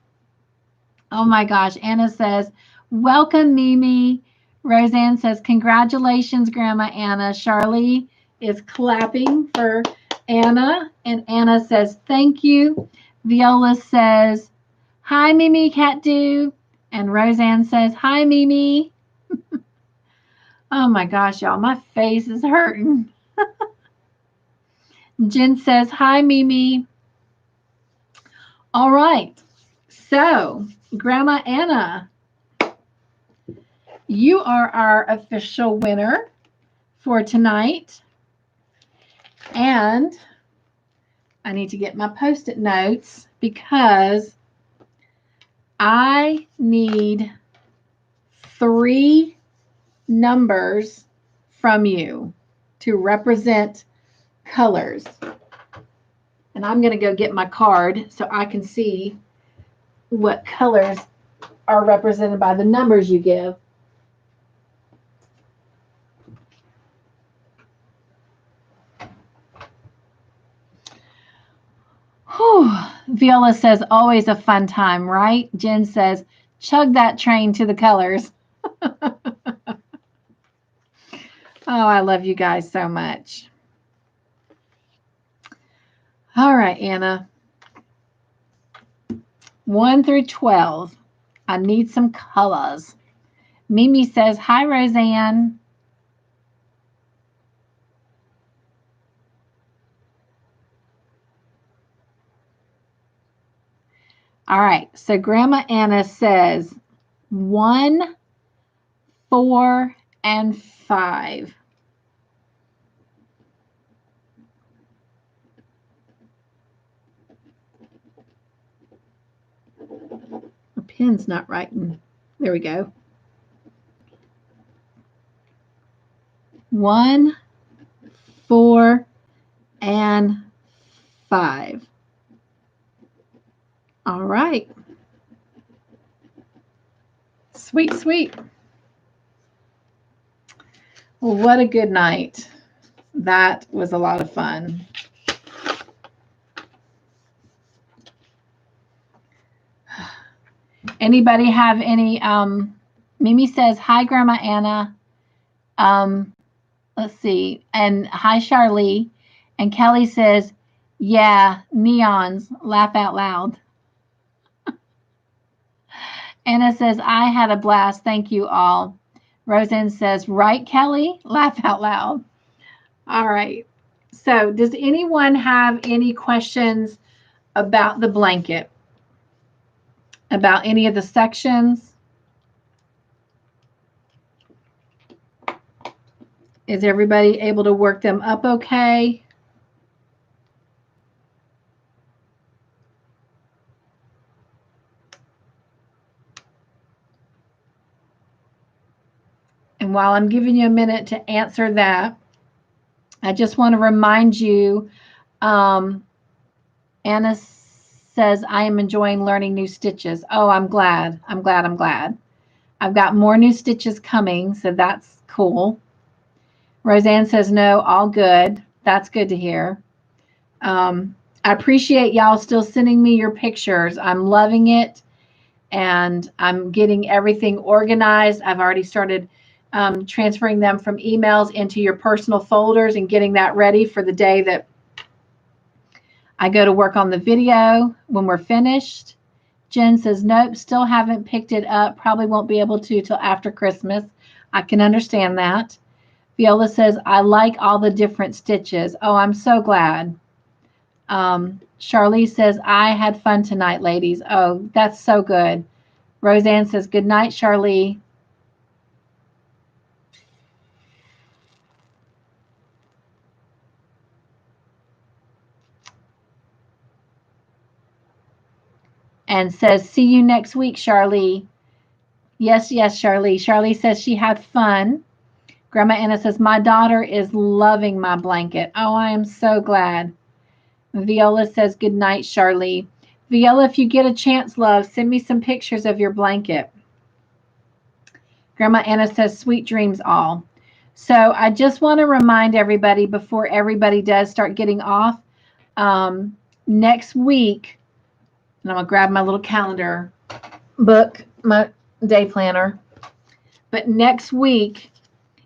Oh my gosh. Anna says, welcome, Mimi. Roseanne says, congratulations, Grandma Anna. Charlie is clapping for Anna. And Anna says, thank you. Viola says, hi, Mimi Cat Do. And Roseanne says, hi, Mimi. Oh my gosh, y'all. My face is hurting. Jen says, hi, Mimi. All right. So, Grandma Anna, you are our official winner for tonight. And I need to get my Post-it notes because I need 3 numbers from you. to represent colors. And I'm going to go get my card so I can see what colors are represented by the numbers you give. Whew. Viola says, always a fun time, right? Jen says, chug that train to the colors. Oh, I love you guys so much. All right, Anna. 1 through 12. I need some colors. Mimi says, hi, Roseanne. All right, so Grandma Anna says 1, 4, and 5. My pen's not writing. There we go. 1, 4, and 5. All right. Sweet, sweet. Well, what a good night. That was a lot of fun. Anybody have any, Mimi says, hi, Grandma Anna. Let's see. And hi, Charlie. And Kelly says, yeah, neons, laugh out loud. Anna says, I had a blast. Thank you all. Roseanne says, right, Kelly? Laugh out loud. All right. So does anyone have any questions about the blanket? About any of the sections? Is everybody able to work them up okay? And while I'm giving you a minute to answer that, I just want to remind you, Anna says, I am enjoying learning new stitches. Oh, I'm glad. I'm glad. I'm glad. I've got more new stitches coming, so that's cool. Roseanne says, no, all good. That's good to hear. I appreciate y'all still sending me your pictures. I'm loving it, and I'm getting everything organized. I've already started transferring them from emails into your personal folders and getting that ready for the day that I go to work on the video when we're finished. Jen says, nope, still haven't picked it up. Probably won't be able to till after Christmas. I can understand that. Viola says, I like all the different stitches. Oh, I'm so glad. Charlie says, I had fun tonight, ladies. Oh, that's so good. Roseanne says, good night, Charlie. And says, see you next week, Charlie. Yes, yes, Charlie. Charlie says she had fun. Grandma Anna says, my daughter is loving my blanket. Oh, I am so glad. Viola says, good night, Charlie. Viola, if you get a chance, love, send me some pictures of your blanket. Grandma Anna says, sweet dreams all. So I just want to remind everybody before everybody does start getting off, next week, and I'm going to grab my little calendar book, my day planner. But next week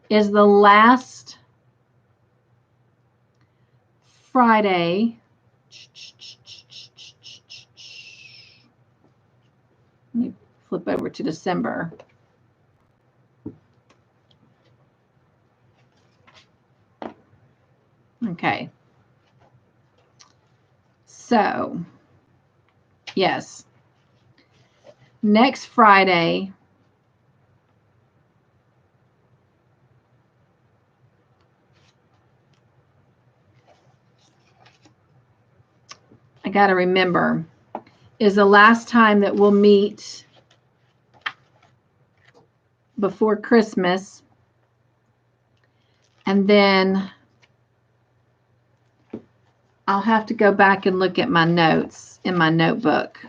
is the last Friday. Let me flip over to December. Okay. So, yes. Next Friday, I got to remember, is the last time that we'll meet before Christmas. And then I'll have to go back and look at my notes in my notebook.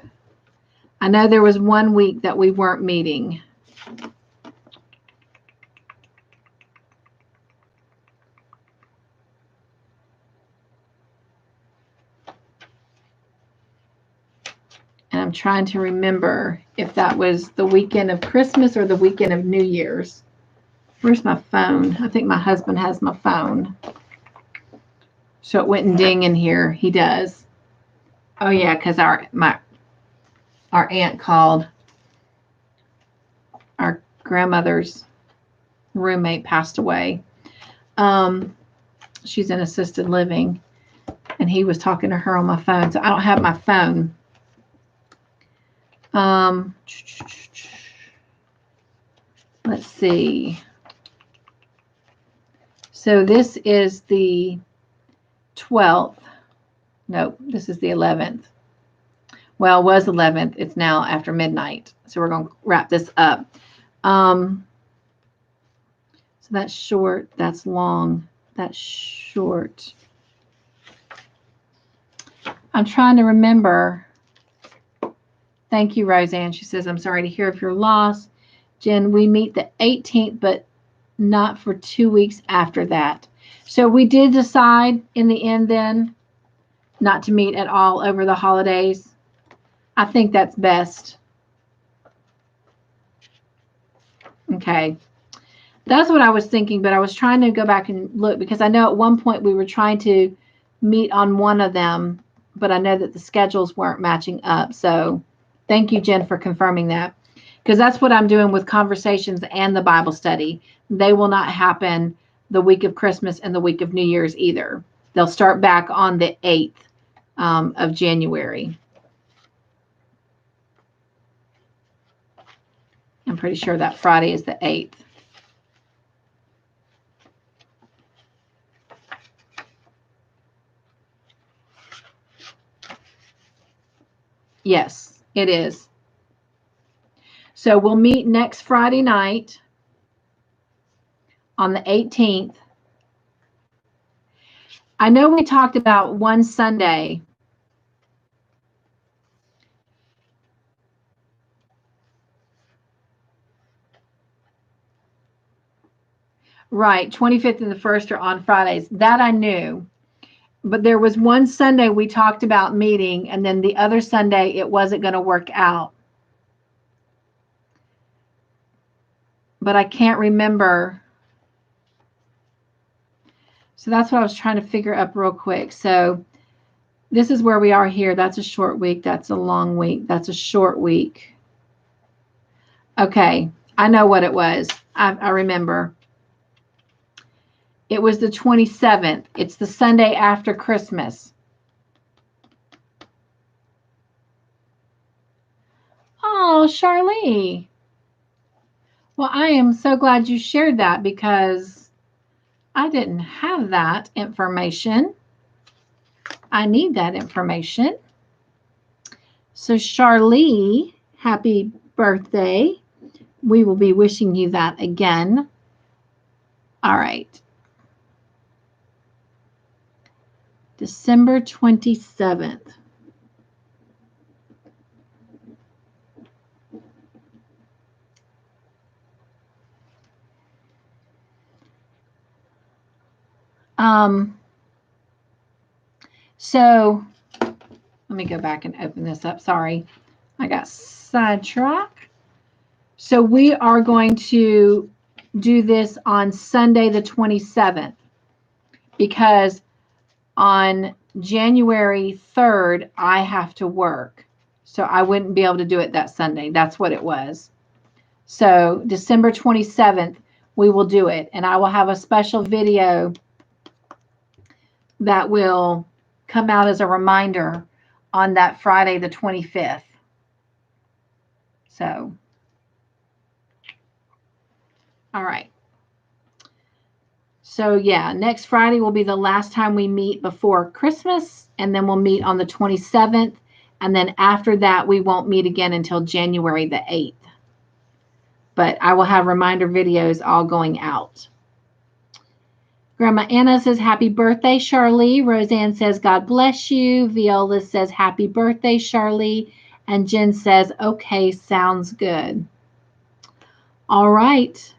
I know there was one week that we weren't meeting. And I'm trying to remember if that was the weekend of Christmas or the weekend of New Year's. Where's my phone? I think my husband has my phone. So it wouldn't ding in here. He does. Oh yeah, because our aunt called. Our grandmother's roommate passed away. She's in assisted living, and he was talking to her on my phone. So I don't have my phone. Let's see. So this is the 12th. Nope, this is the 11th. Well, it was 11th. It's now after midnight. So we're going to wrap this up. So that's short. That's long. That's short. I'm trying to remember. Thank you, Roseanne. She says, I'm sorry to hear of your loss. Jen, we meet the 18th, but not for 2 weeks after that. So we did decide in the end then not to meet at all over the holidays. I think that's best. Okay. That's what I was thinking, but I was trying to go back and look because I know at one point we were trying to meet on one of them, but I know that the schedules weren't matching up. So thank you, Jen, for confirming that. Because that's what I'm doing with conversations and the Bible study. They will not happen the week of Christmas and the week of New Year's either. They'll start back on the 8th of January. I'm pretty sure that Friday is the 8th. Yes, it is. So we'll meet next Friday night on the 18th. I know we talked about one Sunday. Right, 25th and the 1st are on Fridays. That I knew. But there was one Sunday we talked about meeting, and then the other Sunday it wasn't going to work out. But I can't remember. So that's what I was trying to figure up real quick. So this is where we are here. That's a short week. That's a long week. That's a short week. Okay, I know what it was. I remember. It was the 27th. It's the Sunday after Christmas. Oh, Charlie. Well, I am so glad you shared that because I didn't have that information. I need that information. So, Charlie, happy birthday. We will be wishing you that again. All right. December 27th. So let me go back and open this up. Sorry, I got sidetracked. So we are going to do this on Sunday the 27th because on January 3rd, I have to work. So I wouldn't be able to do it that Sunday. That's what it was. So December 27th, we will do it. And I will have a special video that will come out as a reminder on that Friday the 25th. So, all right. So yeah, next Friday will be the last time we meet before Christmas, and then we'll meet on the 27th. And then after that, we won't meet again until January the 8th. But I will have reminder videos all going out. Grandma Anna says, happy birthday, Charlie. Roseanne says, God bless you. Viola says, happy birthday, Charlie. And Jen says, okay, sounds good. All right.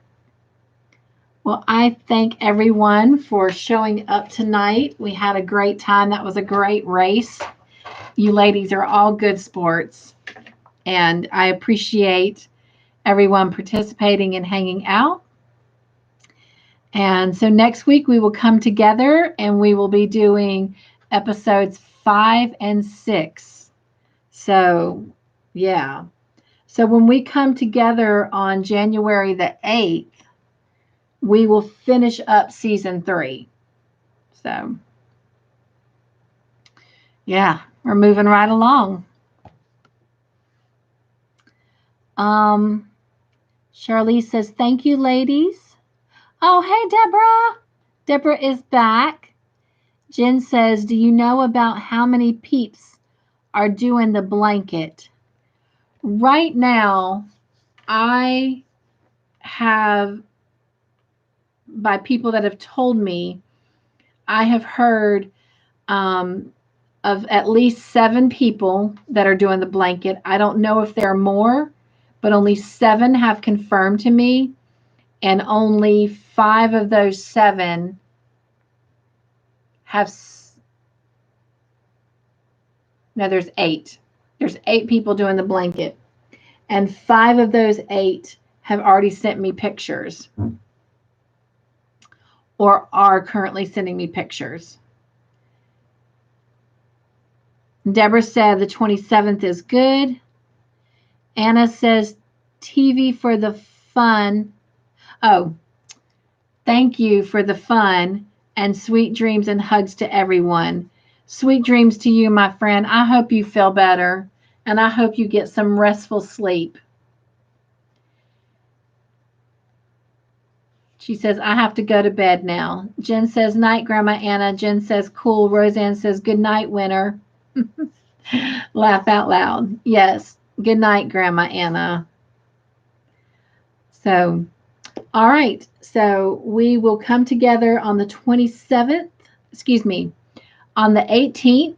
Well, I thank everyone for showing up tonight. We had a great time. That was a great race. You ladies are all good sports. And I appreciate everyone participating and hanging out. And so next week we will come together and we will be doing episodes 5 and 6. So, yeah. So when we come together on January the 8th, we will finish up season 3. So, yeah, we're moving right along. Charlize says, thank you, ladies. Oh, hey, Deborah. Deborah is back. Jen says, do you know about how many peeps are doing the blanket? Right now, I have, by people that have told me, I have heard of at least 7 people that are doing the blanket. I don't know if there are more, but only 7 have confirmed to me. And only 5 of those 7 have, no, there's 8. There's 8 people doing the blanket. And 5 of those 8 have already sent me pictures or are currently sending me pictures. Deborah said the 27th is good. Anna says TV for the fun. Oh, thank you for the fun and sweet dreams and hugs to everyone. Sweet dreams to you, my friend. I hope you feel better and I hope you get some restful sleep. She says, I have to go to bed now. Jen says, night, Grandma Anna. Jen says, cool. Roseanne says, good night, winner. Laugh out loud. Yes. Good night, Grandma Anna. So, all right. So we will come together on the 27th, on the 18th,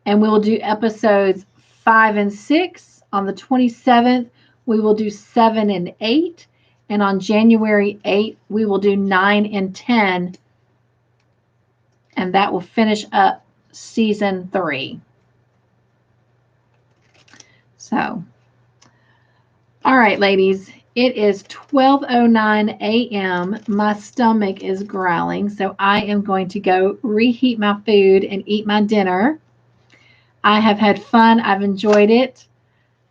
and we will do episodes 5 and 6. On the 27th, we will do 7 and 8. And on January 8th, we will do 9 and 10. And that will finish up season 3. So, all right, ladies, it is 12:09 a.m. My stomach is growling, so I am going to go reheat my food and eat my dinner. I have had fun. I've enjoyed it.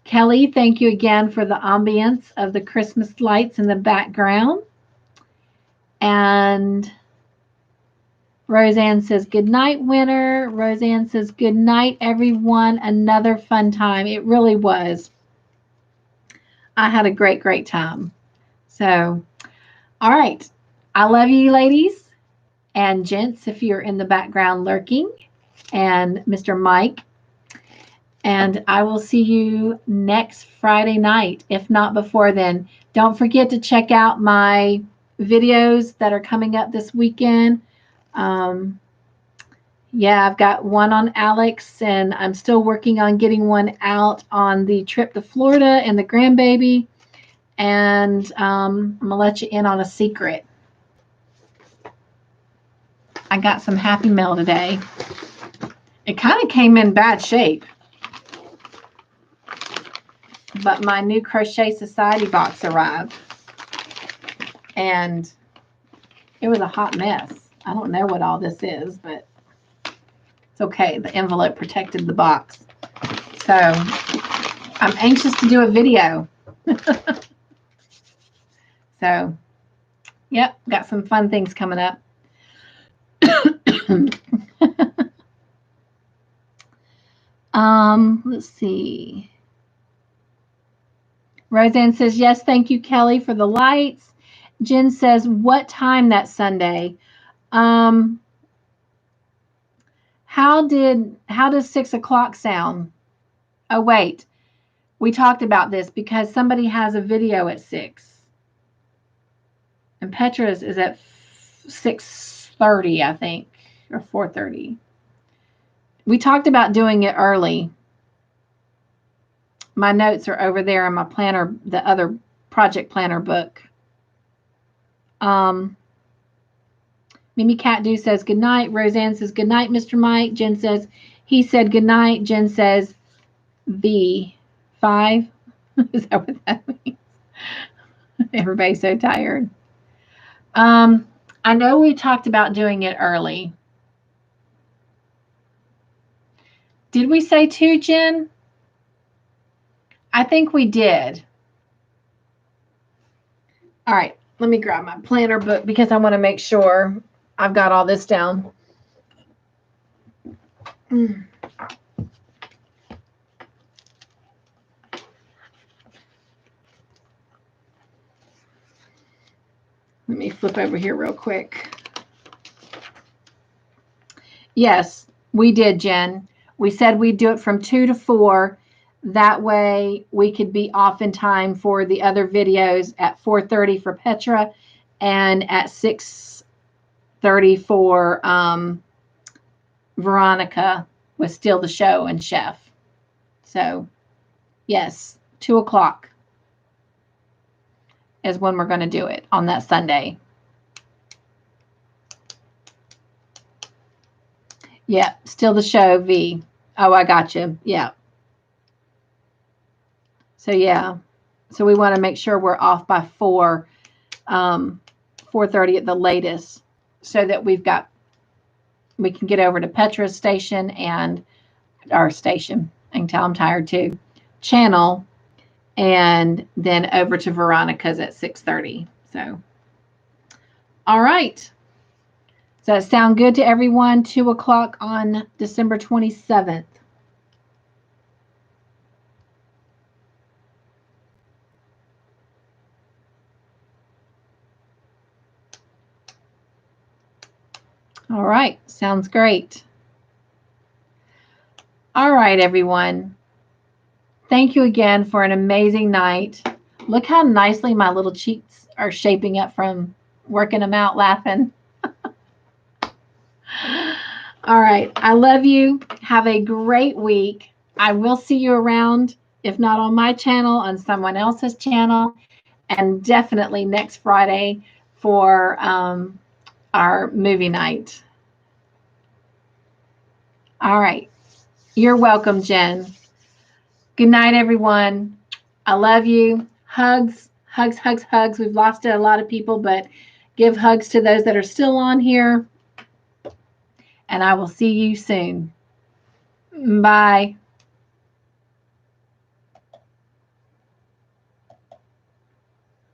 Kelly, thank you again for the ambience of the Christmas lights in the background. And Roseanne says, good night, winner. Roseanne says, good night, everyone. Another fun time. It really was. I had a great, great time. So, all right. I love you, ladies and gents, if you're in the background lurking, and Mr. Mike. And I will see you next Friday night, if not before then. Don't forget to check out my videos that are coming up this weekend. Yeah, I've got one on Alex, and I'm still working on getting one out on the trip to Florida and the grandbaby. And I'm going to let you in on a secret. I got some Happy Mail today. It kind of came in bad shape. But my new Crochet Society box arrived. And it was a hot mess. I don't know what all this is, but it's okay. The envelope protected the box. So I'm anxious to do a video. So, yep, got some fun things coming up. Let's see. Roseanne says, yes, thank you, Kelly, for the lights. Jen says, what time that Sunday? How does 6 o'clock sound? Oh, wait. We talked about this because somebody has a video at 6. And Petra's is at 6 4:30, I think, or 4:30. We talked about doing it early. My notes are over there in my planner, the other project planner book. Mimi Cat Do says good night. Roseanne says good night, Mr. Mike. Jen says he said good night. Jen says V5. Is that what that means? Everybody's so tired. I know we talked about doing it early. Did we say 2, Jen? I think we did. All right, let me grab my planner book because I want to make sure I've got all this down. Let me flip over here real quick. Yes, we did, Jen. We said we'd do it from 2 to 4. That way we could be off in time for the other videos at 4:30 for Petra and at 6:30 for Veronica with Steal the Show and Chef. So, yes, 2 o'clock is when we're going to do it on that Sunday. Yeah, Steal the Show, V. Oh, I got you. Yeah. So, yeah. So we want to make sure we're off by 4:30 at the latest, so that we can get over to Petra's station and our station. I can tell I'm tired too. Channel, and then over to Veronica's at 6:30. So, all right. Does that sound good to everyone? 2 o'clock on December 27th. All right, sounds great. All right, everyone. Thank you again for an amazing night. Look how nicely my little cheeks are shaping up from working them out laughing. All right, I love you. Have a great week. I will see you around, if not on my channel, on someone else's channel, and definitely next Friday for our movie night. All right. You're welcome, Jen. Good night, everyone. I love you. Hugs, hugs, hugs, hugs. We've lost a lot of people, but give hugs to those that are still on here. And I will see you soon. Bye.